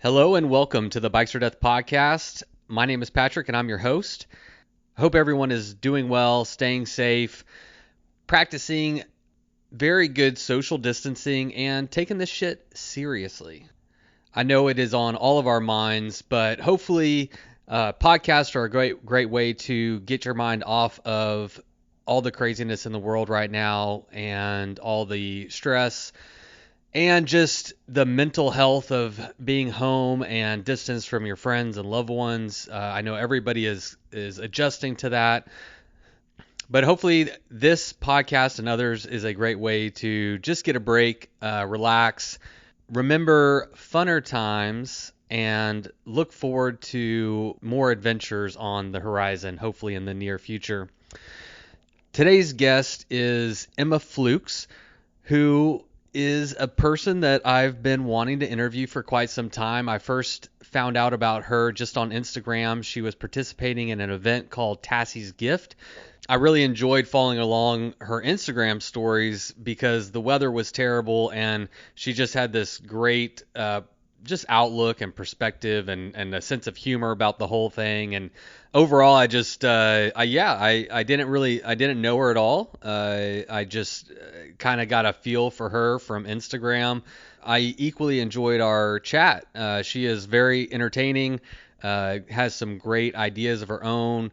Hello and welcome to the Bikes or Death podcast. My name is Patrick and I'm your host. I hope everyone is doing well, staying safe, practicing very good social distancing, and taking this shit seriously. I know it is on all of our minds, but hopefully podcasts are a great way to get your mind off of all the craziness in the world right now and all the stress and just the mental health of being home and distance from your friends and loved ones. I know everybody is adjusting to that, but hopefully this podcast and others is a great way to just get a break, relax, remember funner times, and look forward to more adventures on the horizon, hopefully in the near future. Today's guest is Emma Flukes, who is a person that I've been wanting to interview for quite some time. I first found out about her just on Instagram. She was participating in an event called Tassie's Gift. I really enjoyed following along her Instagram stories because the weather was terrible and she just had this great just outlook and perspective and a sense of humor about the whole thing. And overall, I just, I didn't know her at all. I just kind of got a feel for her from Instagram. I equally enjoyed our chat. She is very entertaining, has some great ideas of her own.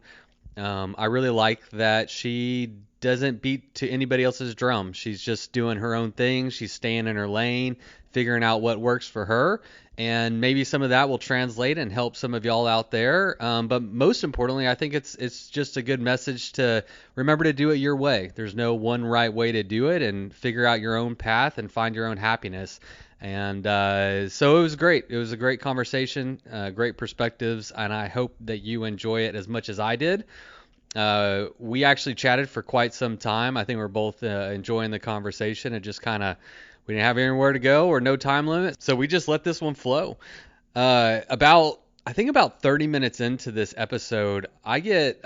I really like that she doesn't beat to anybody else's drum. She's just doing her own thing. She's staying in her lane, figuring out what works for her. And maybe some of that will translate and help some of y'all out there. But most importantly, I think it's just a good message to remember to do it your way. There's no one right way to do it, and figure out your own path and find your own happiness. And so it was great. It was a great conversation, great perspectives, and I hope that you enjoy it as much as I did. We actually chatted for quite some time. I think we're both enjoying the conversation. It just kind of, we didn't have anywhere to go or no time limit, so we just let this one flow. I think about 30 minutes into this episode, I get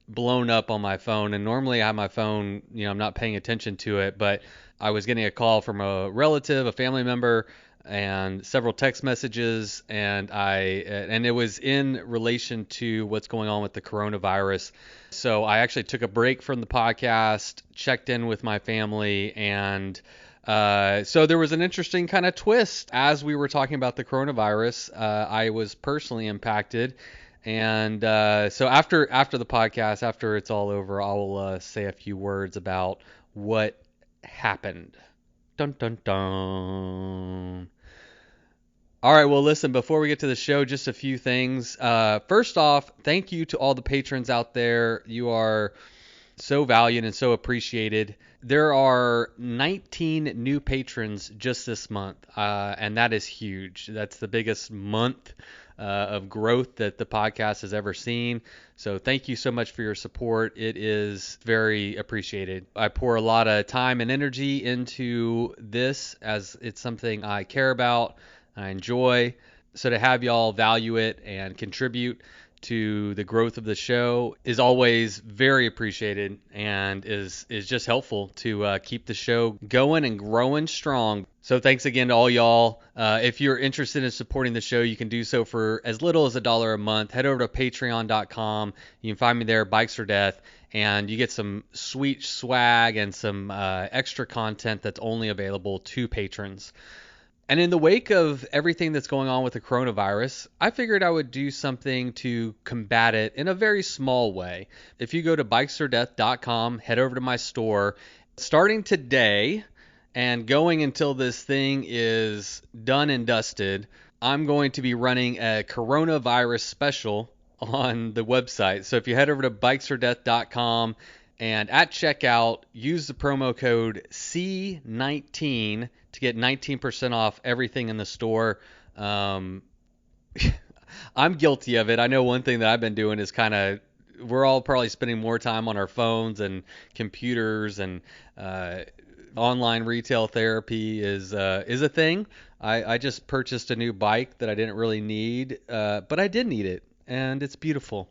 blown up on my phone, and normally I have my phone, I'm not paying attention to it, but I was getting a call from a relative, a family member, and several text messages, and it was in relation to what's going on with the coronavirus. So I actually took a break from the podcast, checked in with my family, and so there was an interesting kind of twist as we were talking about the coronavirus. I was personally impacted, and so after the podcast, after it's all over, I will say a few words about what happened. Dun dun dun. All right, well, listen, before we get to the show, just a few things. First off, thank you to all the patrons out there. You are so valued and so appreciated. There are 19 new patrons just this month, and that is huge. That's the biggest month of growth that the podcast has ever seen. So thank you so much for your support. It is very appreciated. I pour a lot of time and energy into this as it's something I care about, I enjoy. So to have y'all value it and contribute to the growth of the show is always very appreciated and is just helpful to keep the show going and growing strong. So thanks again to all y'all. If you're interested in supporting the show, you can do so for as little as $1 a month. Head over to patreon.com. You can find me there, Bikes or Death, and you get some sweet swag and some extra content that's only available to patrons. And in the wake of everything that's going on with the coronavirus, I figured I would do something to combat it in a very small way. If you go to bikesorddeath.com, head over to my store, starting today and going until this thing is done and dusted, I'm going to be running a coronavirus special on the website. So if you head over to bikesorddeath.com and at checkout, use the promo code C19 to get 19% off everything in the store. I'm guilty of it. I know one thing that I've been doing is we're all probably spending more time on our phones and computers, and online retail therapy is a thing. I just purchased a new bike that I didn't really need, but I did need it, and it's beautiful.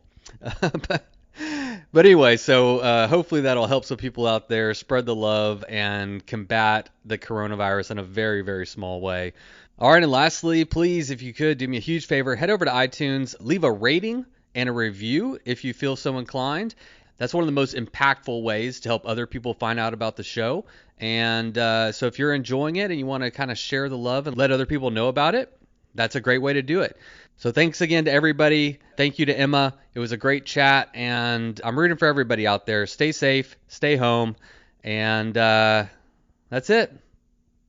But anyway, so hopefully that'll help some people out there spread the love and combat the coronavirus in a very, very small way. All right, and lastly, please, if you could do me a huge favor, head over to iTunes, leave a rating and a review if you feel so inclined. That's one of the most impactful ways to help other people find out about the show. And so if you're enjoying it and you want to kind of share the love and let other people know about it, that's a great way to do it. So thanks again to everybody. Thank you to Emma. It was a great chat, and I'm rooting for everybody out there. Stay safe, stay home, and that's it.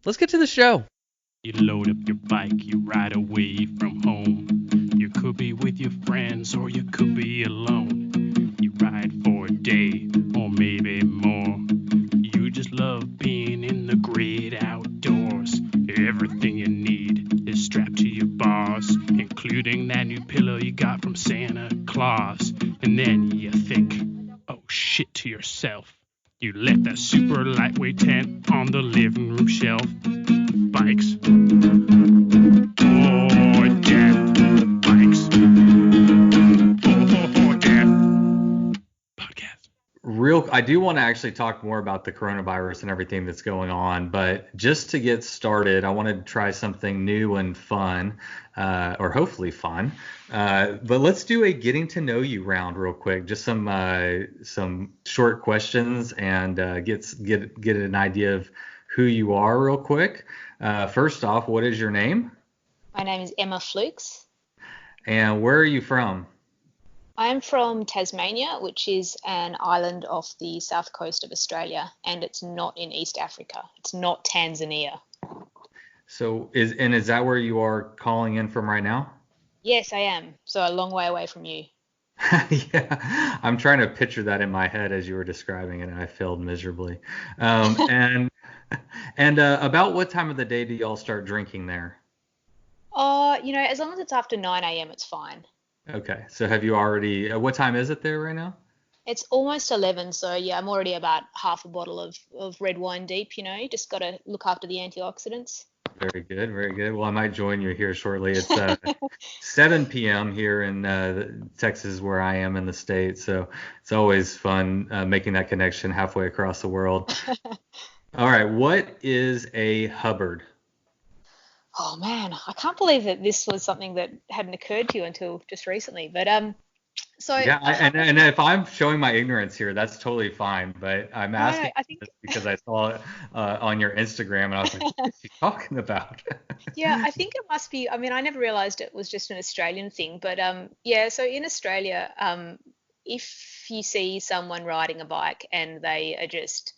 Let's get to the show. You load up your bike, you ride away from home. You could be with your friends or you could be alone. You ride for a day or maybe more. You just love being in the great outdoors. Everything you need is strapped to your bars, including that new pillow you got from Santa Claus. And then you think, oh shit, to yourself. You left that super lightweight tent on the living room shelf. Bikes. Oh, Dad. Bikes. Oh, Dad. Podcast. I do want to actually talk more about the coronavirus and everything that's going on, but just to get started, I wanted to try something new and fun, or hopefully fun. But let's do a getting to know you round real quick, just some short questions and get an idea of who you are real quick. First off, what is your name? My name is Emma Flukes. And where are you from? I am from Tasmania, which is an island off the south coast of Australia, and it's not in East Africa. It's not Tanzania. So is that where you are calling in from right now? Yes, I am. So a long way away from you. Yeah, I'm trying to picture that in my head as you were describing it, and I failed miserably. And about what time of the day do y'all start drinking there? As long as it's after 9 a.m., it's fine. Okay, so have you already, what time is it there right now? It's almost 11, so yeah, I'm already about half a bottle of red wine deep, just got to look after the antioxidants. Very good, very good. Well, I might join you here shortly. It's 7 p.m. here in Texas, where I am in the States, so it's always fun making that connection halfway across the world. All right, what is a Hubbard? Oh man, I can't believe that this was something that hadn't occurred to you until just recently. But yeah, and if I'm showing my ignorance here, that's totally fine. But I'm asking this because I saw it on your Instagram, and I was like, what is she talking about? Yeah, I think it must be. I mean, I never realized it was just an Australian thing. But so in Australia, if you see someone riding a bike and they are just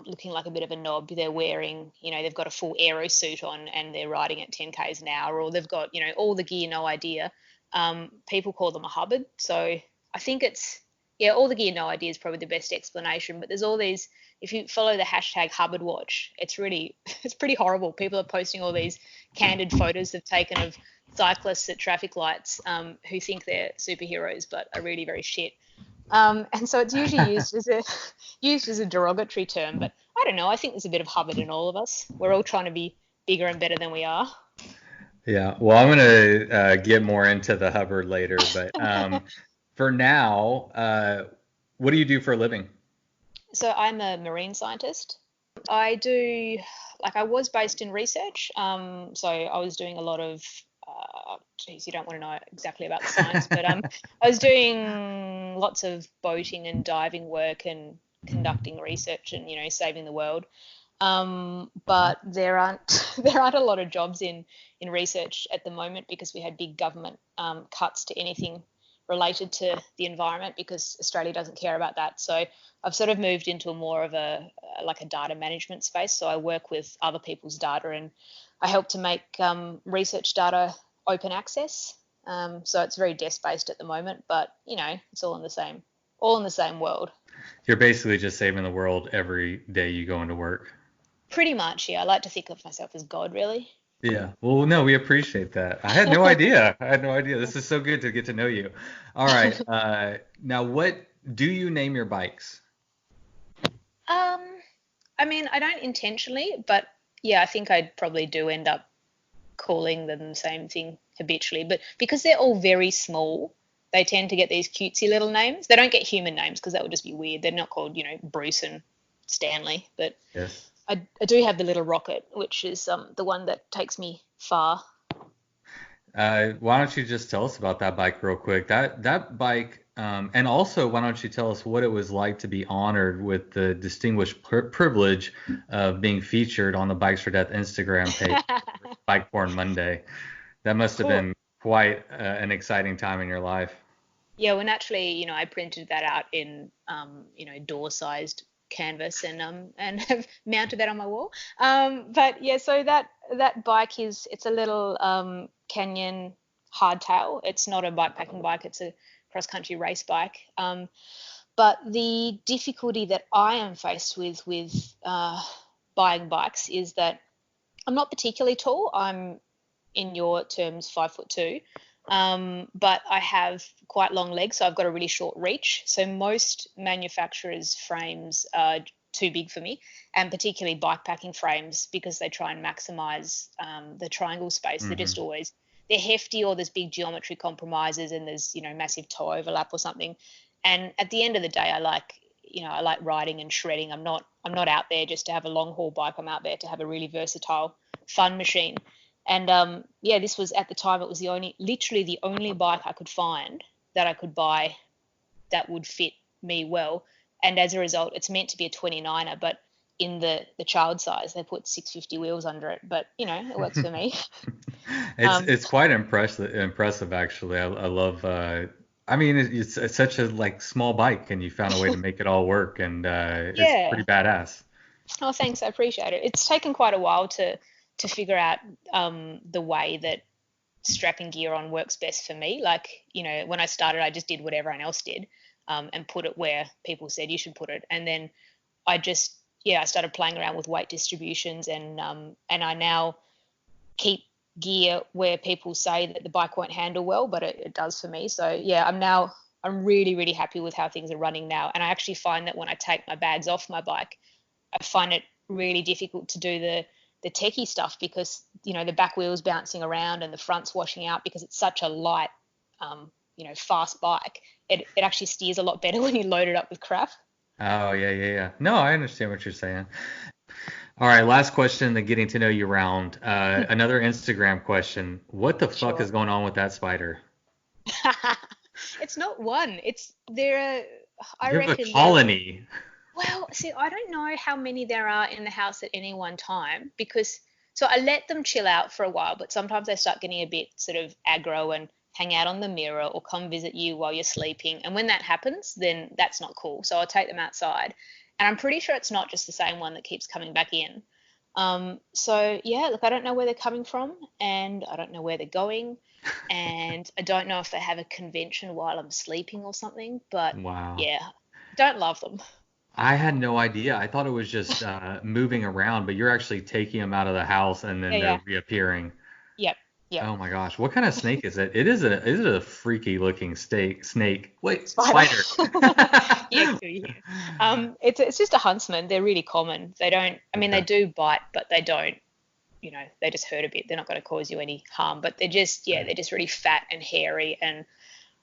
looking like a bit of a knob, they're wearing, they've got a full aero suit on and they're riding at 10 k's an hour, or they've got, all the gear, no idea. People call them a Hubbard. So I think all the gear, no idea is probably the best explanation. But there's all these, if you follow the hashtag Hubbard Watch, it's pretty horrible. People are posting all these candid photos they've taken of cyclists at traffic lights who think they're superheroes but are really very shit. And so it's usually used as a derogatory term, but I don't know. I think there's a bit of Hubbard in all of us. We're all trying to be bigger and better than we are. Yeah, well, I'm going to get more into the Hubbard later, but for now, what do you do for a living? So I'm a marine scientist. I was based in research. So I was doing a lot of, you don't want to know exactly about the science, but I was doing lots of boating and diving work and conducting research and, saving the world. But there aren't a lot of jobs in research at the moment because we had big government cuts to anything related to the environment because Australia doesn't care about that. So I've sort of moved into more of a data management space. So I work with other people's data and I help to make research data open access. So it's very desk-based at the moment, but it's all in the same world. You're basically just saving the world every day you go into work. Pretty much, yeah. I like to think of myself as God, really. Yeah. Well, no, we appreciate that. I had no idea. This is so good to get to know you. All right. Now, what do you name your bikes? I mean, I don't intentionally, but yeah, I think I probably do end up calling them the same thing habitually. But because they're all very small, they tend to get these cutesy little names. They don't get human names because that would just be weird. They're not called, Bruce and Stanley. But yes. I do have the little rocket, which is the one that takes me far. Why don't you just tell us about that bike real quick? That bike, and also why don't you tell us what it was like to be honored with the distinguished privilege of being featured on the Bikes for Death Instagram page, Bike Porn Monday. That must have Cool. been quite an exciting time in your life. Yeah, well, naturally, I printed that out in, door-sized canvas and have mounted that on my wall. But yeah, so that bike it's a little Canyon hardtail. It's not a bikepacking bike. It's a cross-country race bike. But the difficulty that I am faced with buying bikes is that I'm not particularly tall. I'm, in your terms, 5'2". But I have quite long legs, so I've got a really short reach. So most manufacturers' frames are too big for me, and particularly bikepacking frames, because they try and maximize the triangle space. They're just always they're hefty, or there's big geometry compromises, and there's massive toe overlap or something. And at the end of the day, I like riding and shredding. I'm not out there just to have a long haul bike. I'm out there to have a really versatile, fun machine. And yeah, this was, at the time, it was literally the only bike I could find that I could buy that would fit me well. And as a result, it's meant to be a 29er, but in the child size, they put 650 wheels under it. But it works for me. It's quite impressive actually. I love. I mean, it's such a like small bike, and you found a way to make it all work, and it's Yeah. pretty badass. Oh, thanks. I appreciate it. It's taken quite a while to figure out the way that strapping gear on works best for me. Like, when I started, I just did what everyone else did, and put it where people said you should put it. And then I just, I started playing around with weight distributions, and I now keep gear where people say that the bike won't handle well, but it does for me. So yeah, I'm really, really happy with how things are running now. And I actually find that when I take my bags off my bike, I find it really difficult to do the techie stuff, because the back wheel's bouncing around and the front's washing out, because it's such a light fast bike. It actually steers a lot better when you load it up with crap. Oh yeah. No, I understand what you're saying. All right, last question, the getting to know you round. Another Instagram question. What the fuck Sure. is going on with that spider? It's not one. I You have a reckon colony. well, see, I don't know how many there are in the house at any one time, because so I let them chill out for a while, but sometimes they start getting a bit sort of aggro and hang out on the mirror or come visit you while you're sleeping. And when that happens, then that's not cool. So I'll take them outside. And I'm pretty sure it's not just the same one that keeps coming back in. So yeah, look, I don't know where they're coming from, and I don't know where they're going, and I don't know if they have a convention while I'm sleeping or something, but Wow. yeah, don't love them. I had no idea. I thought it was just moving around, but you're actually taking them out of the house and then Yeah, they're yeah. reappearing. Yep, yep. Oh my gosh. What kind of snake is it? Is it a freaky looking snake? Wait, Spider. spider. Yeah, cool, yeah. It's just a huntsman. They're really common. They don't. I mean, they Okay. do bite, but they don't. They just hurt a bit. They're not going to cause you any harm. But they're just really fat and hairy, and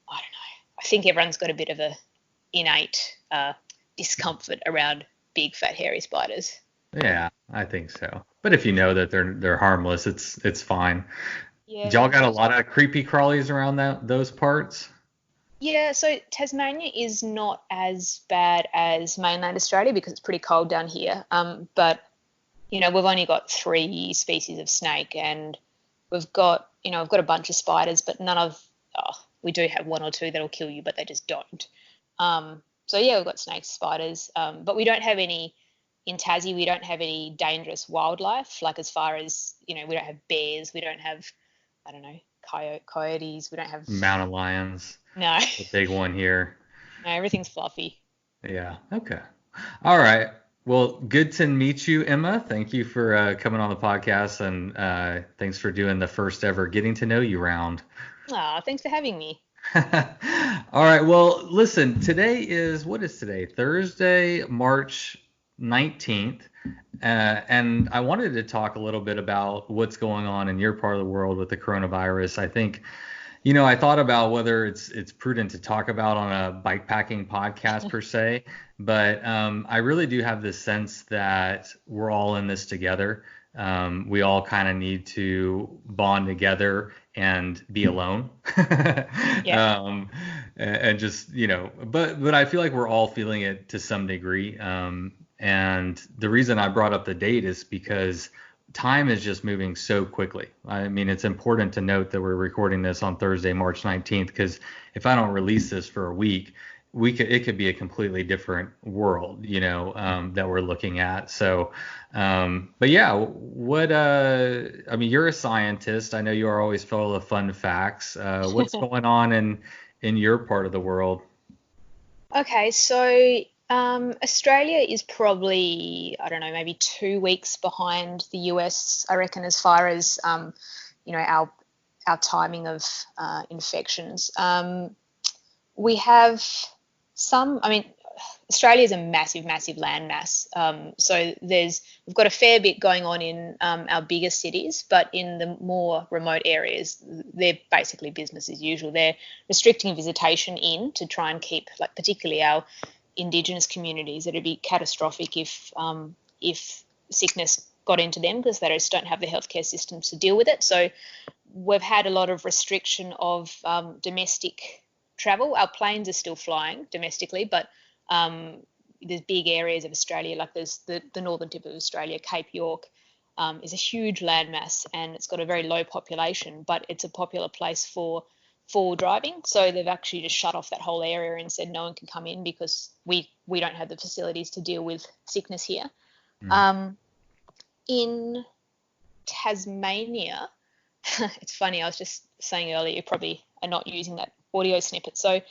I don't know. I think everyone's got a bit of a innate discomfort around big, fat, hairy spiders. Yeah, I think so. But if you know that they're harmless, it's fine. Y'all Yeah. got a lot of creepy crawlies around those parts? Yeah, so Tasmania is not as bad as mainland Australia because it's pretty cold down here. But we've only got 3 species of snake, and we've got a bunch of spiders, but none of, oh, we do have one or two that'll kill you, but they just don't. So yeah, we've got snakes, spiders, but we don't have any in Tassie. We don't have any dangerous wildlife, like as far as, we don't have bears, we don't have, I don't know, coyotes, we don't have, Mountain lions, no, the big one here. no, everything's fluffy. Yeah. Okay. All right. Well, good to meet you, Emma. Thank you for coming on the podcast, and thanks for doing the first ever getting to know you round. Oh, thanks for having me. All right. Well, listen, what is today? Thursday, March 19th. And I wanted to talk a little bit about what's going on in your part of the world with the coronavirus. I think, I thought about whether it's prudent to talk about on a bikepacking podcast per se, but I really do have this sense that we're all in this together. We all kind of need to bond together and be alone. Yeah. And just, but I feel like we're all feeling it to some degree. And the reason I brought up the date is because time is just moving so quickly. I mean, it's important to note that we're recording this on Thursday, March 19th, because if I don't release this for a week, it could be a completely different world, that we're looking at. So, but yeah, I mean, you're a scientist. I know you are always full of fun facts. What's going on in your part of the world? Okay, so Australia is probably, I don't know, maybe 2 weeks behind the US, I reckon, as far as our timing of infections. We have I mean, Australia is a massive, massive landmass. So we've got a fair bit going on in our bigger cities, but in the more remote areas, they're basically business as usual. They're restricting visitation in to try and keep, like, particularly our Indigenous communities. It'd be catastrophic if sickness got into them because they just don't have the healthcare systems to deal with it. So we've had a lot of restriction of domestic travel. Our planes are still flying domestically, but there's big areas of Australia, like there's the northern tip of Australia, Cape York, is a huge landmass, and it's got a very low population, but it's a popular place for driving. So they've actually just shut off that whole area and said no one can come in because we don't have the facilities to deal with sickness here. In Tasmania, it's funny, I was just saying earlier, you probably are not using that audio snippet. So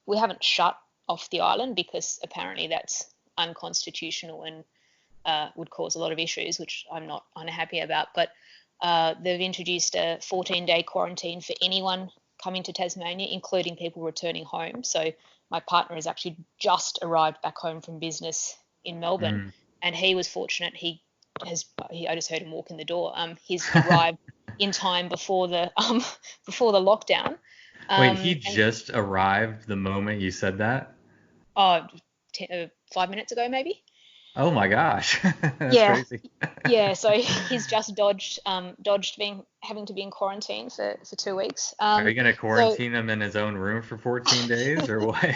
we haven't shut off the island because apparently that's unconstitutional and would cause a lot of issues, which I'm not unhappy about. But they've introduced a 14-day quarantine for anyone coming to Tasmania, including people returning home. So my partner has actually just arrived back home from business in Melbourne, and he was fortunate. I just heard him walk in the door. He's arrived in time before the lockdown. Wait, he just arrived the moment you said that? Oh, 5 minutes ago, maybe. Oh my gosh, that's Yeah, crazy. yeah. So he's just dodged having to be in quarantine for 2 weeks. Are you gonna So quarantine him in his own room for 14 days or what? You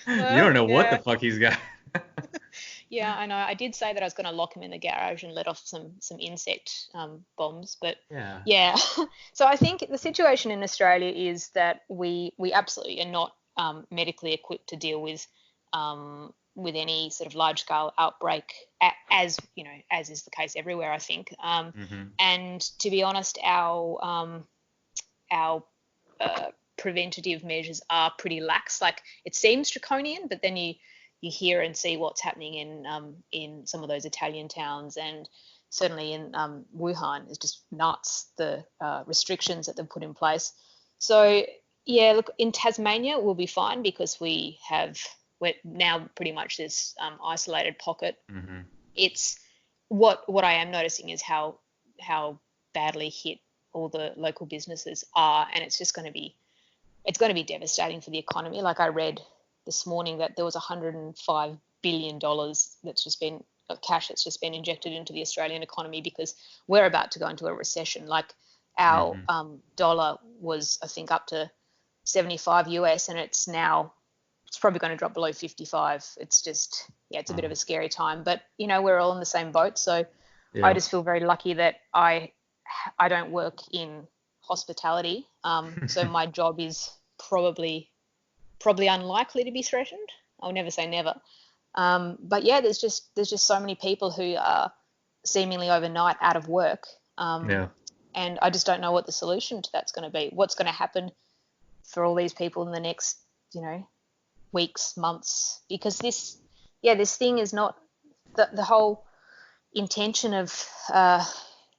well, don't know what the yeah, fuck he's got. yeah. I know. I did say that I was going to lock him in the garage and let off some insect bombs, but Yeah. yeah. So I think the situation in Australia is that we absolutely are not medically equipped to deal with any sort of large scale outbreak, as as is the case everywhere, I think. And to be honest, our preventative measures are pretty lax. Like, it seems draconian, but then you hear and see what's happening in some of those Italian towns, and certainly in Wuhan is just nuts, the restrictions that they've put in place. So yeah, look, in Tasmania we'll be fine because we're now pretty much this isolated pocket. It's what I am noticing is how badly hit all the local businesses are, and it's going to be devastating for the economy. Like, I read this morning that there was $105 billion that's just been cash that's just been injected into the Australian economy because we're about to go into a recession. Like, our dollar was, I think, up to 75 US, and it's probably going to drop below 55. It's just, yeah, it's a bit of a scary time, but we're all in the same boat. So I just feel very lucky that I don't work in hospitality. So my job is probably unlikely to be threatened. I'll never say never. But yeah, there's just so many people who are seemingly overnight out of work. And I just don't know what the solution to that's going to be. What's going to happen for all these people in the next, weeks, months? Because this thing is not the whole intention of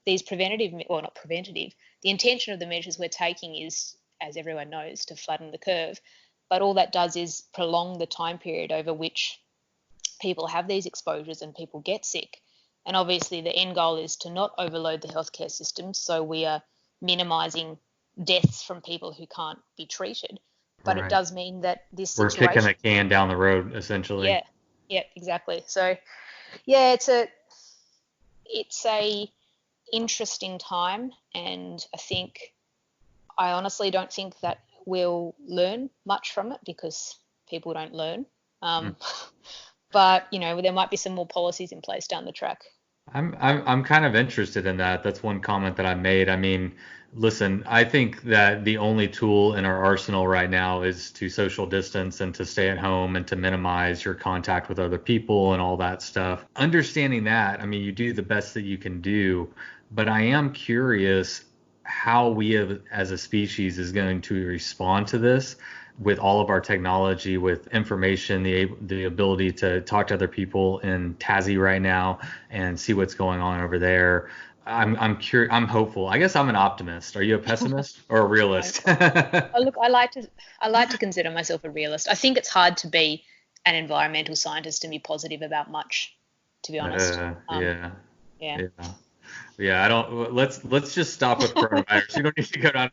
these not preventative. The intention of the measures we're taking is, as everyone knows, to flatten the curve. But all that does is prolong the time period over which people have these exposures and people get sick. And obviously the end goal is to not overload the healthcare system. So we are minimising deaths from people who can't be treated. But it Right. does mean that this We're kicking the situation, can down the road, essentially. yeah, yeah, exactly. So yeah, it's a interesting time, and I honestly don't think that we'll learn much from it because people don't learn. Mm. Um, but there might be some more policies in place down the track. I'm kind of interested in that. That's one comment that I made. I mean, listen, I think that the only tool in our arsenal right now is to social distance and to stay at home and to minimize your contact with other people and all that stuff. Understanding that, I mean, you do the best that you can do, but I am curious how we as a species is going to respond to this with all of our technology, with information, the ability to talk to other people in Tassie right now and see what's going on over there. I'm curious. I'm hopeful. I guess I'm an optimist. Are you a pessimist or a No. realist? Oh, look, I like to consider myself a realist. I think it's hard to be an environmental scientist and be positive about much, to be honest. Yeah, Yeah. yeah, yeah. I don't. Let's just stop with coronavirus. You don't need to go down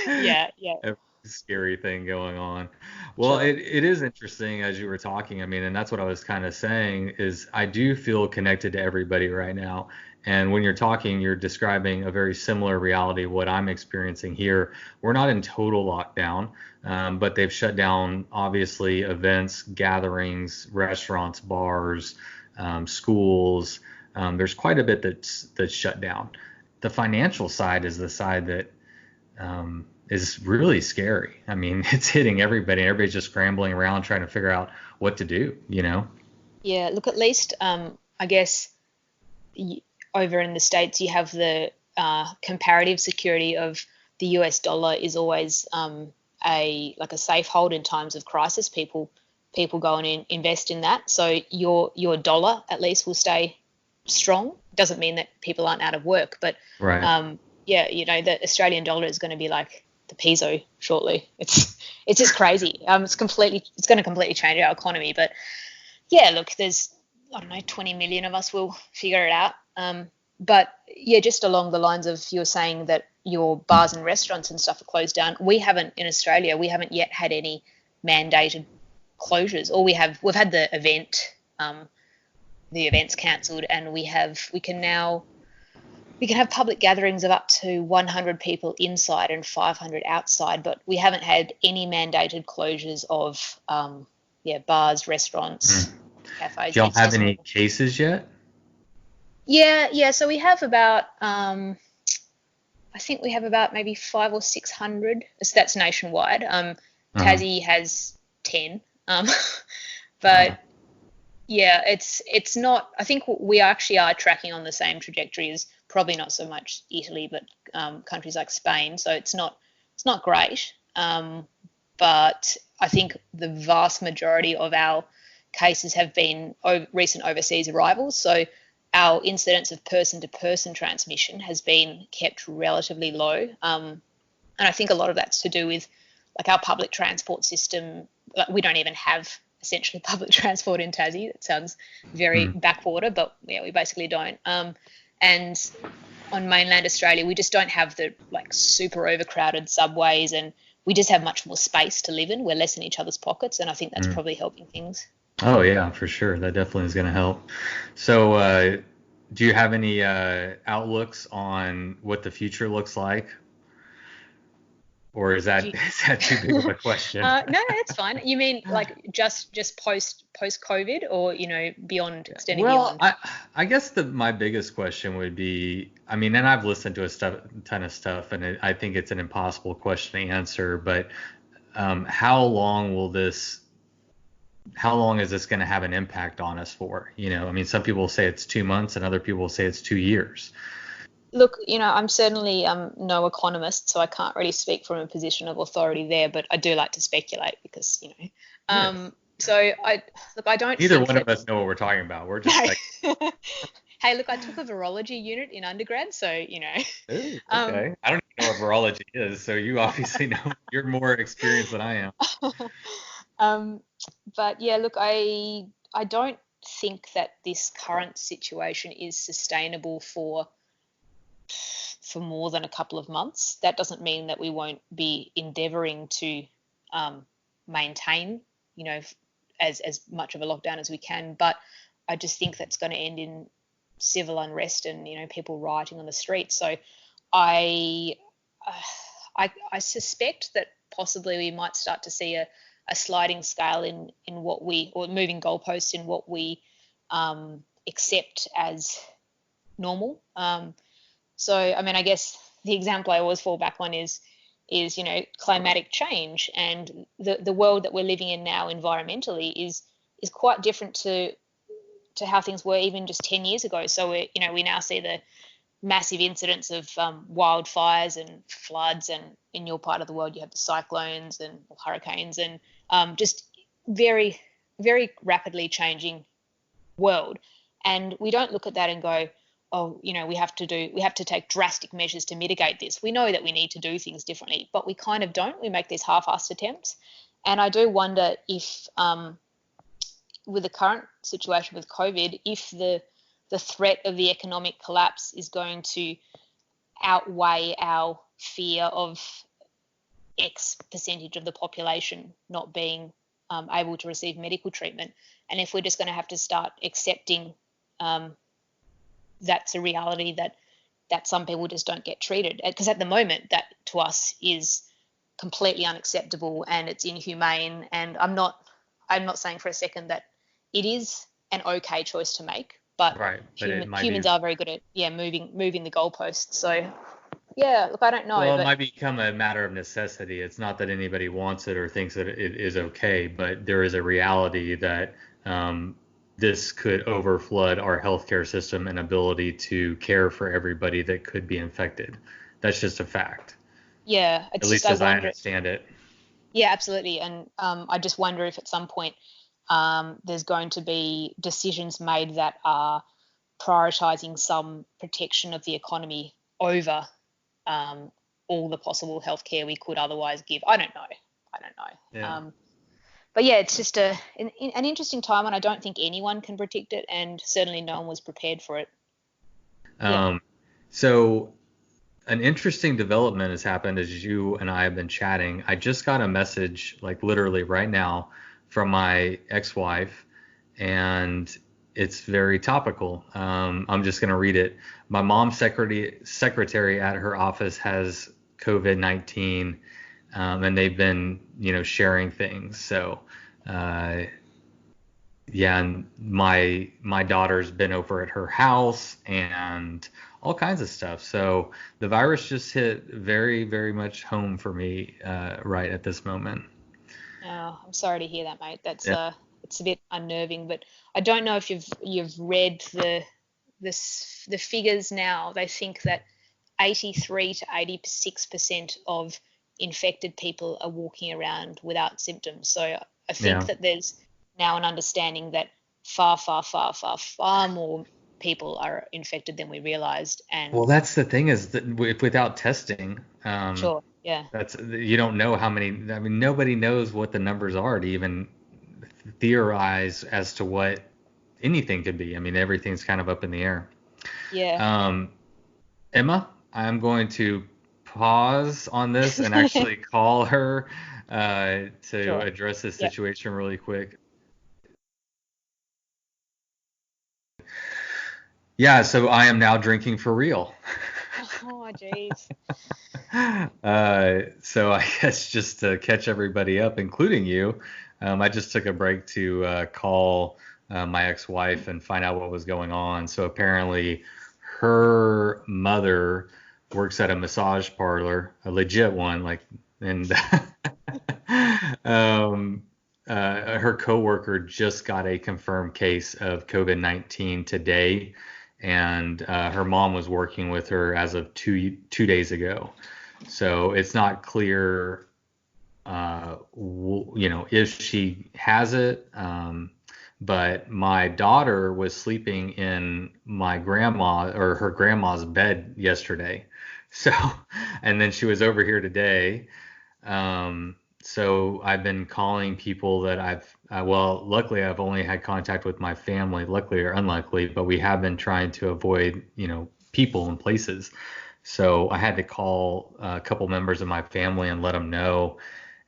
Yeah, yeah, every scary thing going on. Well, sure. it is interesting as you were talking. I mean, and that's what I was kind of saying is I do feel connected to everybody right now. And when you're talking, you're describing a very similar reality of what I'm experiencing here. We're not in total lockdown, but they've shut down obviously events, gatherings, restaurants, bars, schools. There's quite a bit that's shut down. The financial side is the side that is really scary. I mean, it's hitting everybody. Everybody's just scrambling around trying to figure out what to do, you know? Yeah, look, at least I guess y- over in the States, you have the comparative security of the US dollar is always a safe hold in times of crisis. People go and invest in that, so your dollar at least will stay strong. Doesn't mean that people aren't out of work, but Right. yeah, the Australian dollar is going to be like the peso shortly. It's just crazy. It's going to completely change our economy. But yeah, look, there's, I don't know, 20 million of us will figure it out. But yeah, just along the lines of you were saying that your bars and restaurants and stuff are closed down. We haven't in Australia. We haven't yet had any mandated closures. All we've had the events cancelled, and we can have public gatherings of up to 100 people inside and 500 outside, but we haven't had any mandated closures of bars, restaurants, Mm. cafes. Do y'all It's have just any cases yet? yeah. So we have about I think we have about maybe 500 or 600. So that's nationwide. Uh-huh. Tassie has 10, Wow. but yeah, it's not. I think we actually are tracking on the same trajectory as probably not so much Italy, but countries like Spain. So it's not great, but I think the vast majority of our cases have been recent overseas arrivals. So our incidence of person-to-person transmission has been kept relatively low, and I think a lot of that's to do with like our public transport system. Like, we don't even have essentially public transport in Tassie. It sounds very Mm. backwater, but yeah, we basically don't. And on mainland Australia, we just don't have the like super overcrowded subways, and we just have much more space to live in. We're less in each other's pockets, and I think that's Mm. probably helping things. Oh yeah, for sure. That definitely is going to help. So, do you have any outlooks on what the future looks like, or is Do that you- is that too big of a question? no, it's fine. You mean like just post COVID, or beyond, extending Well, beyond? I guess my biggest question would be, I mean, and I've listened to ton of stuff, and I think it's an impossible question to answer, but how long how long is this going to have an impact on us for? You know, I mean, some people say it's 2 months, and other people say it's 2 years. Look, I'm certainly no economist, so I can't really speak from a position of authority there, but I do like to speculate because, Yeah. so I don't Neither think one that. of us know what we're talking about. We're just like, No. Hey, look, I took a virology unit in undergrad, so ooh, um, okay. I don't even know what virology is, so you obviously know you're more experienced than I am. um, but yeah, look, I don't think that this current situation is sustainable for more than a couple of months. That doesn't mean that we won't be endeavouring to maintain, as much of a lockdown as we can. But I just think that's going to end in civil unrest and people rioting on the streets. So I suspect that possibly we might start to see a sliding scale in what we, or moving goalposts in what we accept as normal. So I mean, I guess the example I always fall back on is climatic change, and the world that we're living in now environmentally is quite different to how things were even just 10 years ago. So we now see the massive incidents of wildfires and floods, and in your part of the world you have the cyclones and hurricanes, and just very, very rapidly changing world. And we don't look at that and go, oh, we have to take drastic measures to mitigate this. We know that we need to do things differently, but we kind of don't. We make these half-assed attempts. And I do wonder if with the current situation with COVID, if the threat of the economic collapse is going to outweigh our fear of X percentage of the population not being able to receive medical treatment. And if we're just going to have to start accepting that's a reality that some people just don't get treated. Because at the moment, that to us is completely unacceptable and it's inhumane. And I'm not saying for a second that it is an okay choice to make, but right. Humans are very good at moving the goalposts. So yeah, look, I don't know. Well, it might become a matter of necessity. It's not that anybody wants it or thinks that it is okay, but there is a reality that this could overflood our healthcare system and ability to care for everybody that could be infected. That's just a fact. Yeah, at least as I understand it. Yeah, absolutely. And I just wonder if at some point there's going to be decisions made that are prioritizing some protection of the economy over all the possible healthcare we could otherwise give. I don't know. Yeah. But yeah, it's just an interesting time, and I don't think anyone can predict it, and certainly no one was prepared for it. So an interesting development has happened as you and I have been chatting. I just got a message, like literally right now, from my ex-wife, and it's very topical. I'm just going to read it. My mom's secretary at her office has COVID-19. And they've been, sharing things. So, and my daughter's been over at her house and all kinds of stuff. So the virus just hit very, very much home for me right at this moment. Oh, I'm sorry to hear that, mate. That's it's a bit unnerving. But I don't know if you've read the figures now. They think that 83 to 86% of infected people are walking around without symptoms. So I think that there's now an understanding that far, far, far, far, far more people are infected than we realized. And well, that's the thing, is that without testing, sure, yeah, you don't know how many. I mean, nobody knows what the numbers are to even theorize as to what anything could be. I mean, everything's kind of up in the air. Yeah. Emma, I'm going to pause on this and actually call her to address this situation really quick. Yeah, so I am now drinking for real. Oh, jeez. So I guess just to catch everybody up, including you, I just took a break to call my ex-wife and find out what was going on. So apparently her mother works at a massage parlor, a legit one, and her coworker just got a confirmed case of COVID-19 today, and her mom was working with her as of two days ago. So it's not clear, if she has it. But my daughter was sleeping in her grandma's bed yesterday. So, and then she was over here today. So I've been calling people that luckily I've only had contact with my family, luckily or unluckily, but we have been trying to avoid, people and places. So I had to call a couple members of my family and let them know.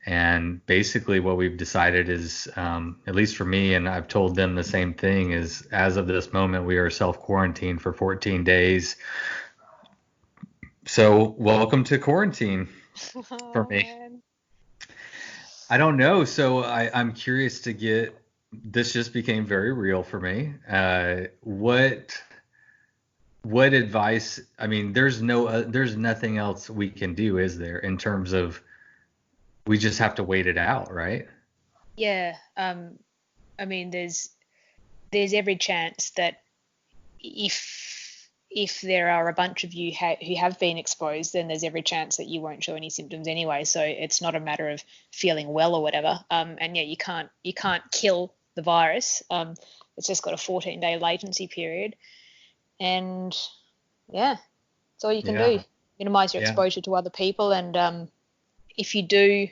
And basically, what we've decided is, at least for me, and I've told them the same thing, is as of this moment, we are self-quarantined for 14 days. So welcome to quarantine for Oh me. man. I don't know. So I'm curious to get, this just became very real for me. What advice? I mean, there's nothing else we can do, is there, in terms of we just have to wait it out, right? Yeah. I mean, there's every chance that if there are a bunch of you who have been exposed, then there's every chance that you won't show any symptoms anyway. So it's not a matter of feeling well or whatever. And yeah, you can't kill the virus. It's just got a 14-day latency period, and yeah, that's all you can Yeah, do. Minimize your yeah. exposure to other people, and if you do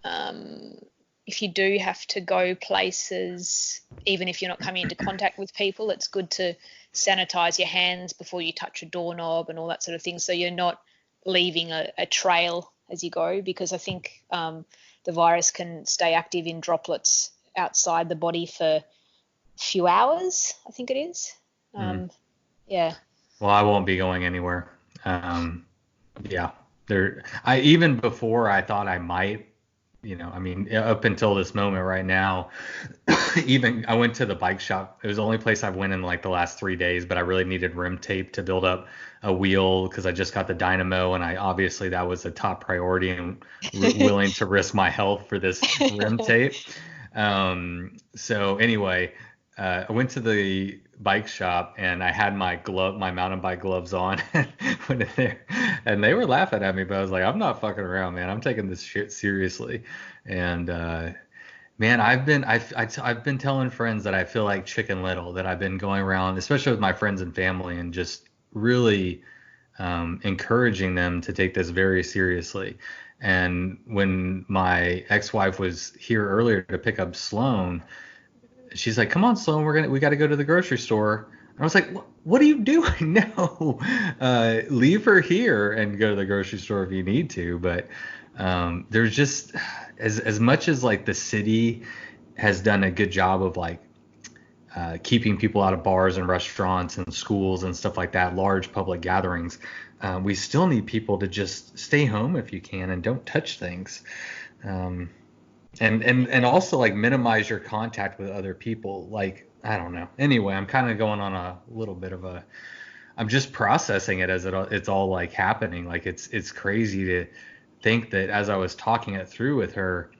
um, if you do have to go places, even if you're not coming into contact with people, it's good to sanitize your hands before you touch a doorknob and all that sort of thing, so you're not leaving a trail as you go, because I think the virus can stay active in droplets outside the body for a few hours, I think it is. Mm. Um, yeah. Well, I won't be going anywhere. Um, yeah, there. I even before I thought I might, I mean, up until this moment right now, even I went to the bike shop. It was the only place I've went in like the last 3 days, but I really needed rim tape to build up a wheel because I just got the dynamo, and I obviously that was a top priority and willing to risk my health for this rim tape. So anyway, I went to the bike shop and I had my mountain bike gloves on went in there, and they were laughing at me, but I was like, I'm not fucking around, man. I'm taking this shit seriously. And man, I've been telling friends that I feel like Chicken Little, that I've been going around, especially with my friends and family, and just really encouraging them to take this very seriously. And when my ex-wife was here earlier to pick up Sloan, she's like, "Come on, Sloan, we got to go to the grocery store." And I was like, "What are you doing? No, leave her here and go to the grocery store if you need to." But there's just as much as like the city has done a good job of like keeping people out of bars and restaurants and schools and stuff like that, large public gatherings. We still need people to just stay home if you can and don't touch things. Um, and also like minimize your contact with other people. Like, I don't know. Anyway, I'm kind of going on a little bit of a, I'm just processing it as it's all like happening. Like it's crazy to think that as I was talking it through with her,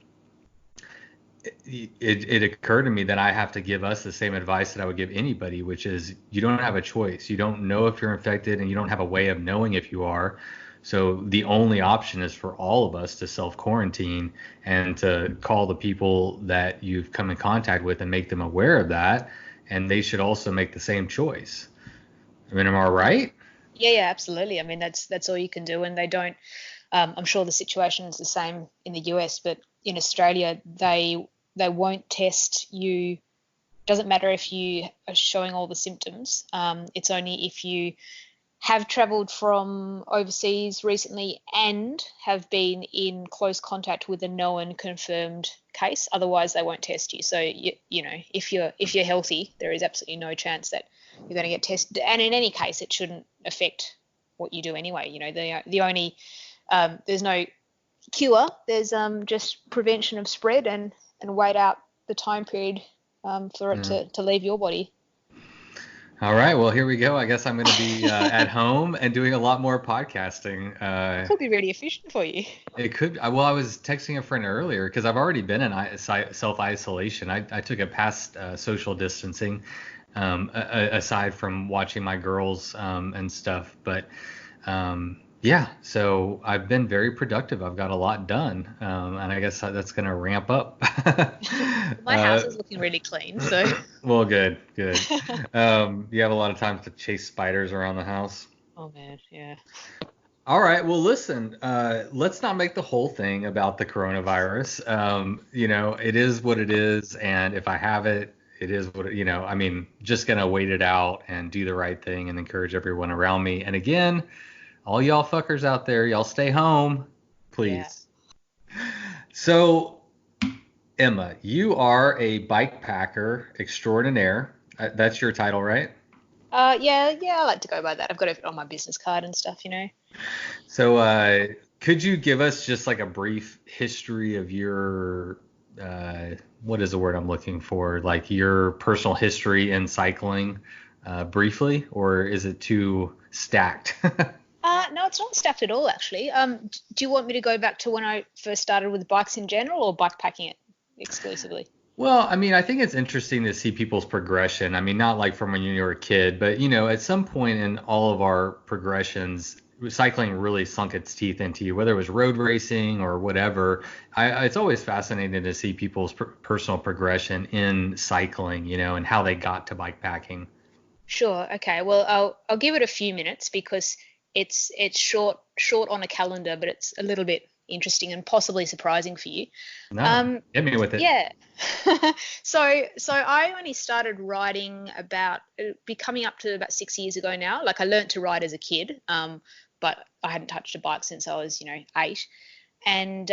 it occurred to me that I have to give us the same advice that I would give anybody, which is you don't have a choice. You don't know if you're infected and you don't have a way of knowing if you are. So the only option is for all of us to self quarantine and to call the people that you've come in contact with and make them aware of that. And they should also make the same choice. I mean, am I right? Yeah, yeah, absolutely. I mean, that's all you can do, and they don't. I'm sure the situation is the same in the US, but in Australia, they won't test you. Doesn't matter if you are showing all the symptoms. It's only if you have travelled from overseas recently and have been in close contact with a known confirmed case. Otherwise, they won't test you. So you know, if you're healthy, there is absolutely no chance that you're going to get tested. And in any case, it shouldn't affect what you do anyway. You know, the only there's no cure. There's just prevention of spread and wait out the time period for it Yeah. to leave your body. All right. Well, here we go. I guess I'm going to be at home and doing a lot more podcasting. That could be really efficient for you. It could. Well, I was texting a friend earlier because I've already been in self-isolation. I took a past social distancing, aside from watching my girls and stuff. But yeah, so I've been very productive. I've got a lot done, and I guess that's going to ramp up. My house is looking really clean, so. Well, good, good. You have a lot of time to chase spiders around the house. Oh man, yeah. All right. Well, listen, let's not make the whole thing about the coronavirus. It is what it is. And if I have it, it is what I mean, just going to wait it out and do the right thing and encourage everyone around me. And again, All y'all fuckers out there, y'all stay home, Yeah. please. So, Emma, you are a bike packer extraordinaire. That's your title, right? Yeah, I like to go by that. I've got it on my business card and stuff, you know. So, could you give us just like a brief history of your, what is the word I'm looking for? Like your personal history in cycling, briefly, or is it too stacked? No, it's not stacked at all, actually. Do you want me to go back to when I first started with bikes in general, or bike packing it exclusively? Well, I mean, I think it's interesting to see people's progression. I mean, not like from when you were a kid, but at some point in all of our progressions, cycling really sunk its teeth into you, whether it was road racing or whatever. It's always fascinating to see people's personal progression in cycling, and how they got to bike packing. Sure. Okay. Well, I'll give it a few minutes because it's short on a calendar, but it's a little bit interesting and possibly surprising for you. No, Um, hit me with it. yeah. So I only started riding about be coming up to about 6 years ago now. Like I learned to ride as a kid, but I hadn't touched a bike since I was 8. And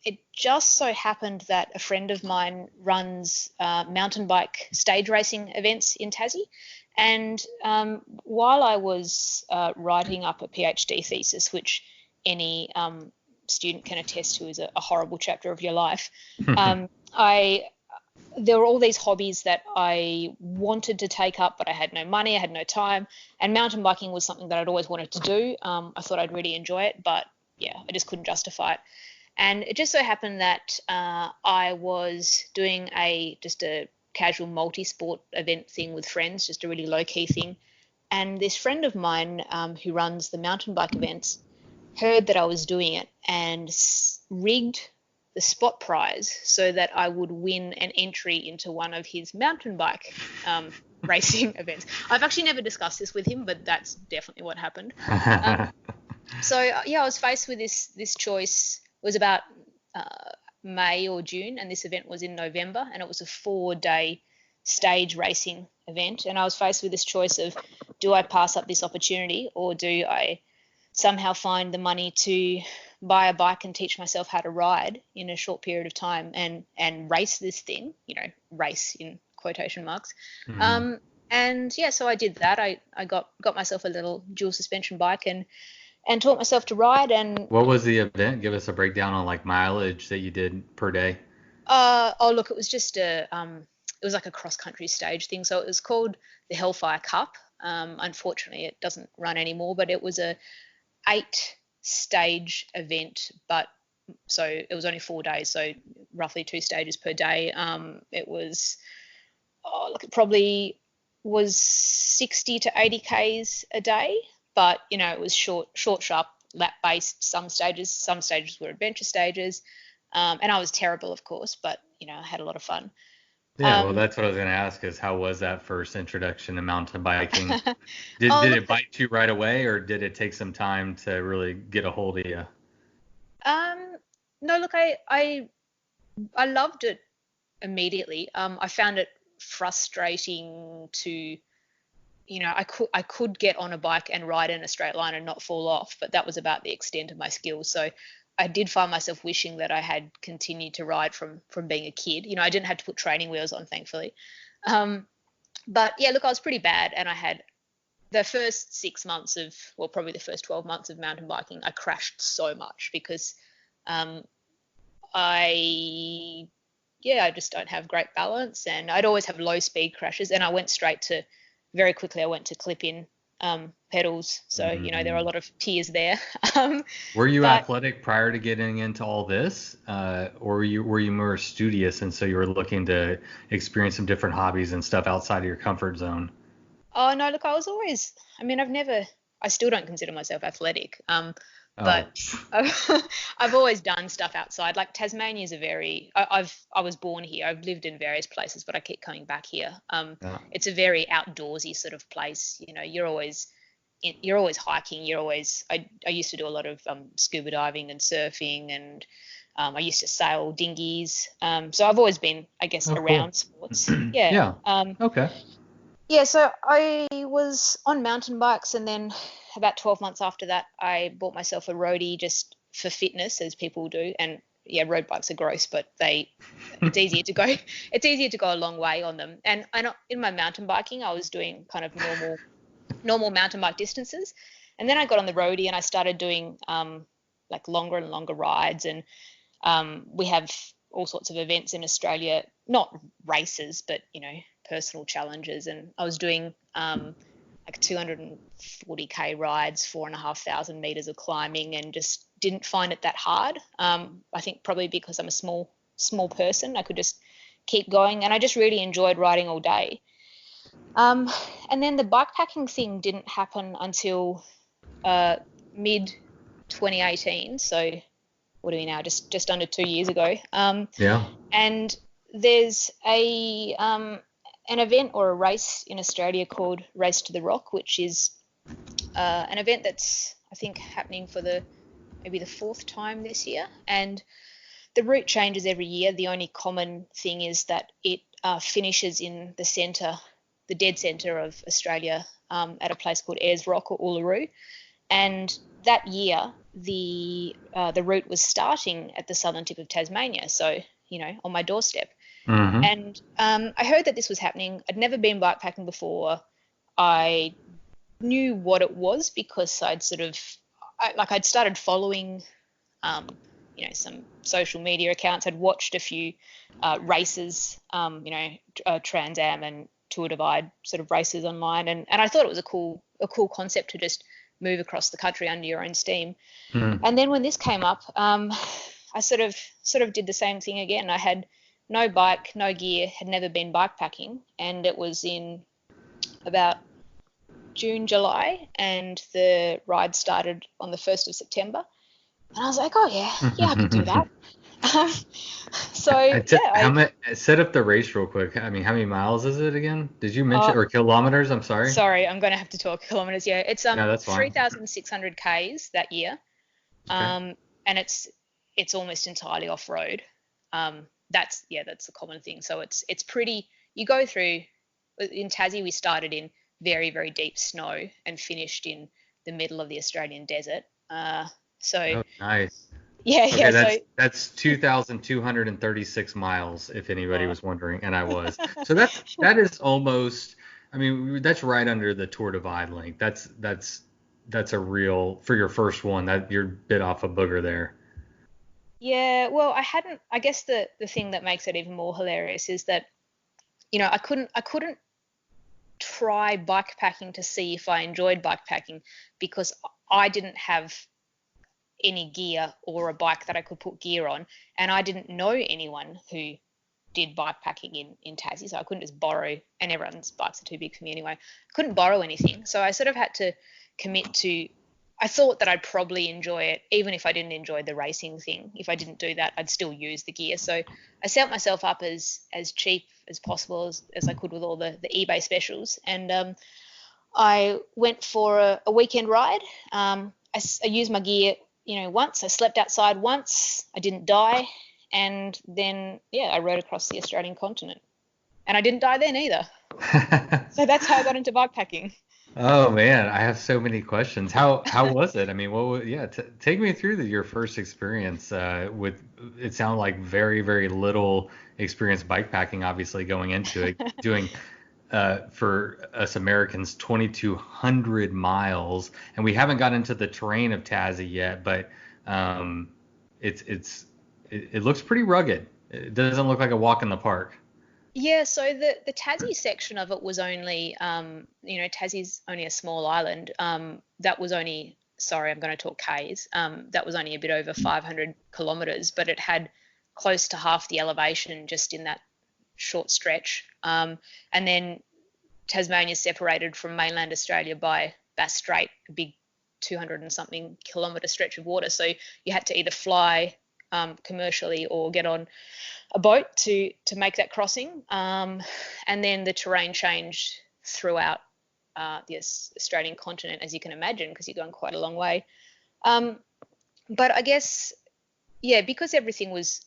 it just so happened that a friend of mine runs mountain bike stage racing events in Tassie. And while I was writing up a PhD thesis, which any student can attest to is a horrible chapter of your life, I there were all these hobbies that I wanted to take up, but I had no money, I had no time, and mountain biking was something that I'd always wanted to do. I thought I'd really enjoy it, but yeah, I just couldn't justify it. And it just so happened that I was doing just a casual multi-sport event thing with friends, just a really low-key thing. And this friend of mine who runs the mountain bike events heard that I was doing it and rigged the spot prize so that I would win an entry into one of his mountain bike racing events. I've actually never discussed this with him, but that's definitely what happened. So yeah, I was faced with this choice. It was about May or June, and this event was in November, and it was a 4-day stage racing event. And I was faced with this choice of, do I pass up this opportunity, or do I somehow find the money to buy a bike and teach myself how to ride in a short period of time and race this thing, race in quotation marks. Mhm. And yeah, so I did that. I got myself a little dual suspension bike and taught myself to ride. And What was the event? Give us a breakdown on like mileage that you did per day. oh look, it was just it was like a cross country stage thing. So it was called the Hellfire Cup. Unfortunately, it doesn't run anymore, but it was a 8-stage event, but so it was only 4 days, so roughly 2 stages per day. It was look, it probably was 60 to 80 k's a day, but it was short, sharp, lap based. Some stages were adventure stages, and I was terrible, of course, but I had a lot of fun. Yeah, well, Um, that's what I was going to ask is how was that first introduction to mountain biking? Did oh did look, it bite you right away, or did it take some time to really get a hold of you? um, no, look, I loved it immediately. I found it frustrating to, I could get on a bike and ride in a straight line and not fall off, but that was about the extent of my skills. So I did find myself wishing that I had continued to ride from being a kid. I didn't have to put training wheels on, thankfully. Um, but yeah, look, I was pretty bad, and I had the first 6 months well, probably the first 12 months of mountain biking, I crashed so much because um, I yeah, I just don't have great balance, and I'd always have low speed crashes. And I went straight to very quickly. I went to clip in pedals, so there are a Mm. lot of tears there. um, Were you but athletic prior to getting into all this, or were you more studious and so you were looking to experience some different hobbies and stuff outside of your comfort zone? oh no, look, I was always. I mean, I still don't consider myself athletic. But Oh, I've always done stuff outside. Like Tasmania's a very. I was born here. I've lived in various places, but I keep coming back here. yeah. It's a very outdoorsy sort of place. You're always hiking. I used to do a lot of scuba diving and surfing, and I used to sail dinghies. So I've always been, I guess, Oh, cool. around sports. Yeah. Yeah. Okay. Yeah, so I was on mountain bikes, and then about 12 months after that, I bought myself a roadie just for fitness, as people do. And yeah, road bikes are gross, but it's easier to go, it's easier to go a long way on them. And in my mountain biking, I was doing kind of normal mountain bike distances, and then I got on the roadie and I started doing like longer and longer rides, and we have all sorts of events in Australia, not races, but personal challenges. And I was doing like 240k rides, 4,500 meters of climbing, and just didn't find it that hard. I think probably because I'm a small person, I could just keep going, and I just really enjoyed riding all day. And then the bikepacking thing didn't happen until mid 2018. So what are we now? Just under 2 years ago. Yeah. And there's an event or a race in Australia called Race to the Rock, which is an event that's, I think, happening for maybe the fourth time this year. And the route changes every year. The only common thing is that it finishes in the dead centre of Australia, at a place called Ayers Rock or Uluru. And that year, the route was starting at the southern tip of Tasmania, so on my doorstep. Mm-hmm. And I heard that this was happening. I'd never been bikepacking before. I knew what it was because I'd started following, some social media accounts. I'd watched a few races, Trans Am and Tour Divide sort of races online, and I thought it was a cool concept to just move across the country under your own steam. Mm. And then when this came up, I sort of did the same thing again. I had no bike, no gear, had never been bikepacking, and it was in about June, July, and the ride started on the 1st of September. And I was like, oh yeah, I could do that. Set up the race real quick. I mean, how many miles is it again? Did you mention, uh, or kilometers? I'm sorry. sorry, I'm going to have to talk kilometers. Yeah, it's No, that's fine. 3,600 Ks that year. Okay. And it's almost entirely off road. That's the common thing. So it's pretty. You go through in Tassie. We started in very, very deep snow and finished in the middle of the Australian desert. Oh, nice. Yeah, Okay, So that's 2,236 miles, if anybody was wondering, and I was. So that is almost. I mean, that's right under the Tour Divide length. That's a real, for your first one, that you're bit off a booger there. yeah. Well, I guess the thing that makes it even more hilarious is that I couldn't try bikepacking to see if I enjoyed bikepacking because I didn't have any gear or a bike that I could put gear on, and I didn't know anyone who did bikepacking in Tassie, so I couldn't just borrow, and everyone's bikes are too big for me anyway. I couldn't borrow anything, so I sort of had to commit to. I thought that I'd probably enjoy it, even if I didn't enjoy the racing thing. If I didn't do that, I'd still use the gear. So I set myself up as cheap as possible as I could with all the eBay specials, and I went for a weekend ride. I used my gear, once. I slept outside once. I didn't die, and then I rode across the Australian continent, and I didn't die then either. So that's how I got into bikepacking. Oh man, I have so many questions. How was it? I mean, take me through your first experience with. It sounded like very, very little experience bikepacking, obviously going into it, doing for us Americans 2,200 miles, and we haven't got into the terrain of Tassie yet, but it looks pretty rugged. It doesn't look like a walk in the park. Yeah, so the Tassie section of it was only, Tassie's only a small island. That was only, sorry, I'm going to talk Ks. That was only a bit over 500 kilometres, but it had close to half the elevation just in that short stretch. And then Tasmania's separated from mainland Australia by Bass Strait, a big 200 and something kilometre stretch of water. So you had to either fly commercially or get on a boat to make that crossing. And then the terrain changed throughout the Australian continent, as you can imagine, because you're going quite a long way. But I guess, because everything was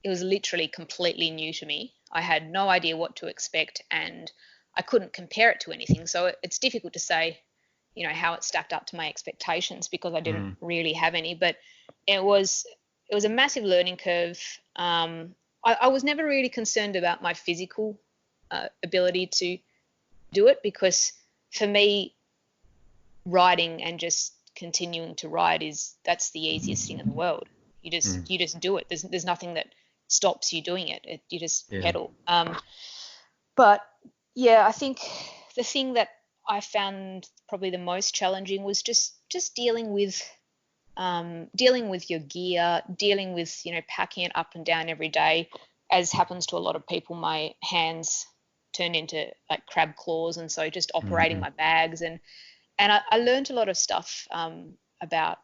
literally completely new to me. I had no idea what to expect, and I couldn't compare it to anything. So it's difficult to say, how it stacked up to my expectations because I didn't really have any. But it was a massive learning curve. I was never really concerned about my physical ability to do it, because for me, riding and just continuing to ride that's the easiest thing in the world. You just do it. There's nothing that stops you doing it. You just pedal. But yeah, I think the thing that I found probably the most challenging was just dealing with your gear, dealing with packing it up and down every day. As happens to a lot of people, my hands turned into like crab claws, and so just operating my bags and I learned a lot of stuff about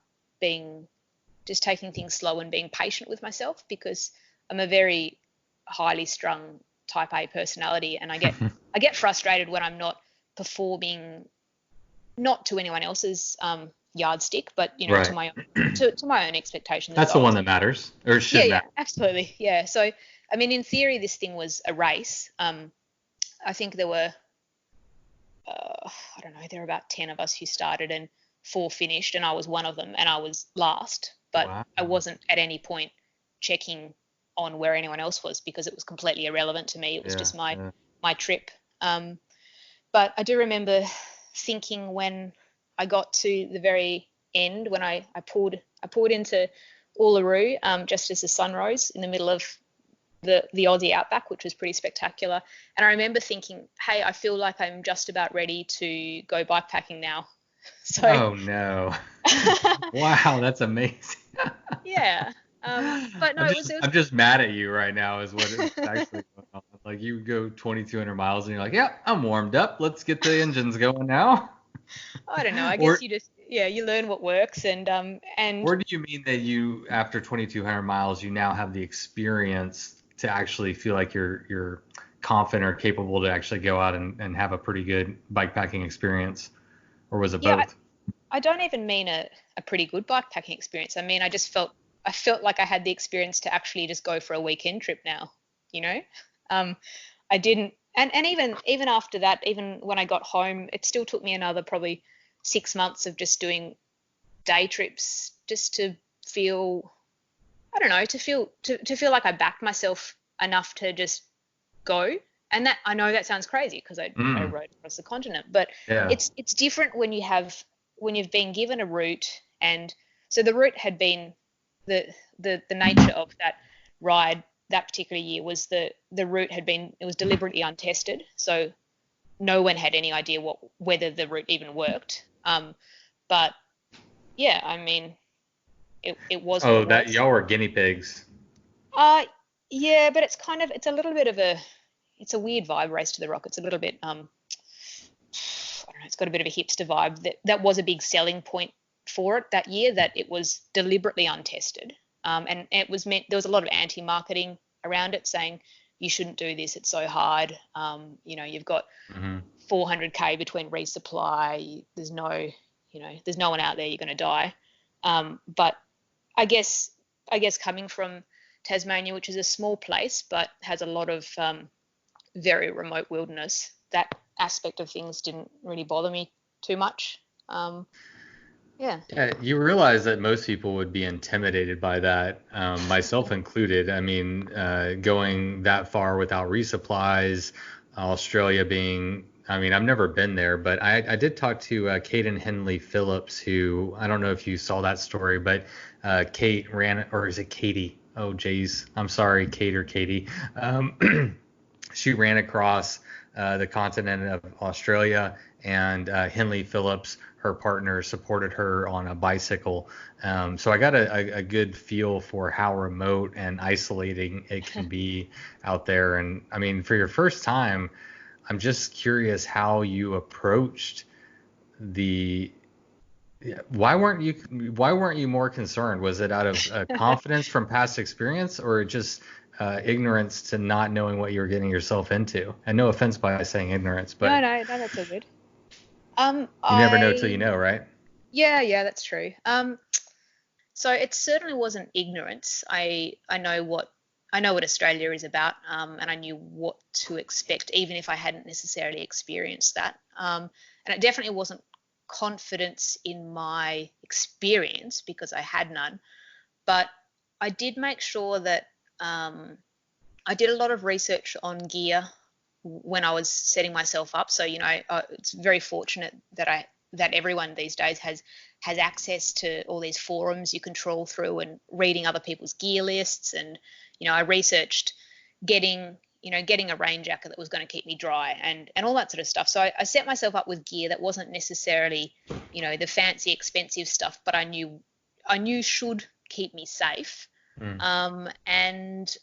just taking things slow and being patient with myself, because I'm a very highly strung type A personality, and I get frustrated when I'm not performing, not to anyone else's yardstick, but to my own to my own expectations. That's the one that matters, or should matter. Yeah, absolutely. Yeah. So I mean, in theory, this thing was a race. I think there were I don't know, there were about 10 of us who started and 4 finished, and I was one of them, and I was last. But I wasn't at any point checking on where anyone else was, because it was completely irrelevant to me. It was just my trip. But I do remember thinking when I got to the very end, when I pulled into Uluru just as the sun rose in the middle of the Aussie outback, which was pretty spectacular. And I remember thinking, hey, I feel like I'm just about ready to go bikepacking now. So, oh no. Wow, that's amazing. Yeah. But no, I'm just mad at you right now is what it's actually going on. Like, you go 2,200 miles and you're like, yeah, I'm warmed up. Let's get the engines going now. I don't know. I guess you learn what works and Or do you mean that you, after 2,200 miles, you now have the experience to actually feel like you're confident or capable to actually go out and have a pretty good bikepacking experience? Or was it both? I don't even mean a pretty good bikepacking experience. I mean, I felt like I had the experience to actually just go for a weekend trip now, I didn't, and even after that, even when I got home, it still took me another probably 6 months of just doing day trips just to feel, I don't know, to feel like I backed myself enough to just go. And that, I know that sounds crazy because I rode across the continent, but it's different when you've been given a route. And so the route had been the nature of that ride that particular year was the route it was deliberately untested. So no one had any idea whether the route even worked. But yeah, I mean, it was. Oh, that y'all were guinea pigs. Yeah, but it's a little bit of it's a weird vibe, Race to the Rock. It's a little bit, I don't know, it's got a bit of a hipster vibe. That was a big selling point for it that year, that it was deliberately untested. And it was there was a lot of anti-marketing around it, saying you shouldn't do this, it's so hard. You've got 400k between resupply. There's no one out there, you're going to die. But I guess coming from Tasmania, which is a small place but has a lot of very remote wilderness, that aspect of things didn't really bother me too much. Yeah, you realize that most people would be intimidated by that, myself included. I mean, going that far without resupplies, Australia being, I mean, I've never been there, but I did talk to Caden Henley Phillips, who, I don't know if you saw that story, but Kate ran, or is it Katie? Oh, geez. I'm sorry, Kate or Katie. She ran across the continent of Australia, and Henley Phillips, her partner, supported her on a bicycle. So I got a good feel for how remote and isolating it can be out there. And I mean, for your first time, I'm just curious how you approached why weren't you more concerned? Was it out of confidence from past experience, or just ignorance to not knowing what you were getting yourself into? And no offense by saying ignorance, but no, that's all good. You never know till you know, right? Yeah, that's true. So it certainly wasn't ignorance. I know what I know what Australia is about, and I knew what to expect, even if I hadn't necessarily experienced that. And it definitely wasn't confidence in my experience because I had none, but I did make sure that I did a lot of research on gear when I was setting myself up. So, it's very fortunate that everyone these days has access to all these forums you can trawl through and reading other people's gear lists. And, I researched getting a rain jacket that was going to keep me dry and all that sort of stuff. So I set myself up with gear that wasn't necessarily, the fancy, expensive stuff, but I knew should keep me safe. And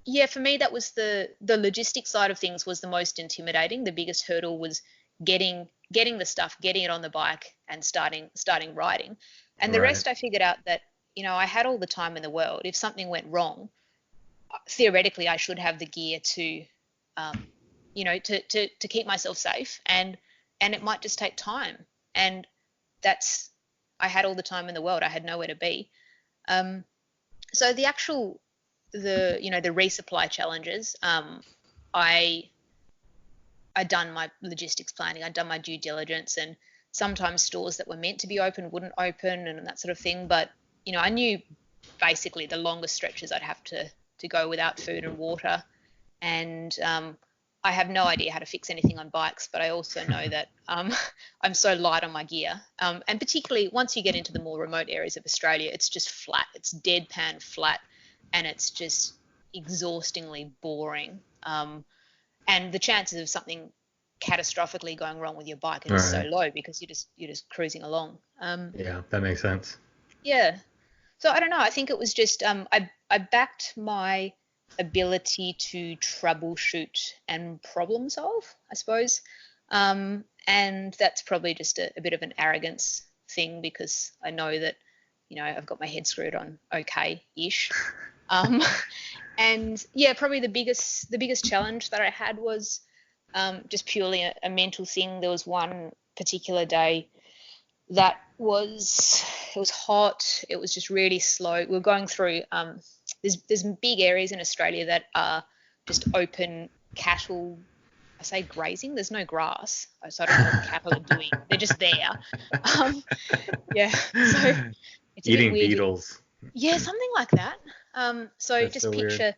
yeah, for me, that was the logistic side of things was the most intimidating. The biggest hurdle was getting the stuff, getting it on the bike and starting riding. And the rest I figured out that, I had all the time in the world. If something went wrong, theoretically I should have the gear to to keep myself safe, and it might just take time. And I had all the time in the world. I had nowhere to be. So the resupply challenges, I done my logistics planning, I'd done my due diligence, and sometimes stores that were meant to be open wouldn't open and that sort of thing. But, I knew basically the longest stretches I'd have to go without food and water. And I have no idea how to fix anything on bikes, but I also know that I'm so light on my gear. And particularly once you get into the more remote areas of Australia, it's just flat. It's deadpan flat, and it's just exhaustingly boring. And the chances of something catastrophically going wrong with your bike are just so low because you're just cruising along. Yeah, that makes sense. Yeah. So I don't know. I think it was just I backed my ability to troubleshoot and problem solve, I suppose. And that's probably just a bit of an arrogance thing because I know that, I've got my head screwed on okay-ish. And yeah, probably the biggest challenge that I had was just purely a mental thing. There was one particular day that it was hot. It was just really slow. We were going through there's big areas in Australia that are just open cattle. I say grazing. There's no grass, so I don't know what the cattle are doing. They're just there. Yeah. So it's Eating a bit weird. beetles. Yeah, something like that. So That's just so picture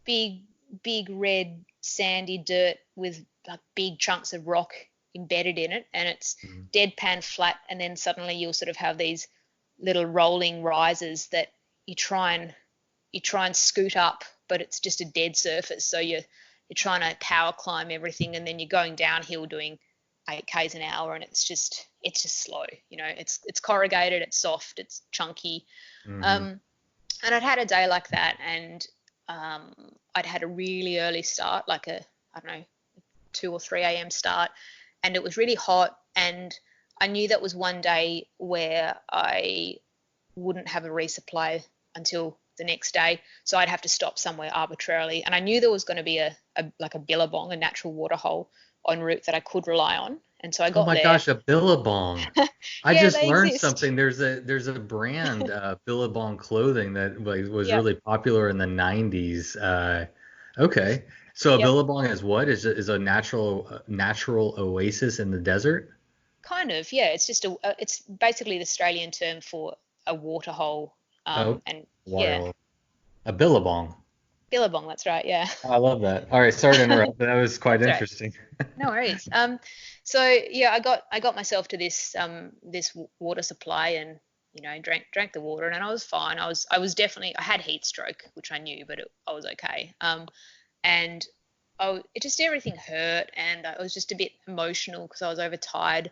big red sandy dirt with like big chunks of rock embedded in it, and it's deadpan flat, and then suddenly you'll sort of have these little rolling rises that you try and scoot up, but it's just a dead surface. So you're trying to power climb everything, and then you're going downhill doing 8Ks an hour, and it's just slow. It's corrugated, it's soft, it's chunky. And I'd had a day like that, and I'd had a really early start, like I don't know, 2 or 3 a.m. start, and it was really hot, and I knew that was one day where I wouldn't have a resupply until the next day, so I'd have to stop somewhere arbitrarily. And I knew there was going to be a billabong, a natural water hole en route that I could rely on. And so I got there. Oh my gosh, a billabong. I Yeah, just they learned exist. something. There's a brand, Billabong clothing that was really popular in the 90s. Okay. So a billabong is what? Is a natural oasis in the desert? Kind of, yeah. It's just it's basically the Australian term for a water hole. Oh, And yeah, wild. A billabong. billabong. That's right. Yeah. I love that. All right, sorry to interrupt. That was quite That's right. interesting. No worries. So yeah, I got myself to this water supply, and drank the water, and I was fine. I was definitely, I had heat stroke, which I knew, but I was okay. And it just, everything hurt, and I was just a bit emotional because I was overtired.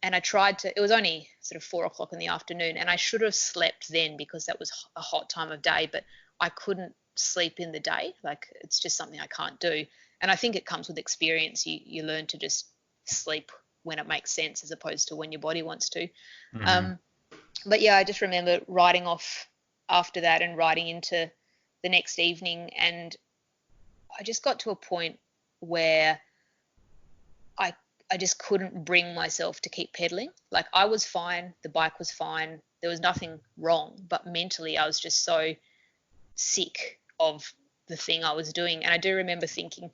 And I tried to. It was only sort of 4 o'clock in the afternoon, and I should have slept then because that was a hot time of day. But I couldn't sleep in the day. Like, it's just something I can't do. And I think it comes with experience. You learn to just sleep when it makes sense as opposed to when your body wants to. But yeah, I just remember riding off after that and riding into the next evening, and I just got to a point where I just couldn't bring myself to keep pedaling. Like, I was fine, the bike was fine, there was nothing wrong, but mentally I was just so sick of the thing I was doing. And I do remember thinking,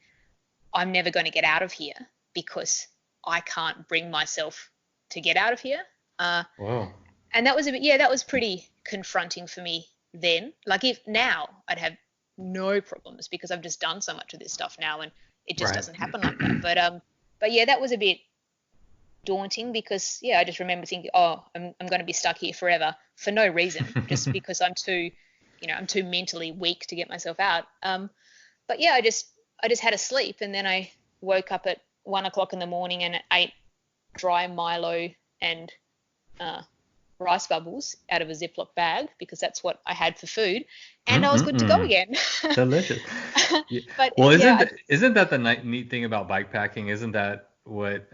I'm never going to get out of here because I can't bring myself to get out of here. Whoa. And that was that was pretty confronting for me then. Like if now I'd have no problems because I've just done so much of this stuff now and it just Right. doesn't happen like that. But yeah, that was a bit daunting because I just remember thinking, oh, I'm going to be stuck here forever for no reason, just because I'm too mentally weak to get myself out. But yeah, I just had a sleep, and then I woke up at 1 o'clock in the morning and ate dry Milo and rice bubbles out of a Ziploc bag because that's what I had for food, and I was good to go again. Delicious. Yeah. But Well, yeah, isn't that the neat thing about bike packing? Isn't that what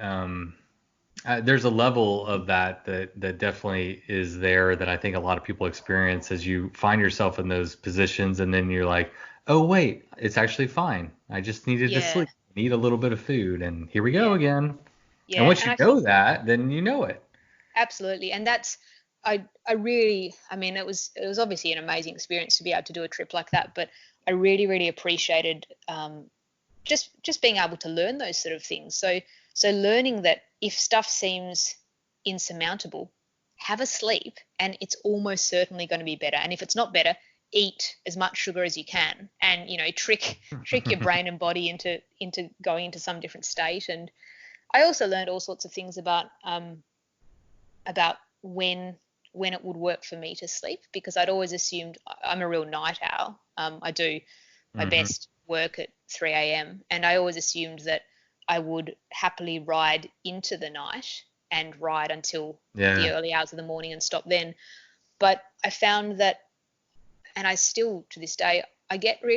there's a level of that definitely is there that I think a lot of people experience as you find yourself in those positions, and then you're like, oh wait, it's actually fine. I just needed to yeah, sleep, need a little bit of food, and here we go yeah, again. And yeah, once and you I know think that, then you know it. absolutely, and that's I really, I mean, it was obviously an amazing experience to be able to do a trip like that, but I really appreciated just being able to learn those sort of things. So learning that if stuff seems insurmountable, have a sleep and it's almost certainly going to be better. And if it's not better, eat as much sugar as you can, and trick your brain and body into going into some different state. And I also learned all sorts of things about when it would work for me to sleep, because I'd always assumed I'm a real night owl. I do my Hmm. best work at 3 a.m. and I always assumed that I would happily ride into the night and ride until the Yeah. early hours of the morning and stop then. But I found that, and I still to this day, I get a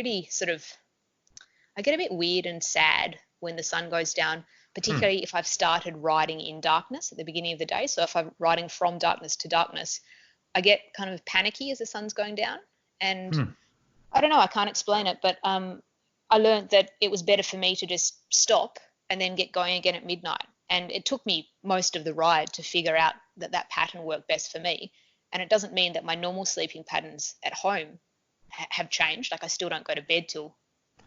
bit weird and sad when the sun goes down, Hmm. particularly if I've started riding in darkness at the beginning of the day. So if I'm riding from darkness to darkness, I get kind of panicky as the sun's going down. And Hmm. I don't know, I can't explain it, but I learned that it was better for me to just stop and then get going again at midnight. And it took me most of the ride to figure out that pattern worked best for me. And it doesn't mean that my normal sleeping patterns at home have changed. Like I still don't go to bed till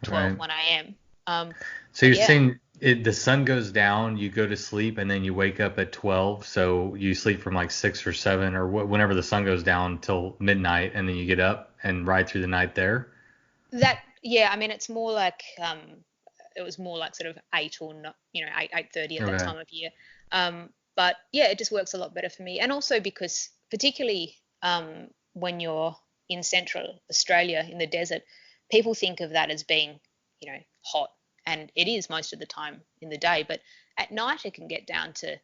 12, Right. 1 a.m. So But you're yeah, saying the sun goes down, you go to sleep, and then you wake up at 12. So you sleep from like 6 or 7 or whenever the sun goes down till midnight, and then you get up and ride through the night there. I mean, it's more like it was more like sort of 8 or not, 8:30 at that Okay. time of year. But yeah, it just works a lot better for me, and also because particularly when you're in central Australia in the desert, people think of that as being hot, and it is most of the time in the day, but at night it can get down to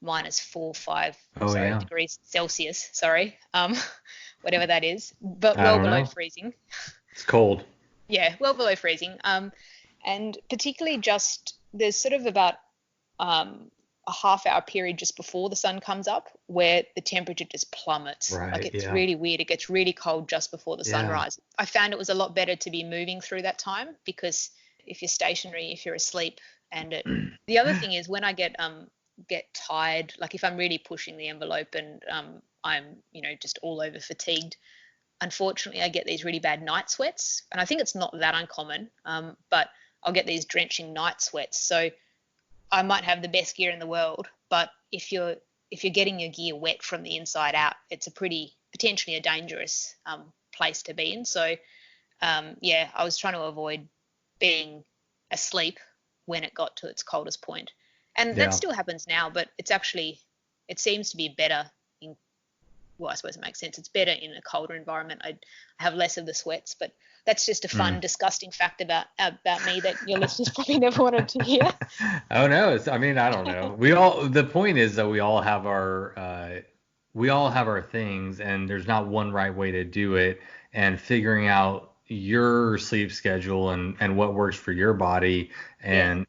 -4, 5, Oh sorry, yeah. degrees Celsius, sorry, whatever that is, but I well don't below know. freezing. It's cold. Yeah, well below freezing. And particularly just there's sort of about a half-hour period just before the sun comes up where the temperature just plummets. Like Right. it's Yeah. really weird. It gets really cold just before the Yeah. sunrise. I found it was a lot better to be moving through that time because if you're stationary, if you're asleep, and the other thing is when I get tired, like if I'm really pushing the envelope and I'm just all over fatigued, unfortunately, I get these really bad night sweats, and I think it's not that uncommon, but I'll get these drenching night sweats. So I might have the best gear in the world, but if you're getting your gear wet from the inside out, it's a pretty potentially a dangerous place to be in. So yeah, I was trying to avoid being asleep when it got to its coldest point, and that Yeah. still happens now, but it seems to be better in well, I suppose it makes sense. It's better in a colder environment. I have less of the sweats, but that's just a Mm. fun, disgusting fact about me that your listeners probably never wanted to hear. Oh no, I mean, I don't know. The point is that we all have our things, and there's not one right way to do it, and figuring out your sleep schedule and what works for your body, Yeah, and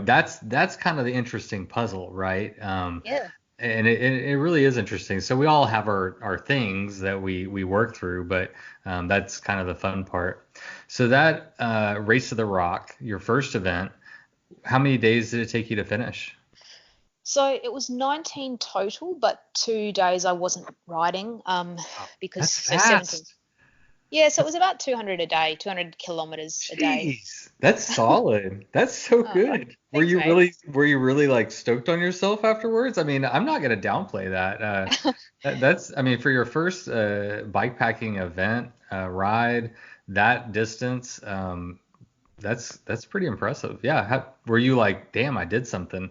that's kind of the interesting puzzle, right? yeah, And it really is interesting. So we all have our things that we work through, but that's kind of the fun part. So that Race to the Rock, your first event, how many days did it take you to finish? so it was 19 total, but 2 days I wasn't riding Wow, because that's so 17. fast. Yeah, so it was about 200 a day, 200 kilometers a day. Jeez, that's solid. That's so Oh, good. thanks, mate. Were you really like stoked on yourself afterwards? I mean, I'm not gonna downplay that. That's, I mean, for your first bike packing event, ride that distance, that's pretty impressive. Yeah. Were you like, damn, I did something?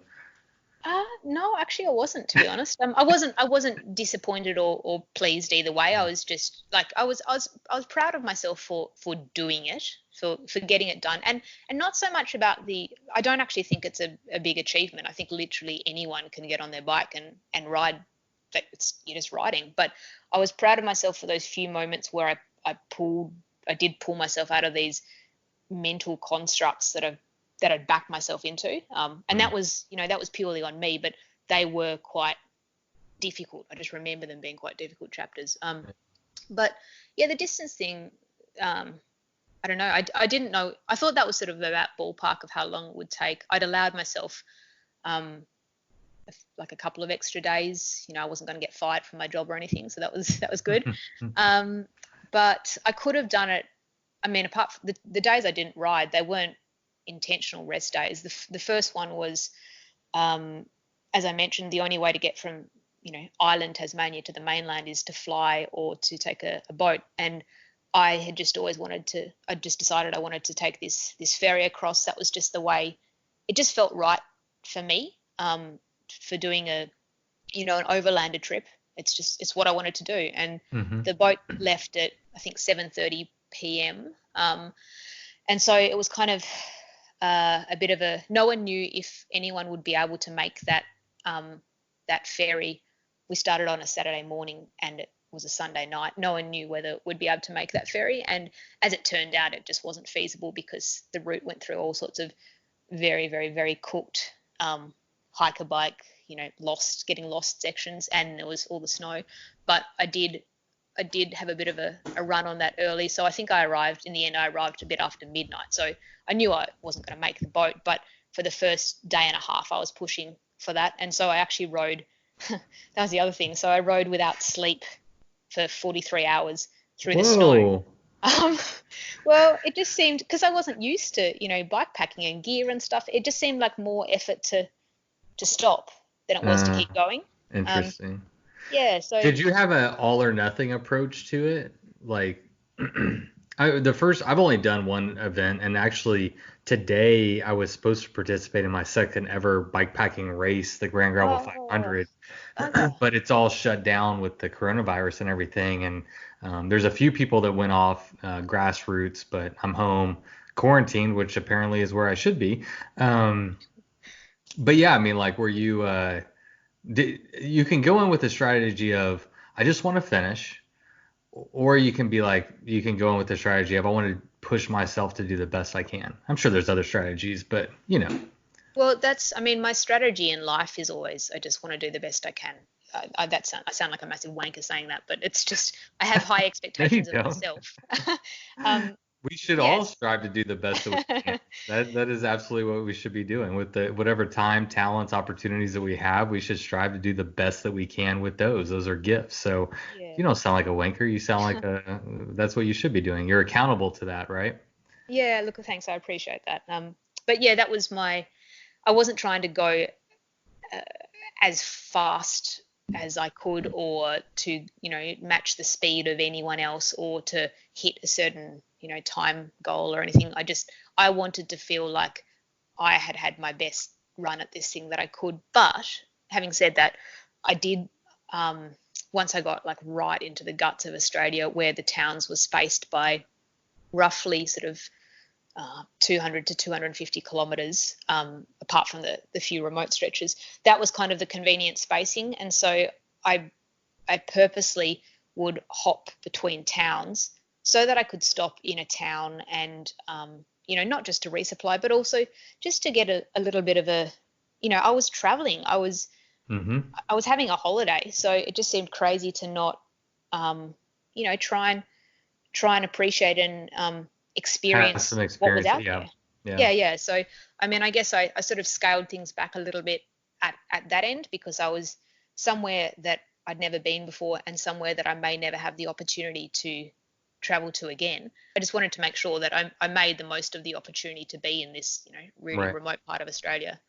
No, actually, I wasn't, to be honest. I wasn't disappointed or pleased either way. I was just like, I was proud of myself for doing it, for getting it done, and not so much about the. I don't actually think it's a big achievement. I think literally anyone can get on their bike and ride. That you're just riding. But I was proud of myself for those few moments where I did pull myself out of these mental constructs that I'd backed myself into. And that Mm. was, that was purely on me, but they were quite difficult. I just remember them being quite difficult chapters. But yeah, the distance thing, I don't know. I didn't know. I thought that was sort of about ballpark of how long it would take. I'd allowed myself um, like a couple of extra days. I wasn't going to get fired from my job or anything, so that was good. Um, but I could have done it. I mean, apart from the days I didn't ride, they weren't intentional rest days. The first one was, as I mentioned, the only way to get from island Tasmania to the mainland is to fly or to take a boat. And I had just always wanted to. I just decided I wanted to take this ferry across. That was just the way. It just felt right for me, for doing an overlander trip. It's what I wanted to do. And Hmm. the boat left at I think 7:30 p.m. And so it was kind of a bit of a. No one knew if anyone would be able to make that ferry. We started on a Saturday morning and it was a Sunday night. No one knew whether we'd be able to make that ferry, and as it turned out, it just wasn't feasible because the route went through all sorts of very, very, very cooked hiker bike, getting lost sections, and there was all the snow. But I did have a bit of a run on that early. So I think in the end, I arrived a bit after midnight. So I knew I wasn't going to make the boat, but for the first day and a half, I was pushing for that. And so I actually rode, that was the other thing. So I rode without sleep for 43 hours through the snow. Whoa. Um, well, it just seemed, because I wasn't used to, bike packing and gear and stuff, it just seemed like more effort to stop than it was to Uh, keep going. Um, Interesting. yeah, so Did you have an all or nothing approach to it? Like, I've only done one event, and actually today I was supposed to participate in my second ever bike packing race, the Grand Gravel oh, 500, okay. but it's all shut down with the coronavirus and everything. And there's a few people that went off grassroots, but I'm home quarantined, which apparently is where I should be. Um, but yeah, I mean, like, were you? You can go in with a strategy of I just want to finish, or you can be like you can go in with the strategy of I want to push myself to do the best I can. I'm sure there's other strategies, but you know, Well, I mean, my strategy in life is always I just want to do the best I can. I sound like a massive wanker saying that, but it's just I have high no, you expectations of don't. myself. um, We should all yes. strive to do the best that we can. That is absolutely what we should be doing with the whatever time, talents, opportunities that we have. We should strive to do the best that we can with those. Those are gifts. So Yeah. you don't sound like a wanker. You sound like a that's what you should be doing. You're accountable to that, right? Yeah. Look, thanks. I appreciate that. But yeah, that was my. I wasn't trying to go as fast as I could or to, match the speed of anyone else or to hit a certain, time goal or anything. I wanted to feel like I had had my best run at this thing that I could. But having said that, I did, um, once I got like right into the guts of Australia where the towns were spaced by roughly sort of 200 to 250 kilometres, apart from the few remote stretches. That was kind of the convenient spacing, and so I I purposely would hop between towns so that I could stop in a town and not just to resupply, but also just to get a little bit of I was traveling, Mm-hmm. I was having a holiday, so it just seemed crazy to not try and appreciate and Have some experience what was experience. out Yeah. there. Yeah. Yeah. So, I mean, I guess I sort of scaled things back a little bit at that end because I was somewhere that I'd never been before and somewhere that I may never have the opportunity to travel to again. I just wanted to make sure that I made the most of the opportunity to be in this, really Right. remote part of Australia.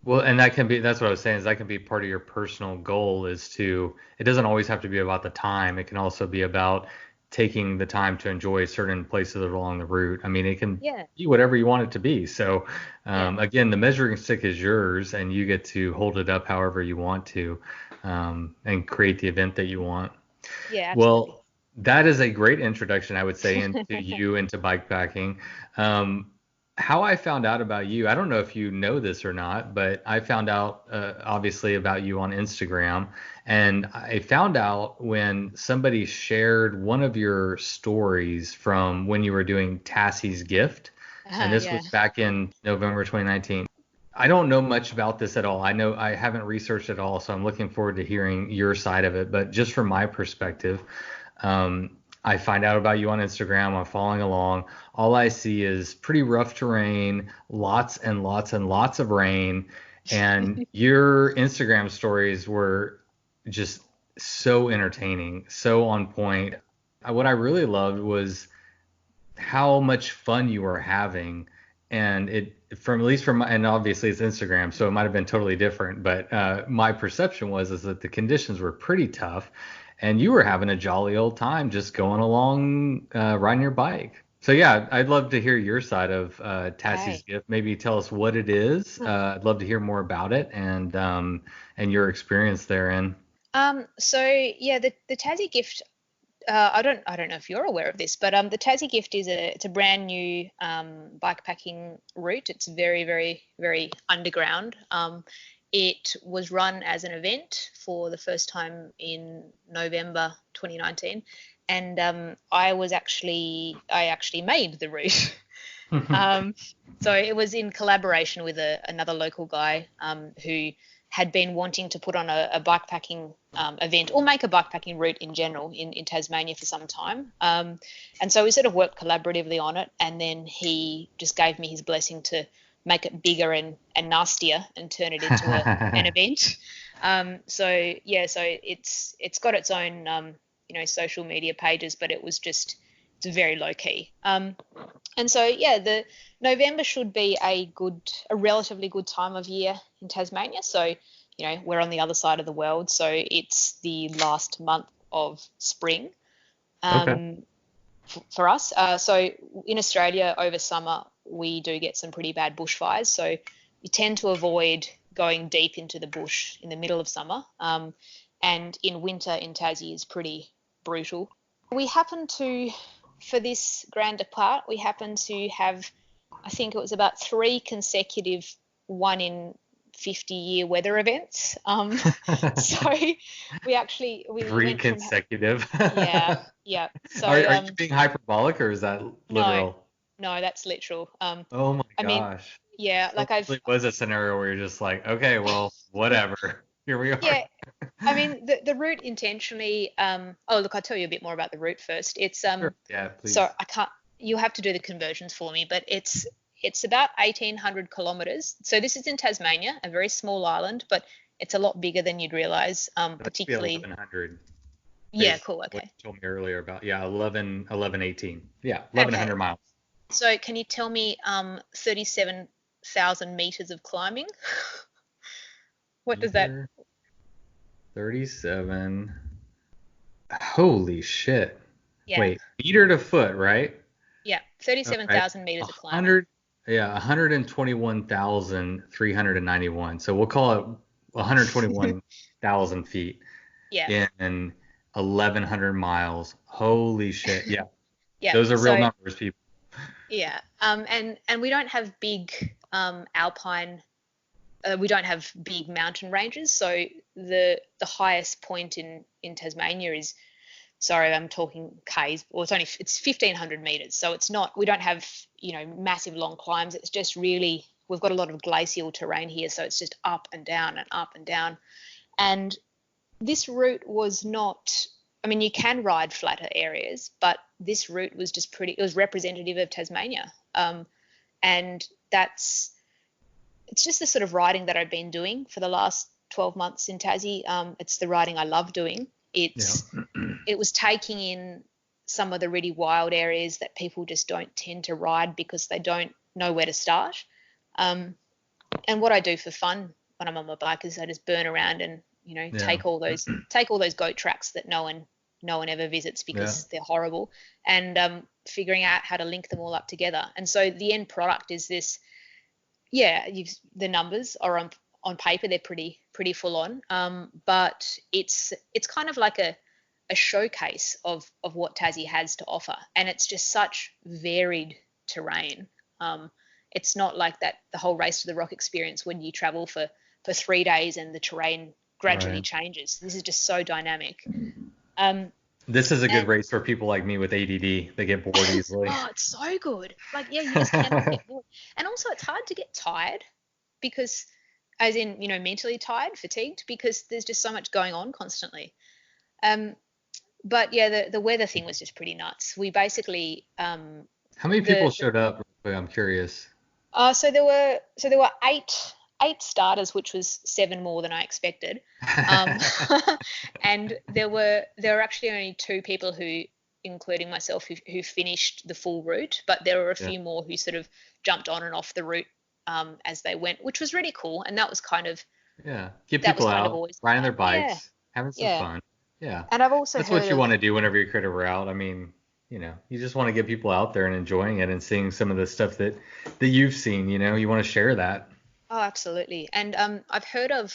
Well, and that's what I was saying, is that can be part of your personal goal, is to, it doesn't always have to be about the time. It can also be about taking the time to enjoy certain places along the route. I mean, it can Yeah, be whatever you want it to be. So, yeah, again, the measuring stick is yours, and you get to hold it up however you want to, and create the event that you want. yeah, absolutely. Well, that is a great introduction, I would say, into you, into bikepacking. Um, how I found out about you, I don't know if you know this or not, but I found out obviously about you on Instagram. And I found out when somebody shared one of your stories from when you were doing Tassie's Gift. And this Yeah. was back in November 2019. I don't know much about this at all. I know I haven't researched it all, so I'm looking forward to hearing your side of it. But just from my perspective, I find out about you on Instagram. I'm following along. All I see is pretty rough terrain, lots and lots and lots of rain. And your Instagram stories were just so entertaining, so on point. What I really loved was how much fun you were having. And it, from at least from my, and obviously it's Instagram, so it might have been totally different, but my perception was is that the conditions were pretty tough, and you were having a jolly old time just going along, riding your bike. So yeah, I'd love to hear your side of Tassie's Okay. Gift. Maybe tell us what it is. I'd love to hear more about it, and your experience therein. So yeah, the Tassie Gift. I don't know if you're aware of this, but the Tassie Gift is it's a brand new bikepacking route. It's very, very, very underground. It was run as an event for the first time in November 2019, and I actually made the route. Um, so it was in collaboration with another local guy who had been wanting to put on a bikepacking event or make a bikepacking route in general in Tasmania for some time. And so we sort of worked collaboratively on it. And then he just gave me his blessing to make it bigger and nastier and turn it into an event. So yeah, so it's got its own social media pages, but it's very low key. And so, yeah, the November should be a relatively good time of year in Tasmania. So, we're on the other side of the world, so it's the last month of spring Okay. for us. So in Australia over summer, we do get some pretty bad bushfires. So you tend to avoid going deep into the bush in the middle of summer. And in winter in Tassie is pretty brutal. We happen to, for this grander part, we happen to have, I think it was about 3 consecutive 1 in 50 year weather events. So we Three went from, consecutive. yeah, yeah. So Are you being hyperbolic, or is that no, literal? no, that's literal. Oh my I mean, gosh. yeah, So like it really was a scenario where you're just like, okay, well, whatever. Here we are. yeah, I mean, the route intentionally. Oh, look, I'll tell you a bit more about the route first. It's Sure. Yeah, so please. I can't. You'll have to do the conversions for me, but it's about 1,800 kilometers. So this is in Tasmania, a very small island, but it's a lot bigger than you'd realize. That should be Particularly, 1100 yeah, based cool, on what okay, you told me earlier about, yeah, 1118. Yeah, okay. 1100 miles. So can you tell me 37,000 meters of climbing? What does that? Meter 37. Holy shit. Yeah, Wait, meter to foot, right? yeah, All right. 37,000 A meters of climbing. hundred, yeah, 121,391. So we'll call it 121,000 feet Yeah, in 1,100 miles. Holy shit. Yeah, yeah. those are real So numbers, people. yeah, and we don't have big alpine. We don't have big mountain ranges. So the highest point in Tasmania is, sorry, I'm talking k's. Well, it's 1,500 meters. So it's not. We don't have massive long climbs. It's just really we've got a lot of glacial terrain here. So it's just up and down and up and down. And this route was not. I mean, you can ride flatter areas, but this route was just pretty. It was representative of Tasmania, and it's just the sort of riding that I've been doing for the last 12 months in Tassie. It's the riding I love doing. Yeah. It was taking in some of the really wild areas that people just don't tend to ride because they don't know where to start. And what I do for fun when I'm on my bike is I just burn around and, take all those goat tracks that no one ever visits because they're horrible, and figuring out how to link them all up together. And so the end product is this. Yeah, the numbers are on paper, they're pretty full on, but it's kind of like a showcase of what Tassie has to offer, and it's just such varied terrain. It's not like that the whole Race to the Rock experience when you travel for 3 days and the terrain gradually changes. This is just so dynamic. This is a good race for people like me with ADD. They get bored easily. Oh, it's so good. Like, yeah, you just cannot get bored. And also it's hard to get tired because, as in, mentally tired, fatigued, because there's just so much going on constantly. But yeah, the weather thing was just pretty nuts. We basically how many people showed up? I'm curious. So there were eight starters, which was 7 more than I expected. And there were actually only 2 people who, including myself, who finished the full route, but there were a few more who sort of jumped on and off the route as they went, which was really cool. And that was kind of get people out riding their bikes, having some fun. Yeah, and I've also that's what you want to do whenever you create a route. I mean, you just want to get people out there and enjoying it and seeing some of the stuff that you've seen. You want to share that. Oh, absolutely. And I've heard of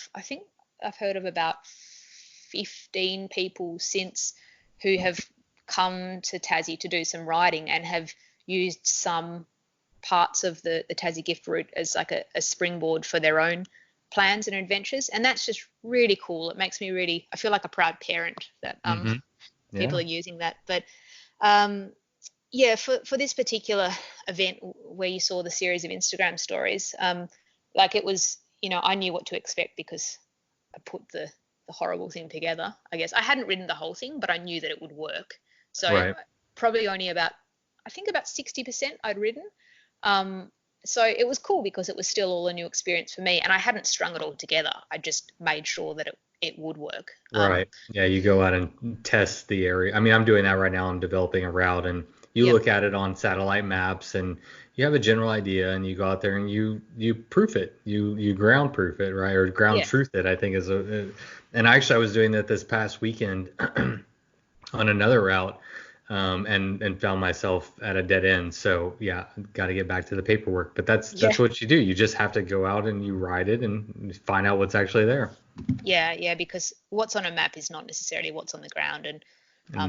about 15 people since who have come to Tassie to do some riding and have used some parts of the Tassie gift route as like a springboard for their own plans and adventures. And that's just really cool. It makes me I feel like a proud parent that people are using that. But for this particular event where you saw the series of Instagram stories, like it was, I knew what to expect because I put the horrible thing together. I guess I hadn't ridden the whole thing, but I knew that it would work. So probably only about 60% I'd ridden. So it was cool because it was still all a new experience for me, and I hadn't strung it all together. I just made sure that it would work. Right. Yeah, you go out and test the area. I mean, I'm doing that right now. I'm developing a route, and you look at it on satellite maps, and you have a general idea, and you go out there and you proof it. You ground proof it, right? Or ground truth it, I think is and actually I was doing that this past weekend on another route, and found myself at a dead end. So yeah, got to get back to the paperwork. But that's what you do. You just have to go out and you ride it and find out what's actually there. Yeah, because what's on a map is not necessarily what's on the ground, and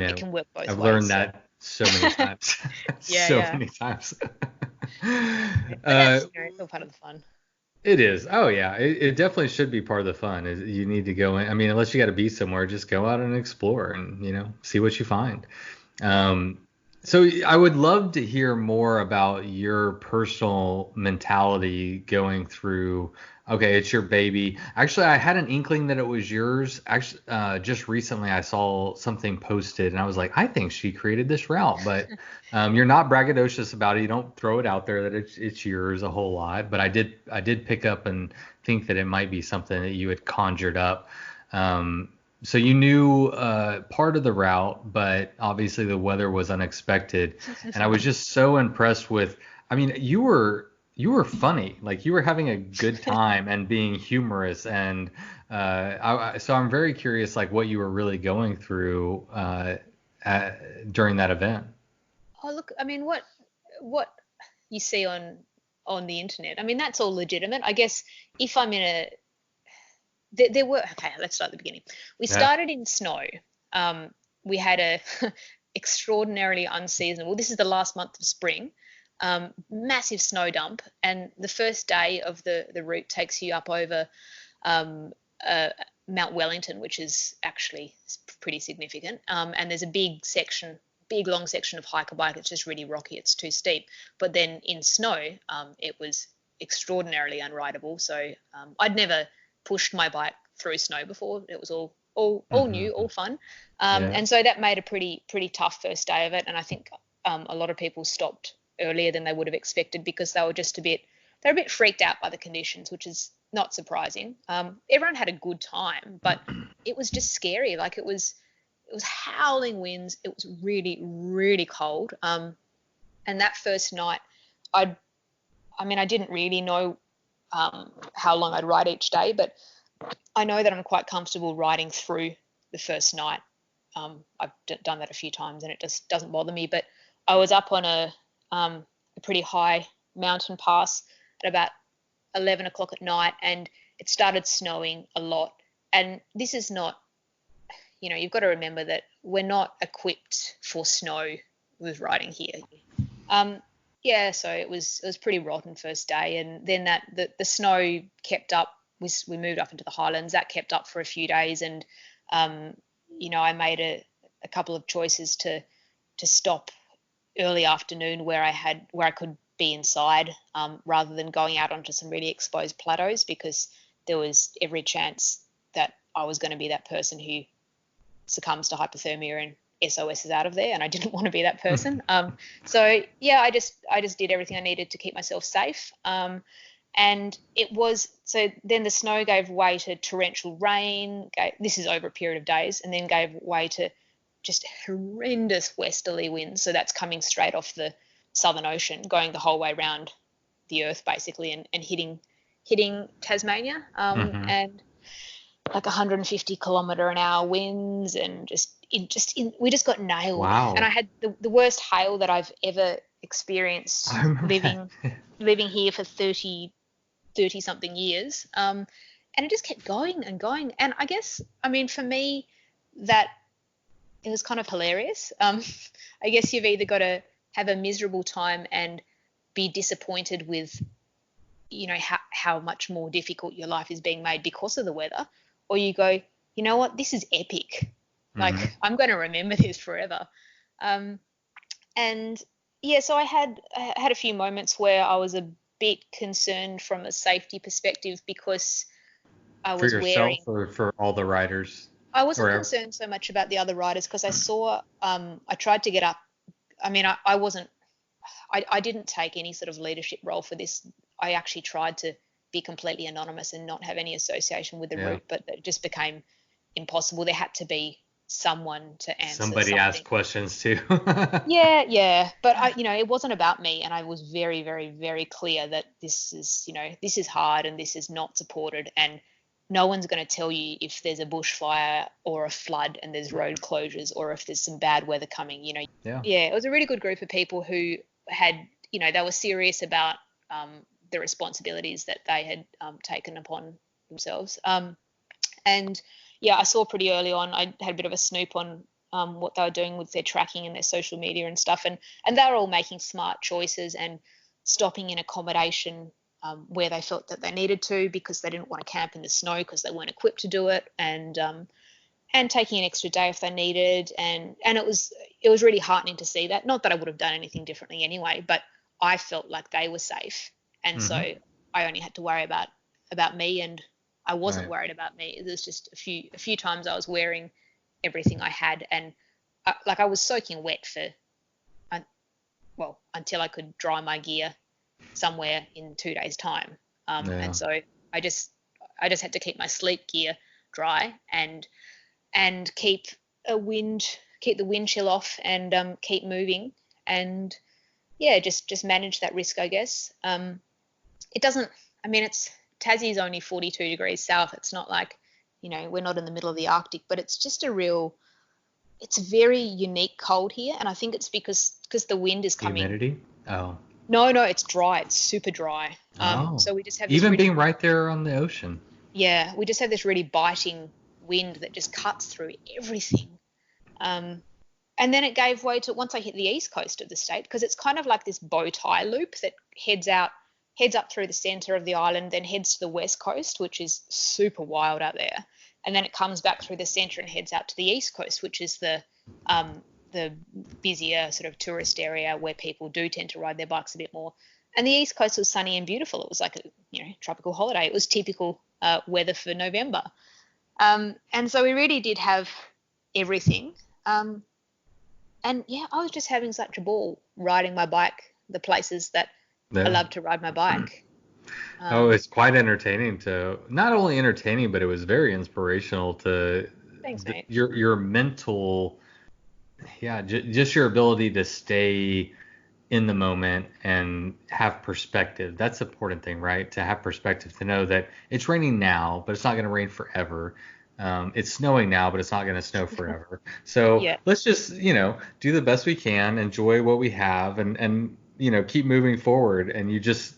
it can work both ways. I've learned that so many times. Many times. But that's, it's all part of the fun. It is. Oh yeah, it definitely should be part of the fun. You need to go in. I mean, unless you got to be somewhere, just go out and explore and see what you find. So I would love to hear more about your personal mentality going through. Okay, it's your baby. Actually, I had an inkling that it was yours. Actually, just recently I saw something posted and I was like, I think she created this route, but you're not braggadocious about it. You don't throw it out there that it's yours a whole lot. But I did pick up and think that it might be something that you had conjured up. So you knew part of the route, but obviously the weather was unexpected. And I was just so impressed with, I mean, you were funny, like you were having a good time and being humorous. And so I'm very curious, like what you were really going through during that event. Oh, look, I mean, what you see on the internet, I mean, that's all legitimate. I guess if I'm in okay, let's start at the beginning. We started in snow. We had a extraordinarily unseasonable, this is the last month of spring, massive snow dump, and the first day of the route takes you up over Mount Wellington, which is actually pretty significant, and there's a big long section of hiker bike. It's just really rocky, it's too steep, but then in snow it was extraordinarily unrideable. So I'd never pushed my bike through snow before. It was all new, all fun, and so that made a pretty tough first day of it. And I think a lot of people stopped earlier than they would have expected because they were just a bit freaked out by the conditions, which is not surprising. Everyone had a good time, but it was just scary. Like it was it was howling winds. It was really, really cold. And that first night, I didn't really know how long I'd ride each day, but I know that I'm quite comfortable riding through the first night. I've done that a few times and it just doesn't bother me. But I was up on a pretty high mountain pass at about 11 o'clock at night, and it started snowing a lot. And this is not, you've got to remember that we're not equipped for snow with riding here. So it was pretty rotten first day, and then the snow kept up. We moved up into the Highlands. That kept up for a few days, and I made a couple of choices to stop early afternoon where I could be inside rather than going out onto some really exposed plateaus, because there was every chance that I was going to be that person who succumbs to hypothermia and SOS is out of there, and I didn't want to be that person. I just did everything I needed to keep myself safe. And then the snow gave way to torrential rain. This is over a period of days, and then gave way to just horrendous westerly winds. So that's coming straight off the Southern Ocean, going the whole way around the Earth basically, and hitting Tasmania, and like 150 kilometre an hour winds, and we just got nailed. Wow. And I had the worst hail that I've ever experienced living here for 30 something years. And it just kept going and going. And I guess, for me, that it was kind of hilarious. I guess you've either got to have a miserable time and be disappointed with, how much more difficult your life is being made because of the weather, or you go, you know what, this is epic. Like, I'm going to remember this forever. So I had a few moments where I was a bit concerned from a safety perspective, because I was for yourself or for all the riders? I wasn't concerned so much about the other riders, because I saw, I tried to get up. I didn't take any sort of leadership role for this. I actually tried to be completely anonymous and not have any association with the route, but it just became impossible. There had to be someone to answer. Somebody asked questions too. Yeah. But it wasn't about me, and I was very, very, very clear that this is hard and this is not supported, and no one's going to tell you if there's a bushfire or a flood and there's road closures, or if there's some bad weather coming. Yeah, it was a really good group of people who had, they were serious about the responsibilities that they had taken upon themselves. I saw pretty early on, I had a bit of a snoop on what they were doing with their tracking and their social media and stuff. And they were all making smart choices and stopping in accommodation where they felt that they needed to, because they didn't want to camp in the snow because they weren't equipped to do it, and taking an extra day if they needed. And it was really heartening to see that. Not that I would have done anything differently anyway, but I felt like they were safe. And so I only had to worry about me, and I wasn't worried about me. There's just a few times I was wearing everything I had, and I was soaking wet until I could dry my gear somewhere in 2 days' time. And so I just had to keep my sleep gear dry and keep the wind chill off, and keep moving, and just manage that risk, I guess. It doesn't, Tassie's only 42 degrees south. It's not like, we're not in the middle of the Arctic, but it's just it's a very unique cold here. And I think it's because the wind is coming. Humidity? Oh. No, it's dry. It's super dry. So we just have this even being right there on the ocean. Yeah, we just have this really biting wind that just cuts through everything. And then it gave way to, once I hit the east coast of the state, because it's kind of like this bow tie loop that heads up through the center of the island, then heads to the west coast, which is super wild out there. And then it comes back through the center and heads out to the east coast, which is the busier sort of tourist area where people do tend to ride their bikes a bit more. And the east coast was sunny and beautiful. It was like a tropical holiday. It was typical weather for November. And so we really did have everything. I was just having such a ball riding my bike, the places that I love to ride my bike. It's quite entertaining not only entertaining, but it was very inspirational to Thanks, mate. your mental, yeah, just your ability to stay in the moment and have perspective. That's the important thing, right? To have perspective, to know that it's raining now, but it's not going to rain forever. It's snowing now, but it's not going to snow forever. So Yeah. let's just, do the best we can, enjoy what we have, and keep moving forward. And you just,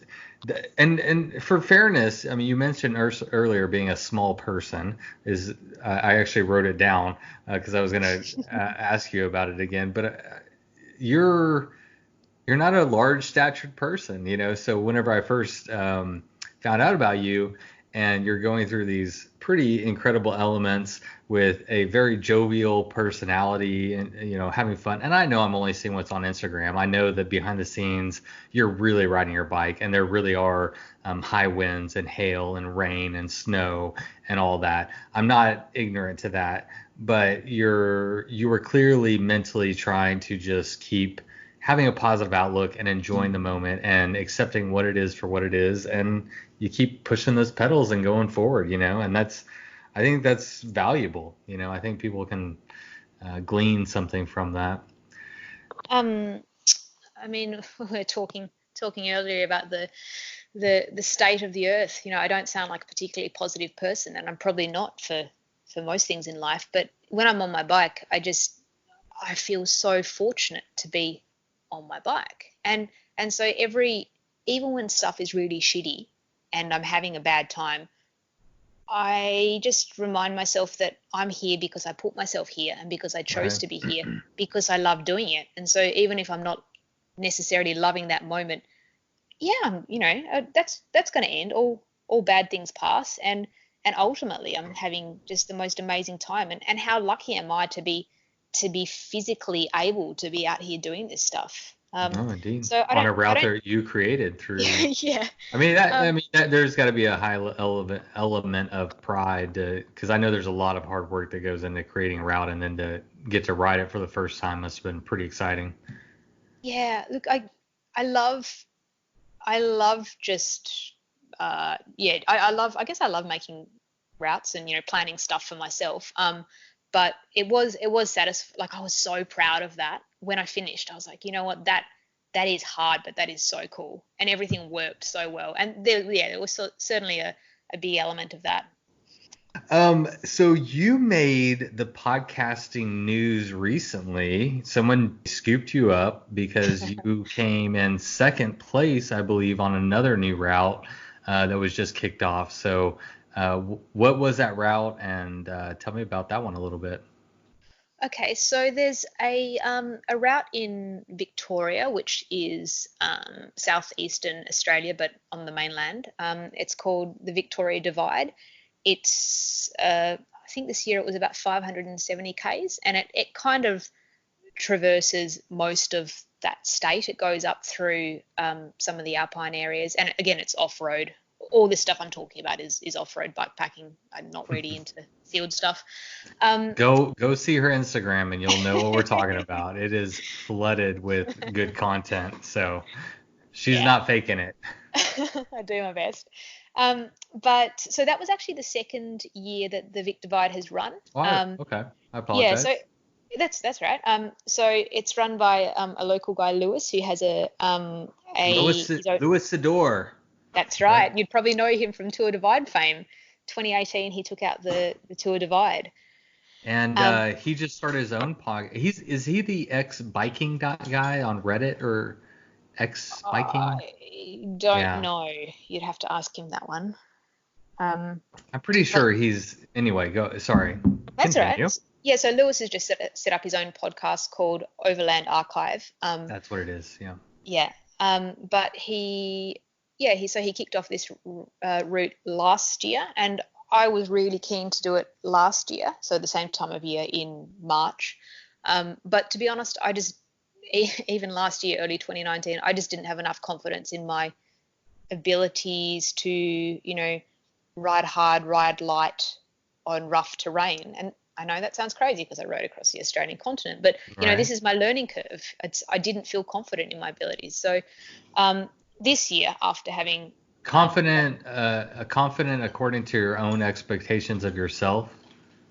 and for fairness, I mean, you mentioned earlier being a small person. I actually wrote it down because I was going to ask you about it again, but you're not a large statured person, So whenever I first found out about you, and you're going through these pretty incredible elements with a very jovial personality, and having fun. And I know I'm only seeing what's on Instagram. I know that behind the scenes you're really riding your bike, and there really are high winds and hail and rain and snow and all that. I'm not ignorant to that, but you were clearly mentally trying to just keep having a positive outlook and enjoying the moment and accepting what it is for what it is, and you keep pushing those pedals and going forward, and I think that's valuable. I think people can glean something from that. Um, I mean, we were talking earlier about the state of the earth. I don't sound like a particularly positive person, and I'm probably not for most things in life. But when I'm on my bike, I feel so fortunate to be on my bike, and so even when stuff is really shitty and I'm having a bad time, I just remind myself that I'm here because I put myself here and because I chose Right. to be here because I love doing it. And so even if I'm not necessarily loving that moment, yeah, that's going to end. All bad things pass, and ultimately I'm having just the most amazing time. And how lucky am I to be physically able to be out here doing this stuff. No, indeed. So On a I route don't, that you created through. yeah. I Um, mean that there's got to be a high element of pride, because I know there's a lot of hard work that goes into creating a route, and then to get to ride it for the first time must have been pretty exciting. yeah, look, I love I love just yeah, I guess I love making routes and planning stuff for myself. But it was satisfying. Like I was so proud of that when I finished. I was like, you know what, that is hard, but that is so cool, and everything worked so well. And there was certainly a big element of that. So you made the podcasting news recently. Someone scooped you up because you came in second place, I believe, on another new route that was just kicked off. So, what was that route? And tell me about that one a little bit. Okay, so there's a route in Victoria, which is southeastern Australia, but on the mainland. It's called the Victoria Divide. It's I think this year it was about 570 k's, and it kind of traverses most of that state. It goes up through some of the alpine areas, and again, it's off road. All this stuff I'm talking about is off road bikepacking. I'm not really into field stuff. Um, Go see her Instagram and you'll know what we're talking about. It is flooded with good content. So she's yeah. not faking it. I do my best. But so that was actually the second year that the Vic Divide has run. Oh, okay. I Yeah, so apologize. that's right. So it's run by a local guy, Lewis, who has he's Lewis Cidor, that's right? right. You'd probably know him from Tour Divide fame. 2018, he took out the Tour Divide. And Um, he just started his own podcast. Is he the ex biking guy on Reddit, or ex biking? I don't Yeah, know. You'd have to ask him that one. Um, I'm pretty but sure he's. Anyway, go. Sorry, That's all right. continue. Yeah, so Lewis has just set up his own podcast called Overland Archive. That's what it is. Yeah. Yeah. But he kicked off this route last year, and I was really keen to do it last year, so the same time of year in March. But to be honest, I just even last year, early 2019, I just didn't have enough confidence in my abilities to, ride hard, ride light on rough terrain. And I know that sounds crazy because I rode across the Australian continent, but this Right. is my learning curve. I didn't feel confident in my abilities. So this year, after having Confident, confident according to your own expectations of yourself.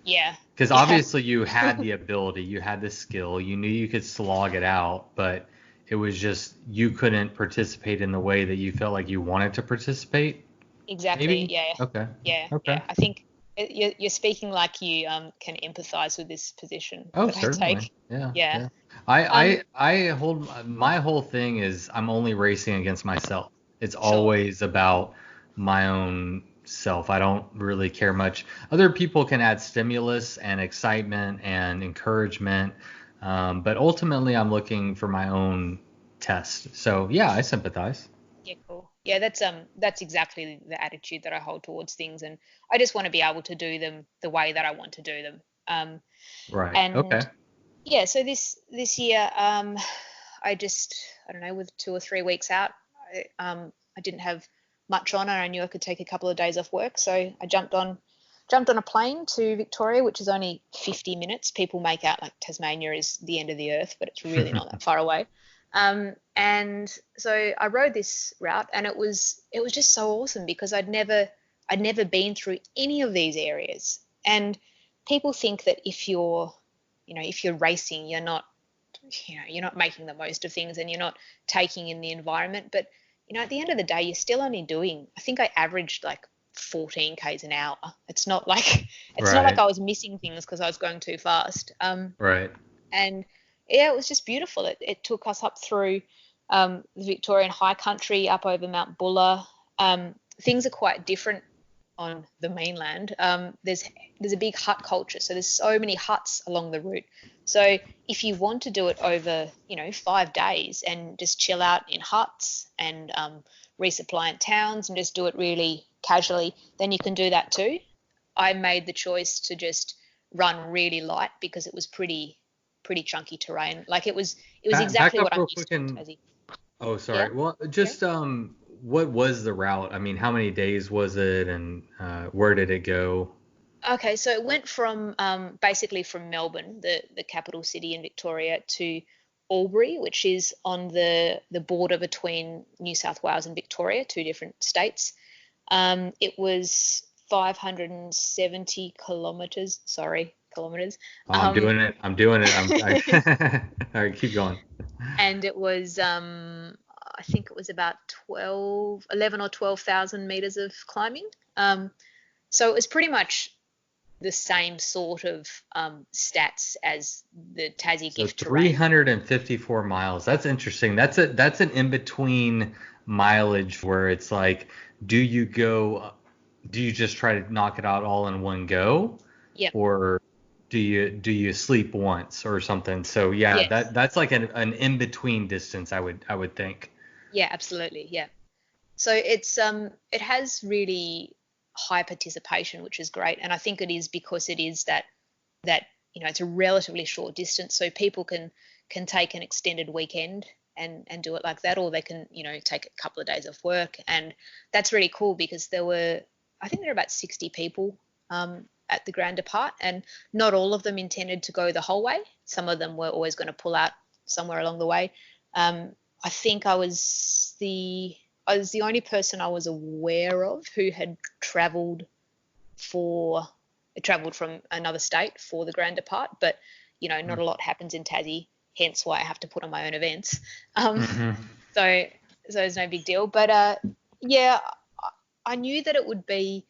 yeah, Because Yeah. obviously you had the ability, you had the skill, you knew you could slog it out, but it was just you couldn't participate in the way that you felt like you wanted to participate. Exactly. Maybe? Yeah. Okay. Yeah. Okay. Yeah. I think you're speaking like you can empathize with this position Oh, that I certainly. take. Yeah, Yeah. yeah. Um. I hold my whole thing is I'm only racing against myself. It's Sure. always about my own self. I don't really care much. Other people can add stimulus and excitement and encouragement, but ultimately I'm looking for my own test. So yeah, I sympathize. Yeah. Cool. Yeah. That's exactly the attitude that I hold towards things, and I just want to be able to do them the way that I want to do them. Right. And Okay. yeah. So this year, I don't know, with 2 or 3 weeks out, I didn't have much on, and I knew I could take a couple of days off work, so I jumped on a plane to Victoria, which is only 50 minutes. People make out like Tasmania is the end of the earth, but it's really not that far away. And so I rode this route, and it was just so awesome because I'd never been through any of these areas. And people think that if you're racing, you're not making the most of things and you're not taking in the environment. But at the end of the day, you're still only doing, I think I averaged like 14 k's an hour. It's not like it's not like Right. I was missing things because I was going too fast. Right. And yeah, it was just beautiful. It took us up through the Victorian high country, up over Mount Buller. Things are quite different on the mainland. There's a big hut culture, so there's so many huts along the route. So if you want to do it over, 5 days and just chill out in huts and resupply in towns and just do it really casually, then you can do that too. I made the choice to just run really light because it was pretty chunky terrain. Like it was Back exactly up what I'm real used quick to in and Tassie. oh, Yeah. sorry. Well, Okay. just what was the route? I mean, how many days was it, and where did it go? Okay, so it went from basically from Melbourne, the capital city in Victoria, to Albury, which is on the border between New South Wales and Victoria, two different states. It was 570 kilometers. Sorry, kilometers. Oh, I'm Um, doing it. I'm doing it. All right, keep going. and it was I think it was about 11 or 12,000 meters of climbing. So it was pretty much the same sort of stats as the Tassie So gift terrain. 354 miles. That's interesting. That's an in-between mileage where it's like, do you go, do you just try to knock it out all in one go, Yep. or do you sleep once or something? So yeah, Yes. that's like an in-between distance, I would think. Yeah, absolutely. Yeah. So it has really high participation, which is great, and I think it is because it is that it's a relatively short distance, so people can take an extended weekend and do it like that, or they can take a couple of days off work, and that's really cool because I think there were about 60 people at the Grand Depart, and not all of them intended to go the whole way. Some of them were always going to pull out somewhere along the way. Um, I think I was the only person I was aware of who had for travelled from another state for the Grand Depart, but not a lot happens in Tassie, hence why I have to put on my own events. Um, Mm-hmm. so so it's no big deal. But yeah, I knew that it would be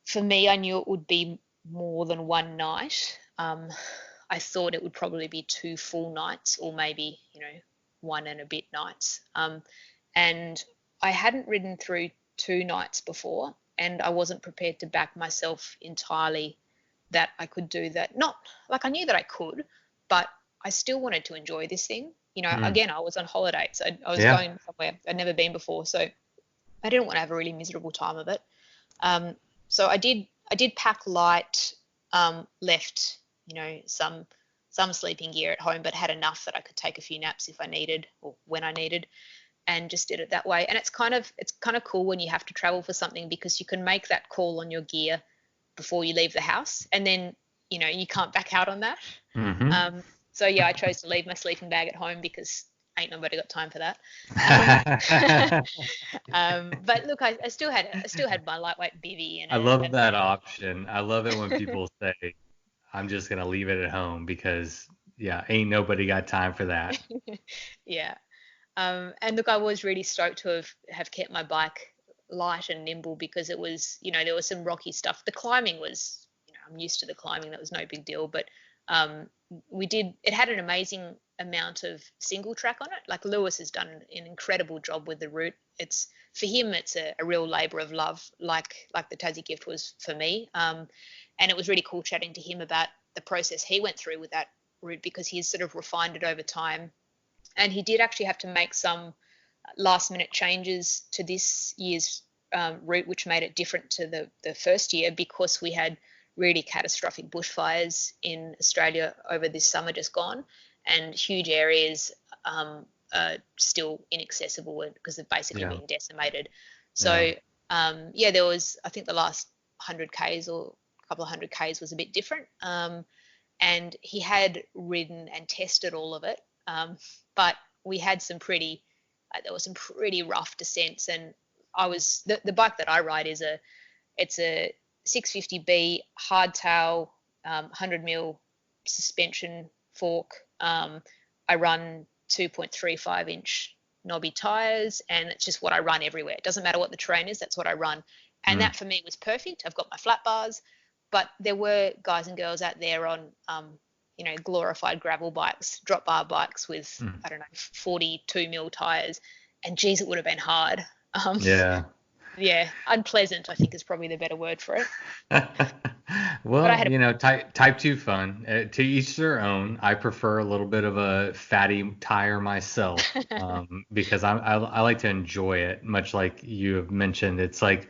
for me. I knew it would be more than one night. I thought it would probably be 2 full nights, or maybe one and a bit nights. And I hadn't ridden through 2 nights before, and I wasn't prepared to back myself entirely that I could do that. Not like I knew that I could, but I still wanted to enjoy this thing. Mm. Again, I was on holidays. I was Yeah. going somewhere I'd never been before, so I didn't want to have a really miserable time of it. Um, so I did pack light, left some sleeping gear at home, but had enough that I could take a few naps if I needed or when I needed, and just did it that way. And it's kind of cool when you have to travel for something because you can make that call on your gear before you leave the house, and then you can't back out on that. Mm-hmm. Um, so yeah, I chose to leave my sleeping bag at home because ain't nobody got time for that. Um, but look, I still had my lightweight bivy and I a love that bag. option. I love it when people say, I'm just gonna leave it at home because yeah, ain't nobody got time for that. Yeah. And look, I was really stoked to have kept my bike light and nimble because it was, there was some rocky stuff. The climbing was, I'm used to the climbing. That was no big deal. But um, it had an amazing amount of single track on it. Like Lewis has done an incredible job with the route. For him, it's a real labor of love, like the Tassie Gift was for me. And it was really cool chatting to him about the process he went through with that route because he's sort of refined it over time. And he did actually have to make some last minute changes to this year's route, which made it different to the first year because we had really catastrophic bushfires in Australia over this summer just gone, and huge areas are still inaccessible because they've basically Yeah. been decimated. Yeah. So there was, I think the last 100 Ks or a couple of 100 Ks was a bit different. And he had ridden and tested all of it. But we had there was some pretty rough descents, and the bike that I ride it's a 650B hardtail, 100 mil suspension fork. I run 2.35 inch knobby tires, and it's just what I run everywhere. It doesn't matter what the terrain is, that's what I run. And that for me was perfect. I've got my flat bars, but there were guys and girls out there on glorified gravel bikes, drop bar bikes with, I don't know, 42 mil tires. And geez, it would have been hard. Yeah. Yeah, unpleasant, I think is probably the better word for it. But I Well, had type 2 fun. To each their own. I prefer a little bit of a fatty tire myself, because I like to enjoy it, much like you have mentioned. It's like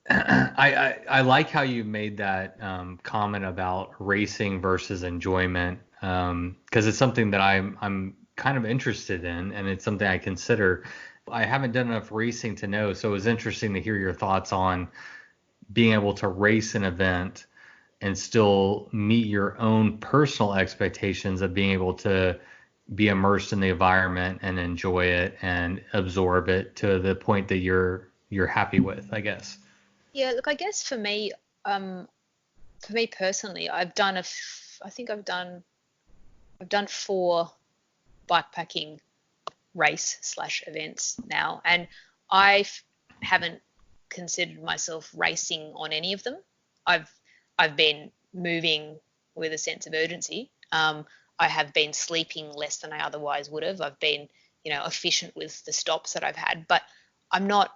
I like how you made that comment about racing versus enjoyment, because it's something that I'm kind of interested in, and it's something I consider. I haven't done enough racing to know, so it was interesting to hear your thoughts on being able to race an event and still meet your own personal expectations of being able to be immersed in the environment and enjoy it and absorb it to the point that you're happy with, I guess. Yeah, look, I guess for me personally, I think I've done 4 bikepacking race/events now, and haven't considered myself racing on any of them. I've been moving with a sense of urgency. I have been sleeping less than I otherwise would have. I've been, efficient with the stops that I've had, but I'm not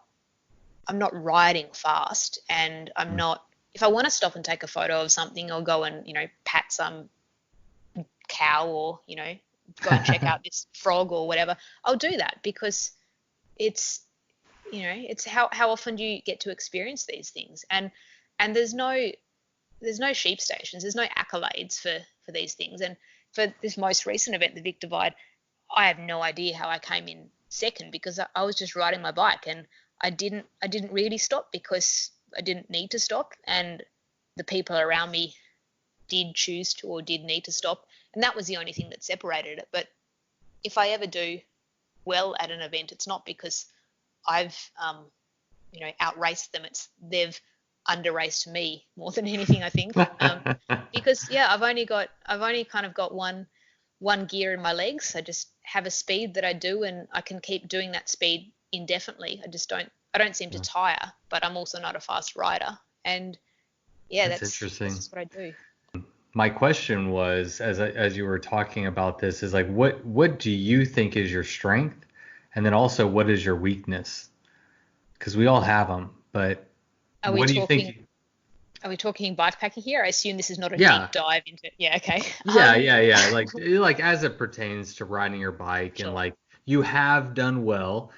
riding fast, and I'm not. If I want to stop and take a photo of something, or go and pat some cow, or go and check out this frog or whatever, I'll do that because it's it's how often do you get to experience these things, and there's no sheep stations, there's no accolades for these things. And for this most recent event, the Vic Divide, I have no idea how I came in second because I was just riding my bike, and I didn't really stop because I didn't need to stop, and the people around me did choose to or did need to stop, and that was the only thing that separated it. But if I ever do well at an event, it's not because I've outraced them. They've underraced me more than anything, I think. Because I've only kind of got one gear in my legs. I just have a speed that I do, and I can keep doing that speed indefinitely. I don't seem to tire, but I'm also not a fast rider. And That's that's interesting. just what I do. My question was, as you were talking about this, is like, what do you think is your strength, and then also what is your weakness? Because we all have them, but Are we what do you talking think? are we talking bikepacking here? I assume this is not a deep Yeah, dive into. Yeah, okay. yeah. Like as it pertains to riding your bike, and Sure. like you have done well.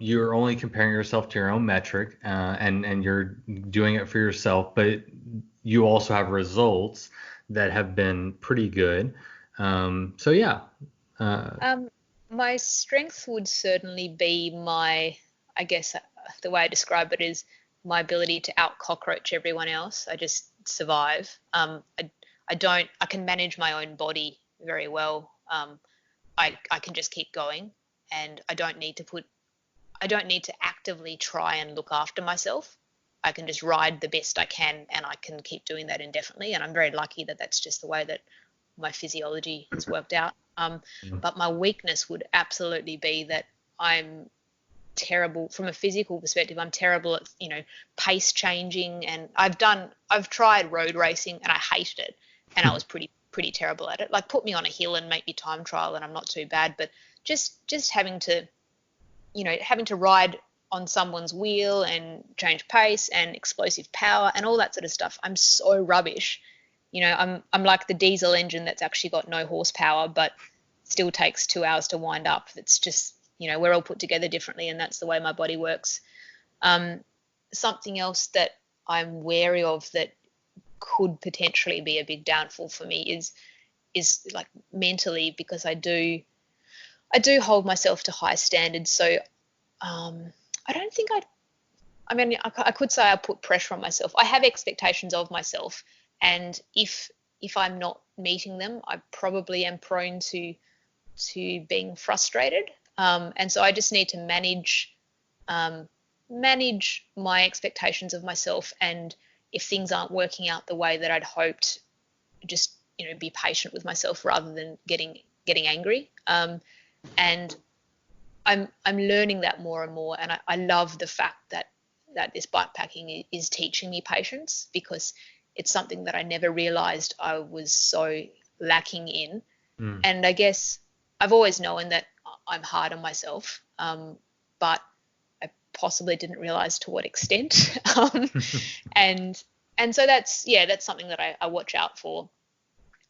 You're only comparing yourself to your own metric, and you're doing it for yourself, but you also have results that have been pretty good. So yeah. Uh, My strength would certainly be I guess the way I describe it is my ability to out cockroach everyone else. I just survive. I can manage my own body very well. I can just keep going, and I don't need to actively try and look after myself. I can just ride the best I can, and I can keep doing that indefinitely. And I'm very lucky that that's just the way that my physiology has worked out. But my weakness would absolutely be that I'm terrible from a physical perspective. I'm terrible at, pace changing, and I've tried road racing and I hated it, and I was pretty terrible at it. Like, put me on a hill and make me time trial and I'm not too bad, but just having to ride on someone's wheel and change pace and explosive power and all that sort of stuff, I'm so rubbish. I'm like the diesel engine that's actually got no horsepower but still takes 2 hours to wind up. It's just, we're all put together differently, and that's the way my body works. Something else that I'm wary of that could potentially be a big downfall for me is like mentally, because I do hold myself to high standards. So I don't think I could say I put pressure on myself. I have expectations of myself, and if I'm not meeting them, I probably am prone to being frustrated. And so I just need to manage my expectations of myself, and if things aren't working out the way that I'd hoped, just be patient with myself rather than getting angry. And I'm learning that more and more, and I love the fact that this bikepacking is teaching me patience, because it's something that I never realized I was so lacking in. And I guess I've always known that I'm hard on myself, but I possibly didn't realize to what extent. And so that's something that I watch out for.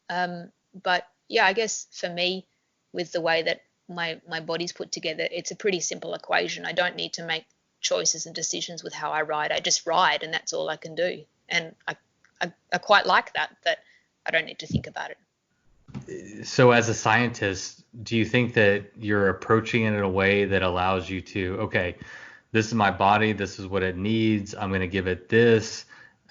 But yeah, I guess for me, with the way that my body's put together, it's a pretty simple equation. I don't need to make choices and decisions with how I ride. I just ride, and that's all I can do. And I quite like that I don't need to think about it. So as a scientist, do you think that you're approaching it in a way that allows you to, okay, this is my body, this is what it needs, I'm going to give it this.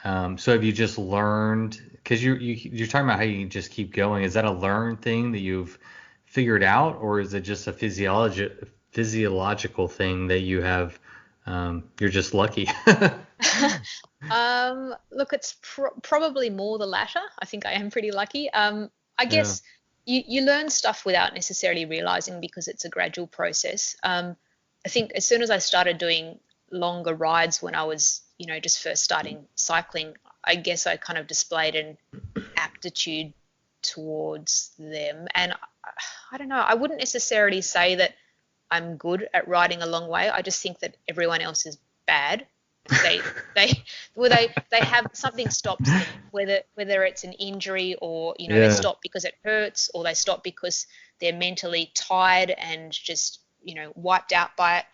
So have you just learned, because you're talking about how you can just keep going. Is that a learned thing that you've figured out, or is it just a physiological thing that you have, you're just lucky? Look, it's probably more the latter. I think I am pretty lucky. I guess you learn stuff without necessarily realizing, because it's a gradual process. I think as soon as I started doing longer rides when I was, just first starting cycling, I guess I kind of displayed an aptitude towards them. And I don't know, I wouldn't necessarily say that I'm good at riding a long way. I just think that everyone else is bad. They have something stops them, whether it's an injury or they stop because it hurts, or they stop because they're mentally tired and just wiped out by it.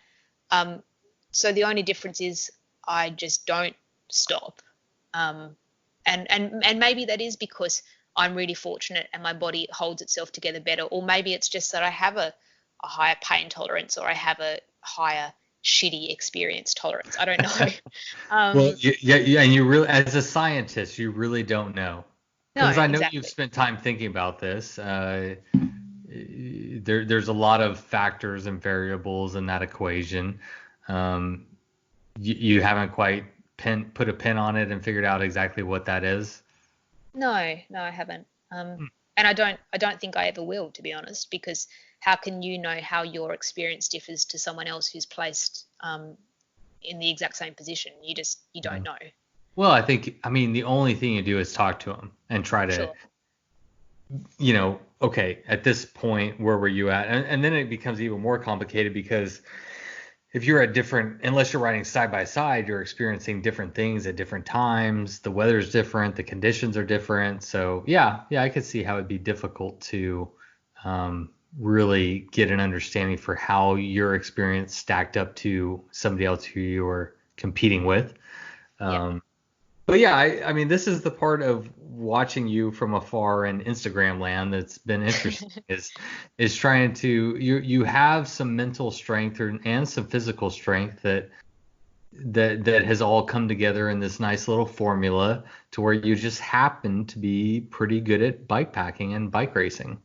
So the only difference is I just don't stop. And maybe that is because I'm really fortunate and my body holds itself together better, or maybe it's just that I have a higher pain tolerance, or I have a higher shitty experience tolerance. I don't know. Well, yeah, and you really, as a scientist, you really don't know. Because I know exactly. you've spent time thinking about this. There's a lot of factors and variables in that equation. You haven't quite put a pin on it and figured out exactly what that is. No, I haven't. And I don't think I ever will, to be honest, because how can you know how your experience differs to someone else who's placed in the exact same position? You don't know. Well, I mean, the only thing you do is talk to them and try to, Sure. Okay, at this point, where were you at? And then it becomes even more complicated, because if you're unless you're riding side by side, you're experiencing different things at different times. The weather's different, the conditions are different. So yeah, I could see how it'd be difficult to really get an understanding for how your experience stacked up to somebody else who you were competing with. But yeah, I mean, this is the part of watching you from afar in Instagram land that's been interesting is trying to, you have some mental strength and some physical strength that has all come together in this nice little formula to where you just happen to be pretty good at bike packing and bike racing.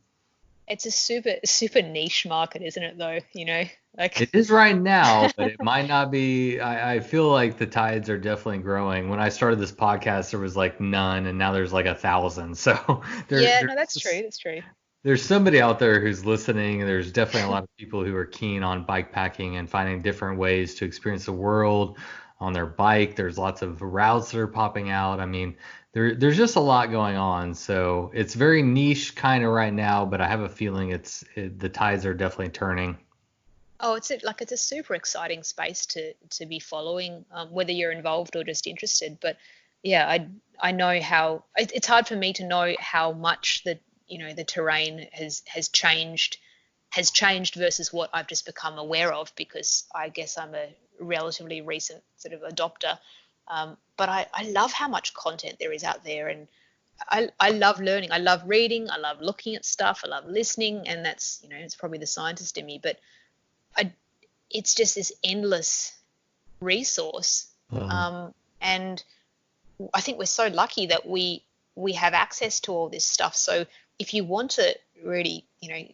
It's a super niche market, isn't it, though? It Like, is right now, but it might not be. I feel like the tides are definitely growing. When I started this podcast, there was like none, and now there's like 1,000. So yeah, no, that's true. there's That's true. there's somebody out there who's listening. There's definitely a lot of people who are keen on bike packing and finding different ways to experience the world on their bike. There's lots of routes that are popping out. I mean, there's just a lot going on. So it's very niche kind of right now, but I have a feeling the tides are definitely turning. Oh, it's a super exciting space to be following, whether you're involved or just interested. But yeah, I know how it's hard for me to know how much the terrain has changed versus what I've just become aware of, because I guess I'm a relatively recent sort of adopter. But I love how much content there is out there, and I love learning. I love reading. I love looking at stuff. I love listening, and that's it's probably the scientist in me, but I, it's just this endless resource. Um, And I think we're so lucky that we have access to all this stuff. So if you want to really,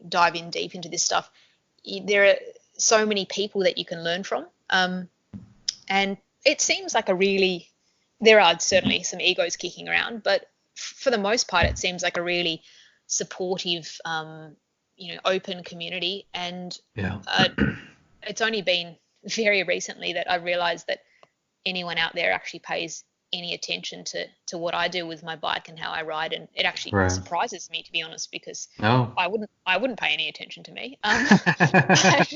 dive in deep into this stuff, there are so many people that you can learn from. And it seems like there are certainly some egos kicking around, but for the most part, it seems like a really supportive, open community. And yeah. it's only been very recently that I realized that anyone out there actually pays any attention to what I do with my bike and how I ride, and it actually Right. surprises me, to be honest, because No. I wouldn't pay any attention to me. But,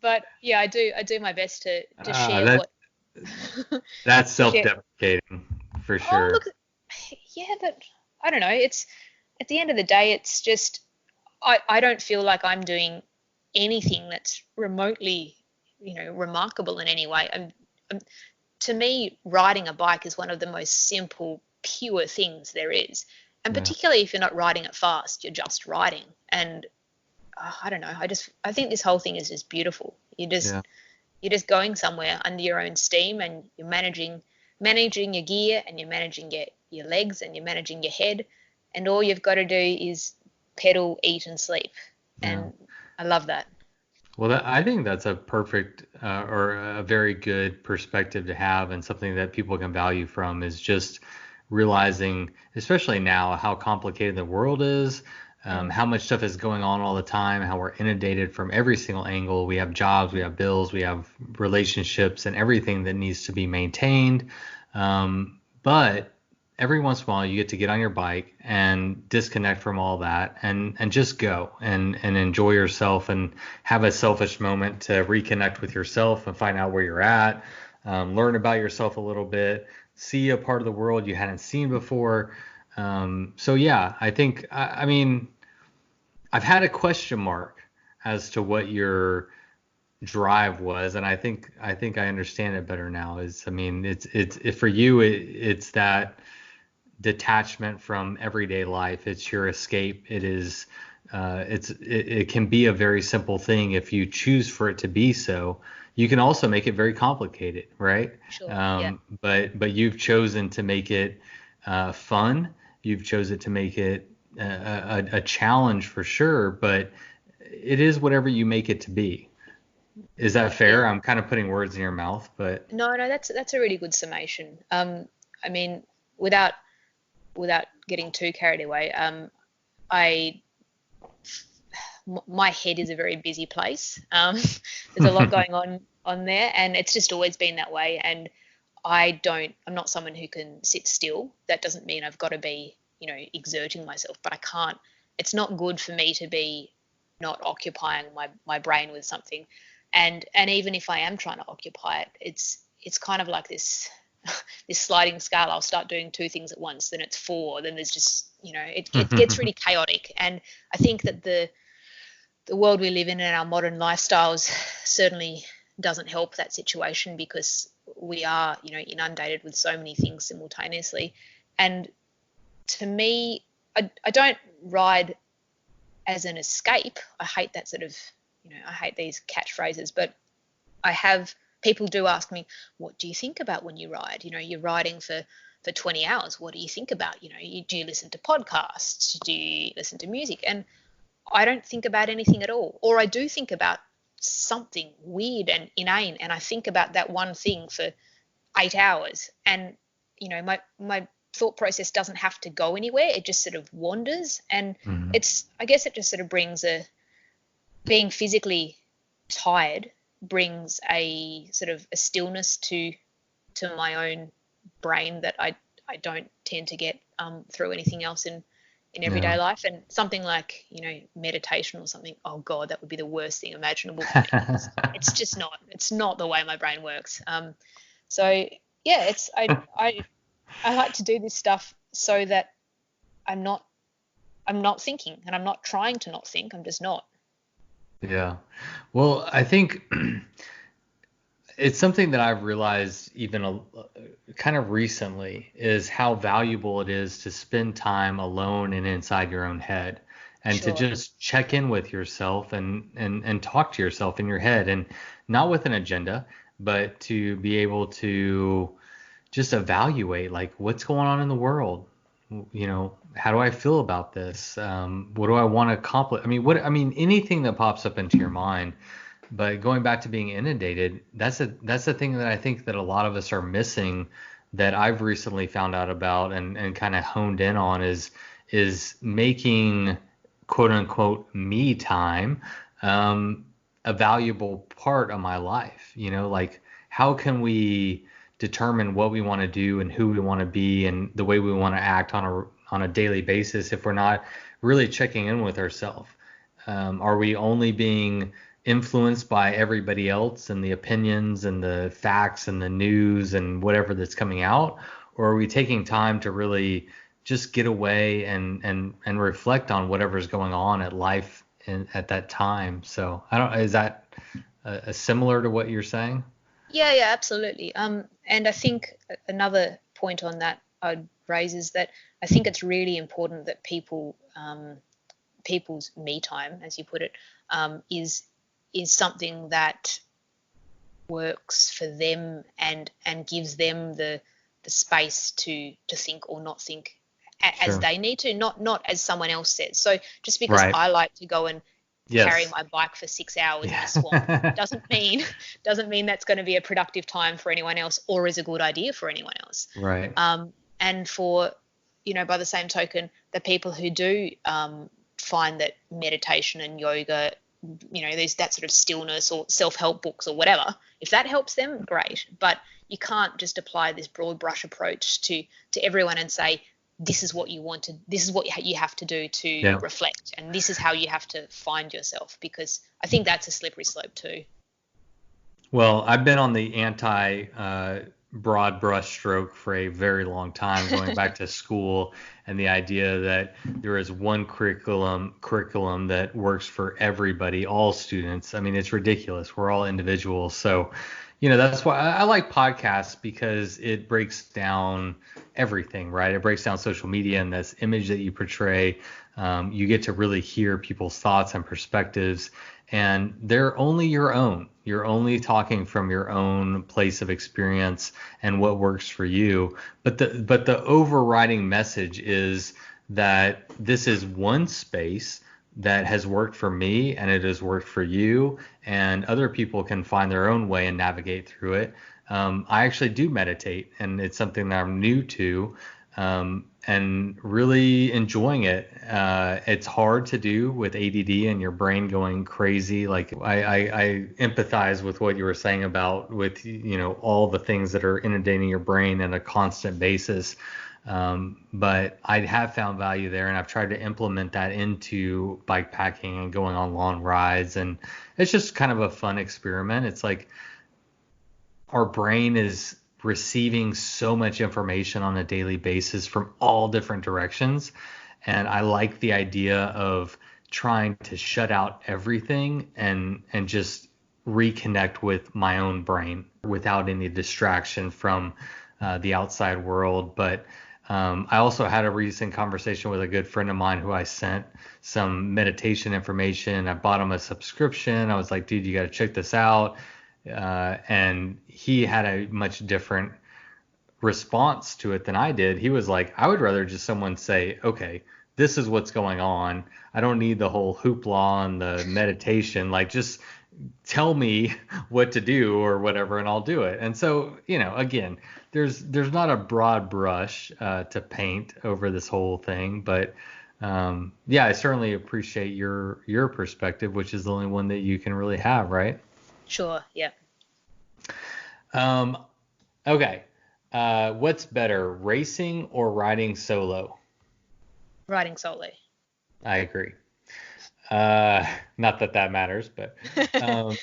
but yeah, I do my best to Ah, share that what that's share. self-deprecating for Oh, sure. look, yeah, but I don't know. It's at the end of the day, it's just I don't feel like I'm doing anything that's remotely, remarkable in any way. To me, riding a bike is one of the most simple, pure things there is. And Yeah. particularly if you're not riding it fast, you're just riding. And I don't know. I think this whole thing is just beautiful. Yeah. You're just going somewhere under your own steam, and you're managing your gear, and you're managing your legs, and you're managing your head, and all you've got to do is pedal, eat, and sleep. Yeah. And I love that. Well, I think that's a perfect or a very good perspective to have, and something that people can value from is just realizing, especially now, how complicated the world is, Mm, how much stuff is going on all the time, how we're inundated from every single angle. We have jobs, we have bills, we have relationships, and everything that needs to be maintained. But every once in a while, you get to get on your bike and disconnect from all that, and just go and enjoy yourself, and have a selfish moment to reconnect with yourself and find out where you're at, learn about yourself a little bit, see a part of the world you hadn't seen before. So yeah, I think I mean I've had a question mark as to what your drive was, and I think I understand it better now. Is I mean for you it's that detachment from everyday life. It's your escape. It can be a very simple thing if you choose for it to be so. You can also make it very complicated, right? sure. Yeah. But you've chosen to make it fun. You've chosen to make it a challenge for sure. But it is whatever you make it to be. Is that Yeah. fair? I'm kind of putting words in your mouth, but No, no, that's a really good summation. I mean, without without getting too carried away, I my head is a very busy place. There's a lot going on there, and it's just always been that way. And I'm not someone who can sit still. That doesn't mean I've got to be, exerting myself, but I can't. It's not good for me to be not occupying my brain with something. And even if I am trying to occupy it, it's kind of like this sliding scale. I'll start doing two things at once, then it's four, then there's just, it gets really chaotic. And I think that the world we live in and our modern lifestyles certainly doesn't help that situation, because we are, inundated with so many things simultaneously. And to me, I don't ride as an escape. I hate that sort of, I hate these catchphrases, but I have people do ask me, what do you think about when you ride? You're riding for 20 hours. What do you think about? Do you listen to podcasts? Do you listen to music? And I don't think about anything at all, or I do think about something weird and inane, and I think about that one thing for 8 hours, and my thought process doesn't have to go anywhere. It just sort of wanders, and Mhm. I guess it just sort of brings being physically tired brings a sort of a stillness to my own brain that I don't tend to get through anything else in Yeah. everyday life. And something like meditation or something, oh god, that would be the worst thing imaginable for me, because it's not the way my brain works. So yeah, it's I like to do this stuff so that I'm not thinking, and I'm not trying to not think. I'm just not. Yeah. Well, I think it's something that I've realized even kind of recently is how valuable it is to spend time alone and inside your own head, and to Sure. just check in with yourself and talk to yourself in your head, and not with an agenda, but to be able to just evaluate like what's going on in the world. How do I feel about this? What do I want to accomplish? I mean, anything that pops up into your mind. But going back to being inundated, that's the thing that I think that a lot of us are missing, that I've recently found out about and kind of honed in on, is making quote unquote me time a valuable part of my life. Like, how can we determine what we want to do and who we want to be and the way we want to act on a daily basis if we're not really checking in with ourselves? Are we only being influenced by everybody else and the opinions and the facts and the news and whatever that's coming out? Or are we taking time to really just get away and reflect on whatever's going on at life at that time? So I don't, is that similar to what you're saying? Yeah, yeah, absolutely. And I think another point on that I'd raise is that I think it's really important that people's me time, as you put it, is something that works for them and gives them the space to think or not think as Sure. they need to, not as someone else says. So just because Right. I like to go and carry Yes. my bike for 6 hours in the swamp Yeah. doesn't mean that's going to be a productive time for anyone else or is a good idea for anyone else. Right. And for by the same token, the people who do find that meditation and yoga, there's that sort of stillness or self-help books or whatever, if that helps them, great. But you can't just apply this broad brush approach to everyone and say, this is what you want to, this is what you have to do to Yeah. reflect, and this is how you have to find yourself, because I think that's a slippery slope too. Well, I've been on the anti broad brush stroke for a very long time, going back to school, and the idea that there is one curriculum that works for everybody, all students. I mean, it's ridiculous. We're all individuals. So, that's why I like podcasts, because it breaks down everything, right? It breaks down social media and this image that you portray. You get to really hear people's thoughts and perspectives, and they're only your own. You're only talking from your own place of experience and what works for you. But the overriding message is that this is one space that has worked for me and it has worked for you, and other people can find their own way and navigate through it. I actually do meditate, and it's something that I'm new to, and really enjoying it. It's hard to do with ADD and your brain going crazy. Like, I empathize with what you were saying about with all the things that are inundating your brain on a constant basis. But I have found value there, and I've tried to implement that into bike packing and going on long rides, and it's just kind of a fun experiment. It's like our brain is receiving so much information on a daily basis from all different directions. And I like the idea of trying to shut out everything and just reconnect with my own brain without any distraction from the outside world. But I also had a recent conversation with a good friend of mine who I sent some meditation information. I bought him a subscription. I was like, dude, you got to check this out. And he had a much different response to it than I did. He was like, I would rather just someone say, okay, this is what's going on. I don't need the whole hoopla and the meditation. Like, just tell me what to do or whatever, and I'll do it. And so, again, there's not a broad brush to paint over this whole thing, but yeah, I certainly appreciate your perspective, which is the only one that you can really have, right? Sure. Yeah. Um, okay. What's better, racing or riding solo? Riding solo. I agree. Not that that matters, but um,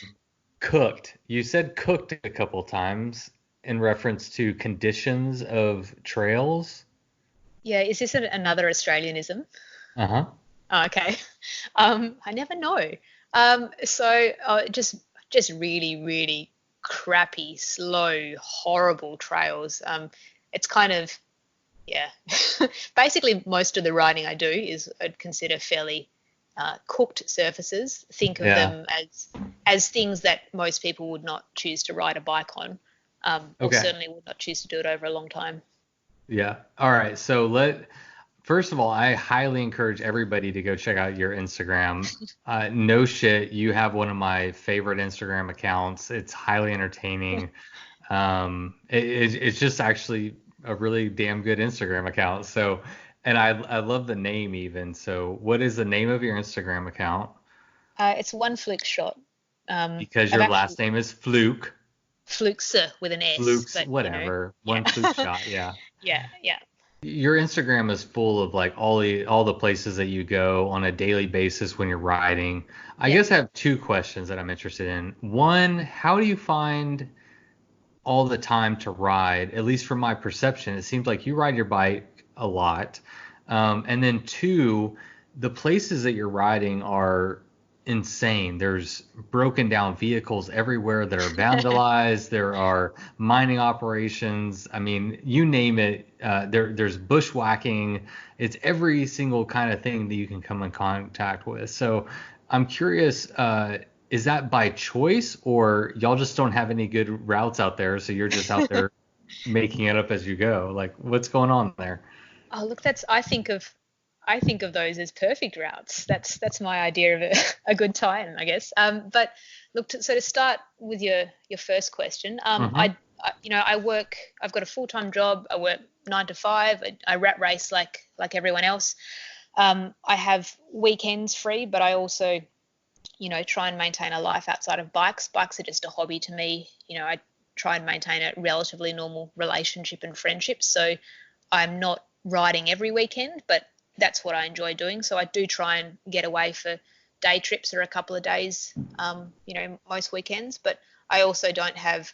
cooked. You said cooked a couple times in reference to conditions of trails. Yeah. Is this another Australianism? Uh-huh. Oh, okay. I never know. Just really, really crappy, slow, horrible trails. It's kind of, yeah. Basically, most of the riding I do is I'd consider fairly cooked surfaces. Think of Yeah. them as things that most people would not choose to ride a bike on, or Okay. certainly would not choose to do it over a long time. Yeah. All right. So first of all, I highly encourage everybody to go check out your Instagram. No shit, you have one of my favorite Instagram accounts. It's highly entertaining. It's just actually a really damn good Instagram account. So, and I love the name even. So, what is the name of your Instagram account? It's one fluke shot. Because I've your actually last name is Fluke. Flukes with an S, Flukes, but whatever. yeah, One Fluke shot. Yeah. yeah, yeah, Your Instagram is full of like all the places that you go on a daily basis when you're riding. I yeah. guess I have two questions that I'm interested in. One, how do you find all the time to ride? At least from my perception, it seems like you ride your bike a lot. And then two, the places that you're riding are insane. There's broken down vehicles everywhere that are vandalized. There are mining operations. I mean, you name it. There's bushwhacking. It's every single kind of thing that you can come in contact with. So I'm curious, is that by choice or y'all just don't have any good routes out there, so you're just out there making it up as you go? Like, what's going on there? Oh, look, that's I think of those as perfect routes. That's my idea of a good time, I guess. But look, to start with your first question, Hmm. I work. I've got a full-time job. I work 9 to 5. I rat race like everyone else. I have weekends free, but I also try and maintain a life outside of bikes. Bikes are just a hobby to me. I try and maintain a relatively normal relationship and friendship. So I'm not riding every weekend, but that's what I enjoy doing. So I do try and get away for day trips or a couple of days, most weekends. But I also don't have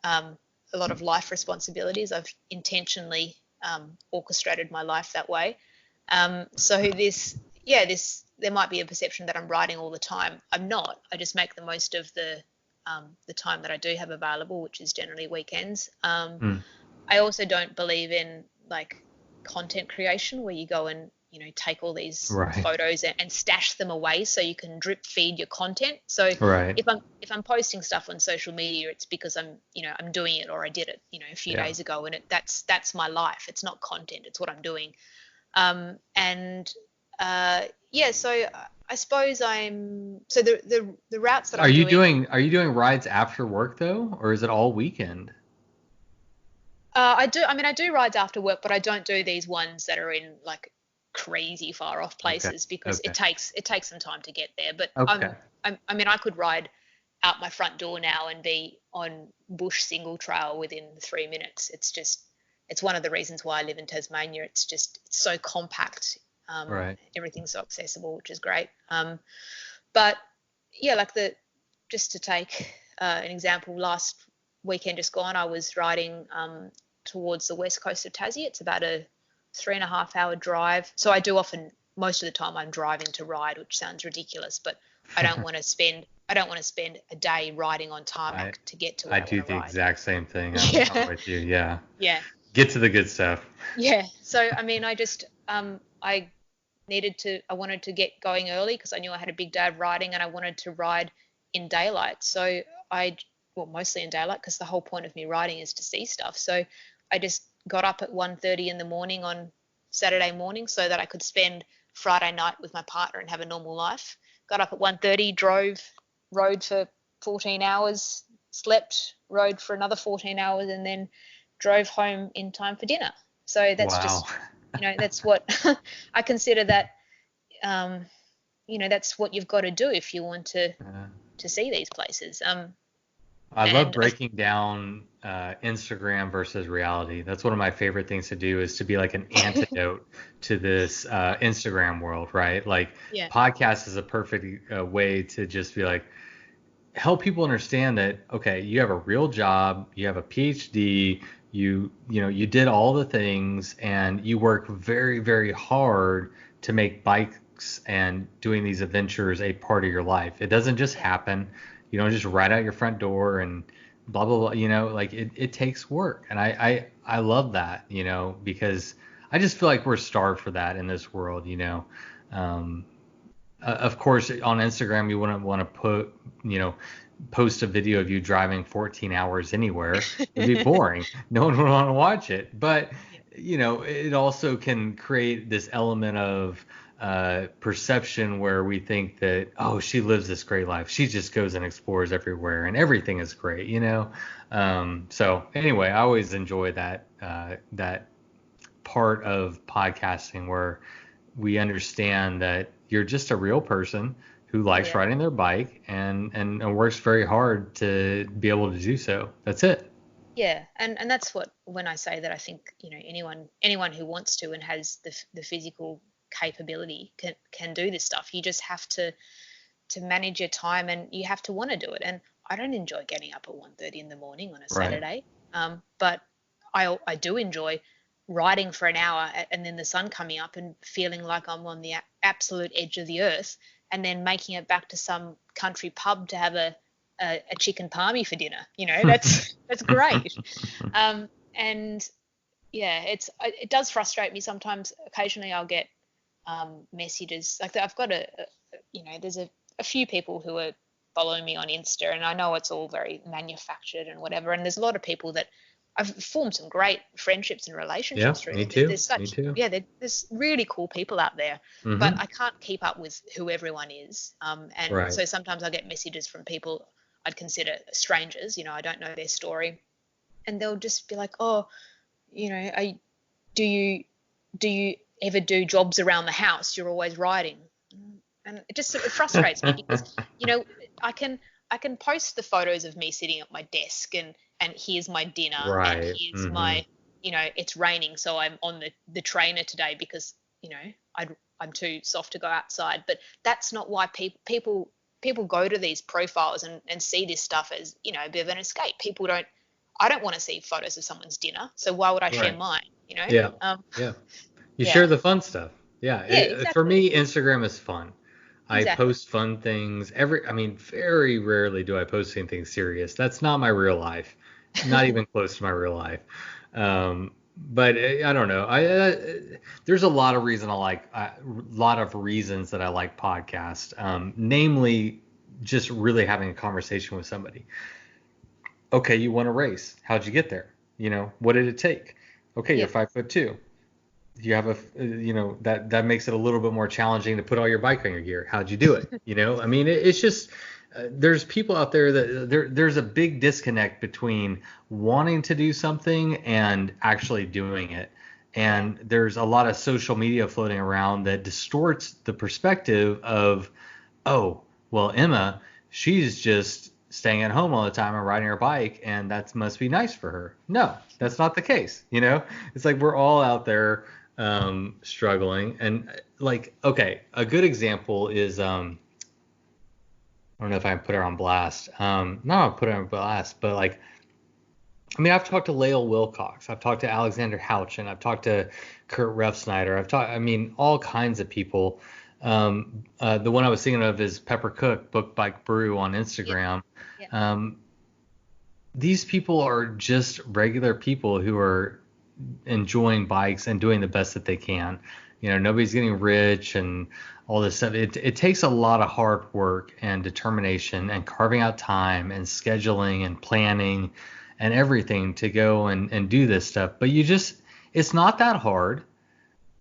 a lot of life responsibilities. I've intentionally orchestrated my life that way. So there might be a perception that I'm riding all the time. I'm not. I just make the most of the time that I do have available, which is generally weekends. Mm, I also don't believe in like content creation where you go and take all these right, photos and stash them away so you can drip feed your content. So right, if I'm posting stuff on social media, it's because I'm doing it or I did it a few yeah. days ago, and that's my life. It's not content. It's what I'm doing. And yeah, so I suppose the routes that Are I'm you doing. doing are you doing rides after work though, or is it all weekend? I do. I mean, I do rides after work, but I don't do these ones that are in like crazy far off Okay, places because it okay, takes some time to get there. But okay. I mean, I could ride out my front door now and be on bush single trail within 3 minutes. It's one of the reasons why I live in Tasmania. It's so compact. Right. Everything's so accessible, which is great. But yeah, like just to take an example, last weekend just gone, I was riding towards the west coast of Tassie. It's about a 3.5 hour drive. So most of the time I'm driving to ride, which sounds ridiculous, but I don't want to spend a day riding on I tarmac to get to I where I want do to the ride. exact same thing. I'm Yeah, with you. Yeah. yeah, Get to the good stuff. yeah. So I mean, I wanted to get going early because I knew I had a big day of riding and I wanted to ride in daylight. So well, mostly in daylight because the whole point of me riding is to see stuff. So I just got up at 1:30 in the morning on Saturday morning so that I could spend Friday night with my partner and have a normal life. Got up at 1:30, rode for 14 hours, slept, rode for another 14 hours, and then drove home in time for dinner. So that's Wow. just, that's what I consider that, that's what you've got to do if you want to see these places. I love breaking down Instagram versus reality. That's one of my favorite things to do, is to be like an antidote to this Instagram world, right? Like podcast is a perfect way to just be like, help people understand that, okay, you have a real job, you have a PhD, you did all the things, and you work very, very hard to make bikes and doing these adventures a part of your life. It doesn't just happen. You don't just ride out your front door and blah, blah, blah, like it takes work. And I love that, because I just feel like we're starved for that in this world, Of course, on Instagram, you wouldn't want to post a video of you driving 14 hours anywhere. It'd be boring. No one would want to watch it. But, it also can create this element of perception where we think that, oh, she lives this great life. She just goes and explores everywhere and everything is great, So anyway, I always enjoy that part of podcasting where we understand that you're just a real person who likes riding their bike and works very hard to be able to do so. That's it. Yeah, and that's what, when I say that, I think anyone who wants to and has the physical capability can do this stuff. You just have to manage your time, and you have to want to do it. And I don't enjoy getting up at 1:30 in the morning on a Saturday, but I do enjoy riding for an hour and then the sun coming up and feeling like I'm on the absolute edge of the earth, and then making it back to some country pub to have a chicken palmy for dinner. That's great. And yeah, it does frustrate me sometimes. Occasionally I'll get messages like that. I've got there's a few people who are following me on Insta, and I know it's all very manufactured and whatever, and there's a lot of people that I've formed some great friendships and relationships through. Me too. Me too. Yeah, there's really cool people out there, but I can't keep up with who everyone is. So sometimes I get messages from people I'd consider strangers. I don't know their story, and they'll just be like, "Oh, do you ever do jobs around the house? You're always riding," and it frustrates me because I can post the photos of me sitting at my desk and here's my dinner, and here's my, it's raining, so I'm on the trainer today because, I'm too soft to go outside. But that's not why people go to these profiles and see this stuff as, a bit of an escape. I don't want to see photos of someone's dinner, so why would I share mine, You share the fun stuff. Exactly. For me, Instagram is fun. I post fun things very rarely do I post anything serious. That's not my real life. Not even close to my real life. But I don't know. There's a lot of reasons that I like podcasts. Namely, just really having a conversation with somebody. Okay, you want to race? How'd you get there? What did it take? Okay, you're 5'2". You have that makes it a little bit more challenging to put all your bike on your gear. How'd you do it? It's just there's people out there that there's a big disconnect between wanting to do something and actually doing it. And there's a lot of social media floating around that distorts the perspective of, oh, well, Emma, she's just staying at home all the time and riding her bike, and that must be nice for her. No, that's not the case. It's like we're all out there struggling. And a good example is I don't know if I can put her on blast. Not put her on blast, but I've talked to Lael Wilcox. I've talked to Alexander Houchin. I've talked to Kurt Refsnyder. All kinds of people. The one I was thinking of is Pepper Cook, Book Bike Brew on Instagram. Yeah. These people are just regular people who are enjoying bikes and doing the best that they can. Nobody's getting rich and all this stuff. It takes a lot of hard work and determination and carving out time and scheduling and planning and everything to go and do this stuff. But it's not that hard.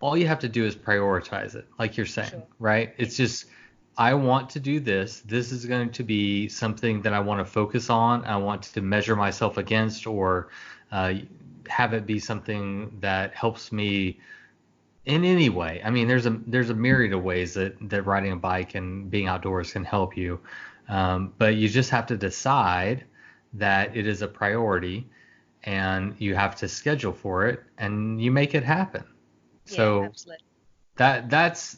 all you have to do is prioritize it, like you're saying, Sure. right? It's just, I want to do this. This is going to be something that I want to focus on. I want to measure myself against, or uh, have it be something that helps me in any way. I mean, there's a myriad of ways that riding a bike and being outdoors can help you, but you just have to decide that it is a priority, and you have to schedule for it, and you make it happen. Yeah, So absolutely. that's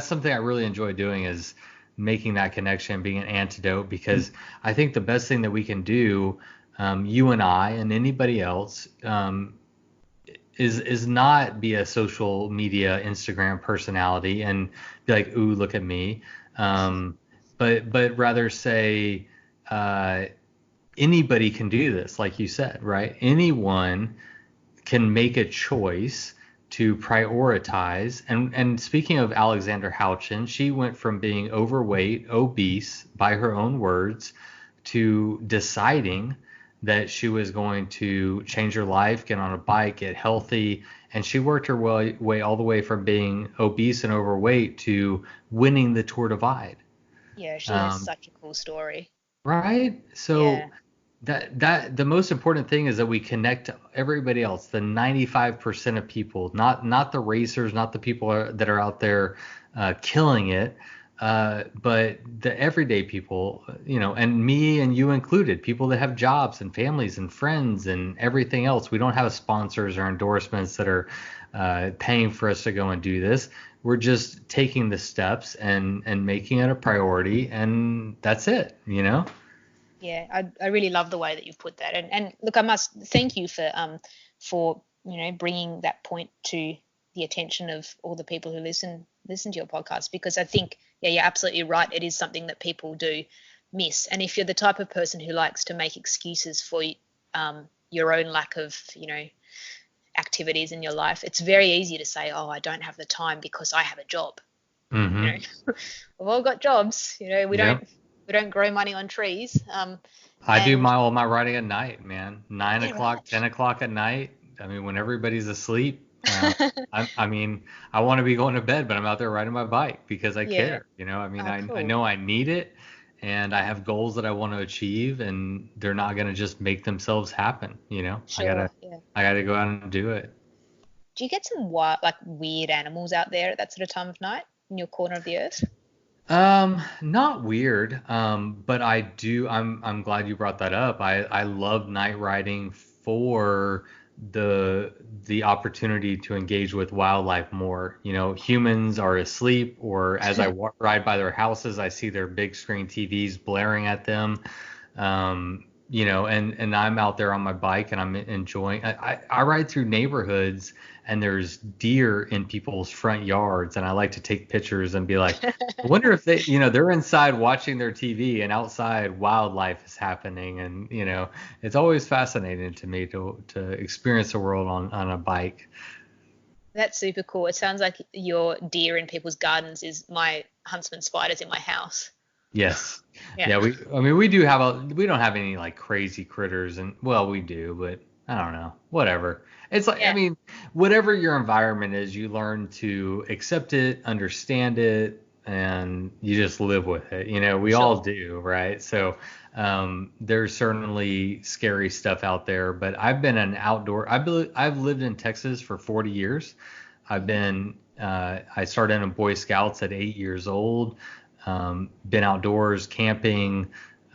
something I really enjoy doing, is making that connection, being an antidote, because I think the best thing that we can do, you and I and anybody else, is not be a social media Instagram personality and be like, ooh, look at me, um, but rather say, uh, anybody can do this, like you said, right? Anyone can make a choice to prioritize. And speaking of Alexander Houchin, she went from being overweight, obese, by her own words, to deciding that she was going to change her life, get on a bike, get healthy. And she worked her way all the way from being obese and overweight to winning the Tour Divide. Yeah, she has Um, such a cool story. right? Yeah. So that the most important thing is that we connect to everybody else, the 95% of people, not the racers, not the people that are out there killing it, but the everyday people, and me and you included, people that have jobs and families and friends and everything else. We don't have sponsors or endorsements that are paying for us to go and do this. We're just taking the steps and making it a priority, and that's it. Yeah, I really love the way that you've put that. And look, I must thank you for bringing that point to the attention of all the people who listen to your podcast, because I think, yeah, you're absolutely right. It is something that people do miss. And if you're the type of person who likes to make excuses for your own lack of activities in your life, it's very easy to say, oh, I don't have the time because I have a job. you know Mm-hmm. we've all got jobs. We Yep. don't grow money on trees. I do And all my writing at night, man. Nine yeah, o'clock, right. 10 o'clock at night. I mean, when everybody's asleep. I mean, I want to be going to bed, but I'm out there riding my bike because I Yeah. care. I mean, Oh, I cool. know I need it, and I have goals that I want to achieve, and they're not gonna just make themselves happen. I Sure. gotta Yeah. I gotta go out and do it. Do you get some wild, like weird animals out there at that sort of time of night in your corner of the earth? Not weird. But I do. I'm glad you brought that up. I love night riding for the the opportunity to engage with wildlife more. Humans are asleep, or as I ride by their houses, I see their big screen TVs blaring at them. And I'm out there on my bike and I'm enjoying. I ride through neighborhoods and there's deer in people's front yards, and I like to take pictures and be like, I wonder if they're inside watching their TV and outside wildlife is happening. And it's always fascinating to me to experience the world on a bike. That's super cool. It sounds like your deer in people's gardens is my huntsman spiders in my house. Yes. Yeah. Yeah, I mean, we don't have any like crazy critters, and well, we do, but I don't know. Whatever. It's like, I Yeah. mean, whatever your environment is, you learn to accept it, understand it, and you just live with it. We all Sure. do, right? So, there's certainly scary stuff out there, but I've been an outdoor, I've lived in Texas for 40 years. I started in Boy Scouts at 8 years old. Been outdoors camping.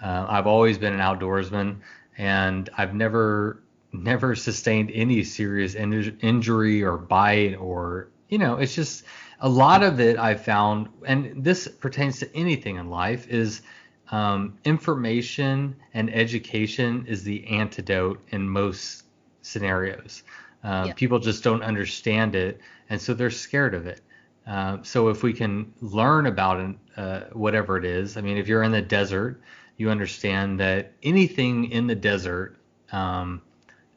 I've always been an outdoorsman, and I've never sustained any serious injury or bite, or it's just a lot of it I've found, and this pertains to anything in life, is information and education is the antidote in most scenarios. Yeah. People just don't understand it, and so they're scared of it. So if we can learn about it, whatever it is, I mean, if you're in the desert, you understand that anything in the desert um,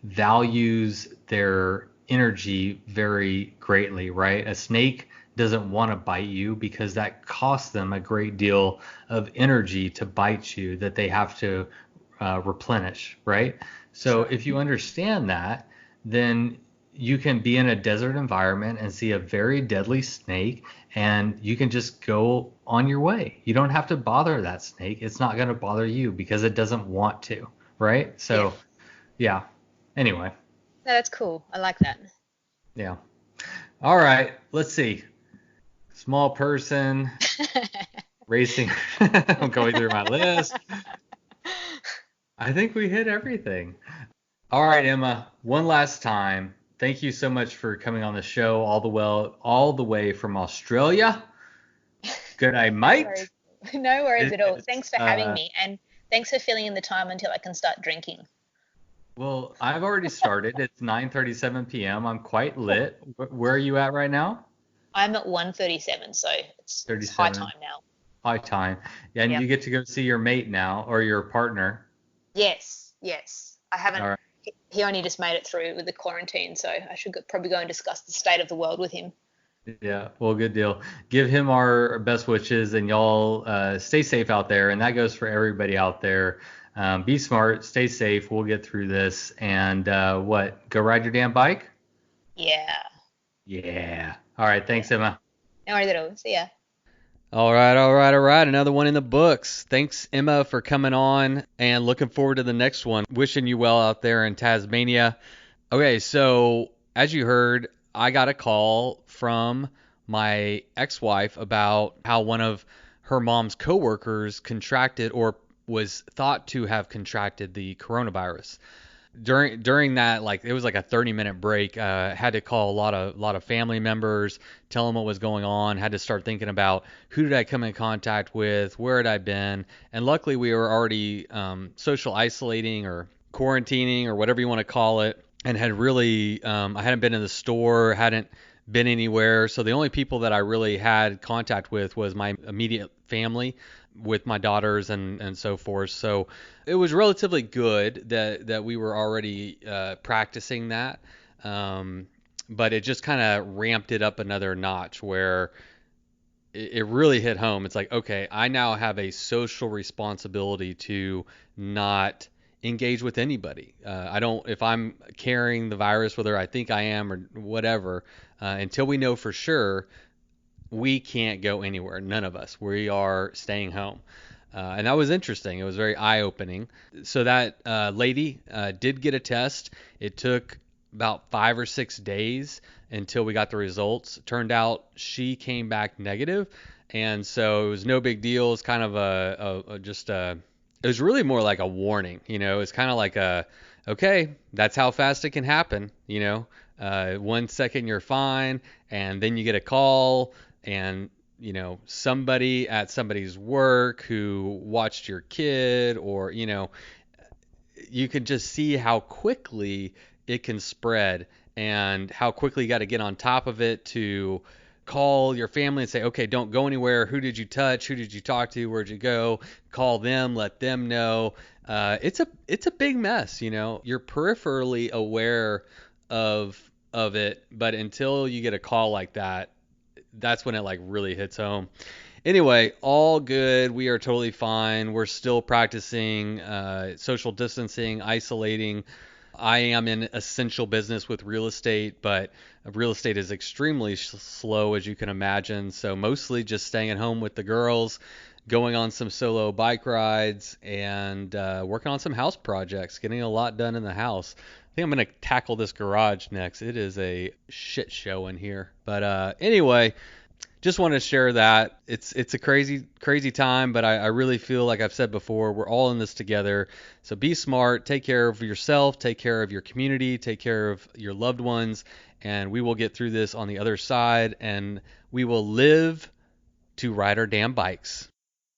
values their energy very greatly, right? A snake doesn't want to bite you because that costs them a great deal of energy to bite you that they have to replenish, right? So Sure. if you understand that, then you can be in a desert environment and see a very deadly snake, and you can just go on your way. You don't have to bother that snake. It's not going to bother you because it doesn't want to, right? Yeah. So, yeah. Anyway, No, that's cool. I like that. yeah. All right, let's see. Small person, racing. I'm going through my list. I think we hit everything. All right, Emma, one last time. Thank you so much for coming on the show all the way from Australia. Good day, No mate. worries. No worries at all. It's, Thanks for having me, and thanks for filling in the time until I can start drinking. well, I've already started. It's 9:37 p.m. I'm quite lit. Where are you at right now? I'm at 1:37, so it's high 37. time now. High time. And Yep. you get to go see your mate now, or your partner. Yes, yes. I haven't. All right. He only just made it through with the quarantine, so I should probably go and discuss the state of the world with him. Yeah, well, good deal. Give him our best wishes, and y'all stay safe out there. And that goes for everybody out there. Be smart, stay safe. We'll get through this. And go ride your damn bike? Yeah. Yeah. All right. Thanks, Emma. No worries at all. See ya. All right. Another one in the books. Thanks, Emma, for coming on, and looking forward to the next one. Wishing you well out there in Tasmania. Okay, so as you heard, I got a call from my ex-wife about how one of her mom's coworkers contracted or was thought to have contracted the coronavirus. During that, like, it was like a 30-minute break. Had to call a lot of family members, tell them what was going on. Had to start thinking about who did I come in contact with, where had I been, and luckily we were already social isolating or quarantining or whatever you want to call it, and had really I hadn't been in the store, hadn't been anywhere. So the only people that I really had contact with was my immediate family, with my daughters and so forth. So it was relatively good that we were already practicing that. But it just kind of ramped it up another notch where it really hit home. It's like, okay, I now have a social responsibility to not engage with anybody. I don't, if I'm carrying the virus, whether I think I am or whatever, until we know for sure, we can't go anywhere. None of us. We are staying home. And that was interesting. It was very eye-opening. So that lady did get a test. It took about 5 or 6 days until we got the results. Turned out she came back negative, and so it was no big deal. It's kind of it was really more like a warning. It's kind of like okay, that's how fast it can happen. 1 second you're fine, and then you get a call, and somebody at somebody's work who watched your kid, or you can just see how quickly it can spread and how quickly you got to get on top of it to call your family and say, okay, don't go anywhere. Who did you touch? Who did you talk to? Where'd you go? Call them, let them know. It's a big mess. You're peripherally aware of it, but until you get a call like that, that's when it like really hits home. Anyway, all good. We are totally fine. We're still practicing social distancing, isolating. I am in essential business with real estate, but real estate is extremely slow, as you can imagine. So mostly just staying at home with the girls, going on some solo bike rides, and working on some house projects, getting a lot done in the house. I think I'm going to tackle this garage next. It is a shit show in here. But anyway, just want to share that. It's a crazy time, but I really feel like I've said before, we're all in this together. So be smart, take care of yourself, take care of your community, take care of your loved ones, and we will get through this on the other side, and we will live to ride our damn bikes.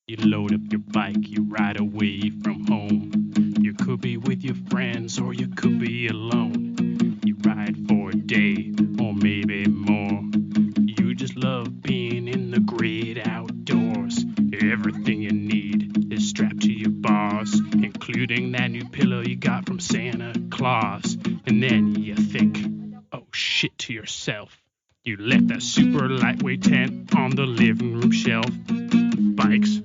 You load up your bike, you ride away from home. You could be with your friends or you could be alone. You ride for a day or maybe more. You just love being in the great outdoors. Everything you need is strapped to your bars, including that new pillow you got from Santa Claus. And then you think, oh shit, to yourself. You left that super lightweight tent on the living room shelf. Bikes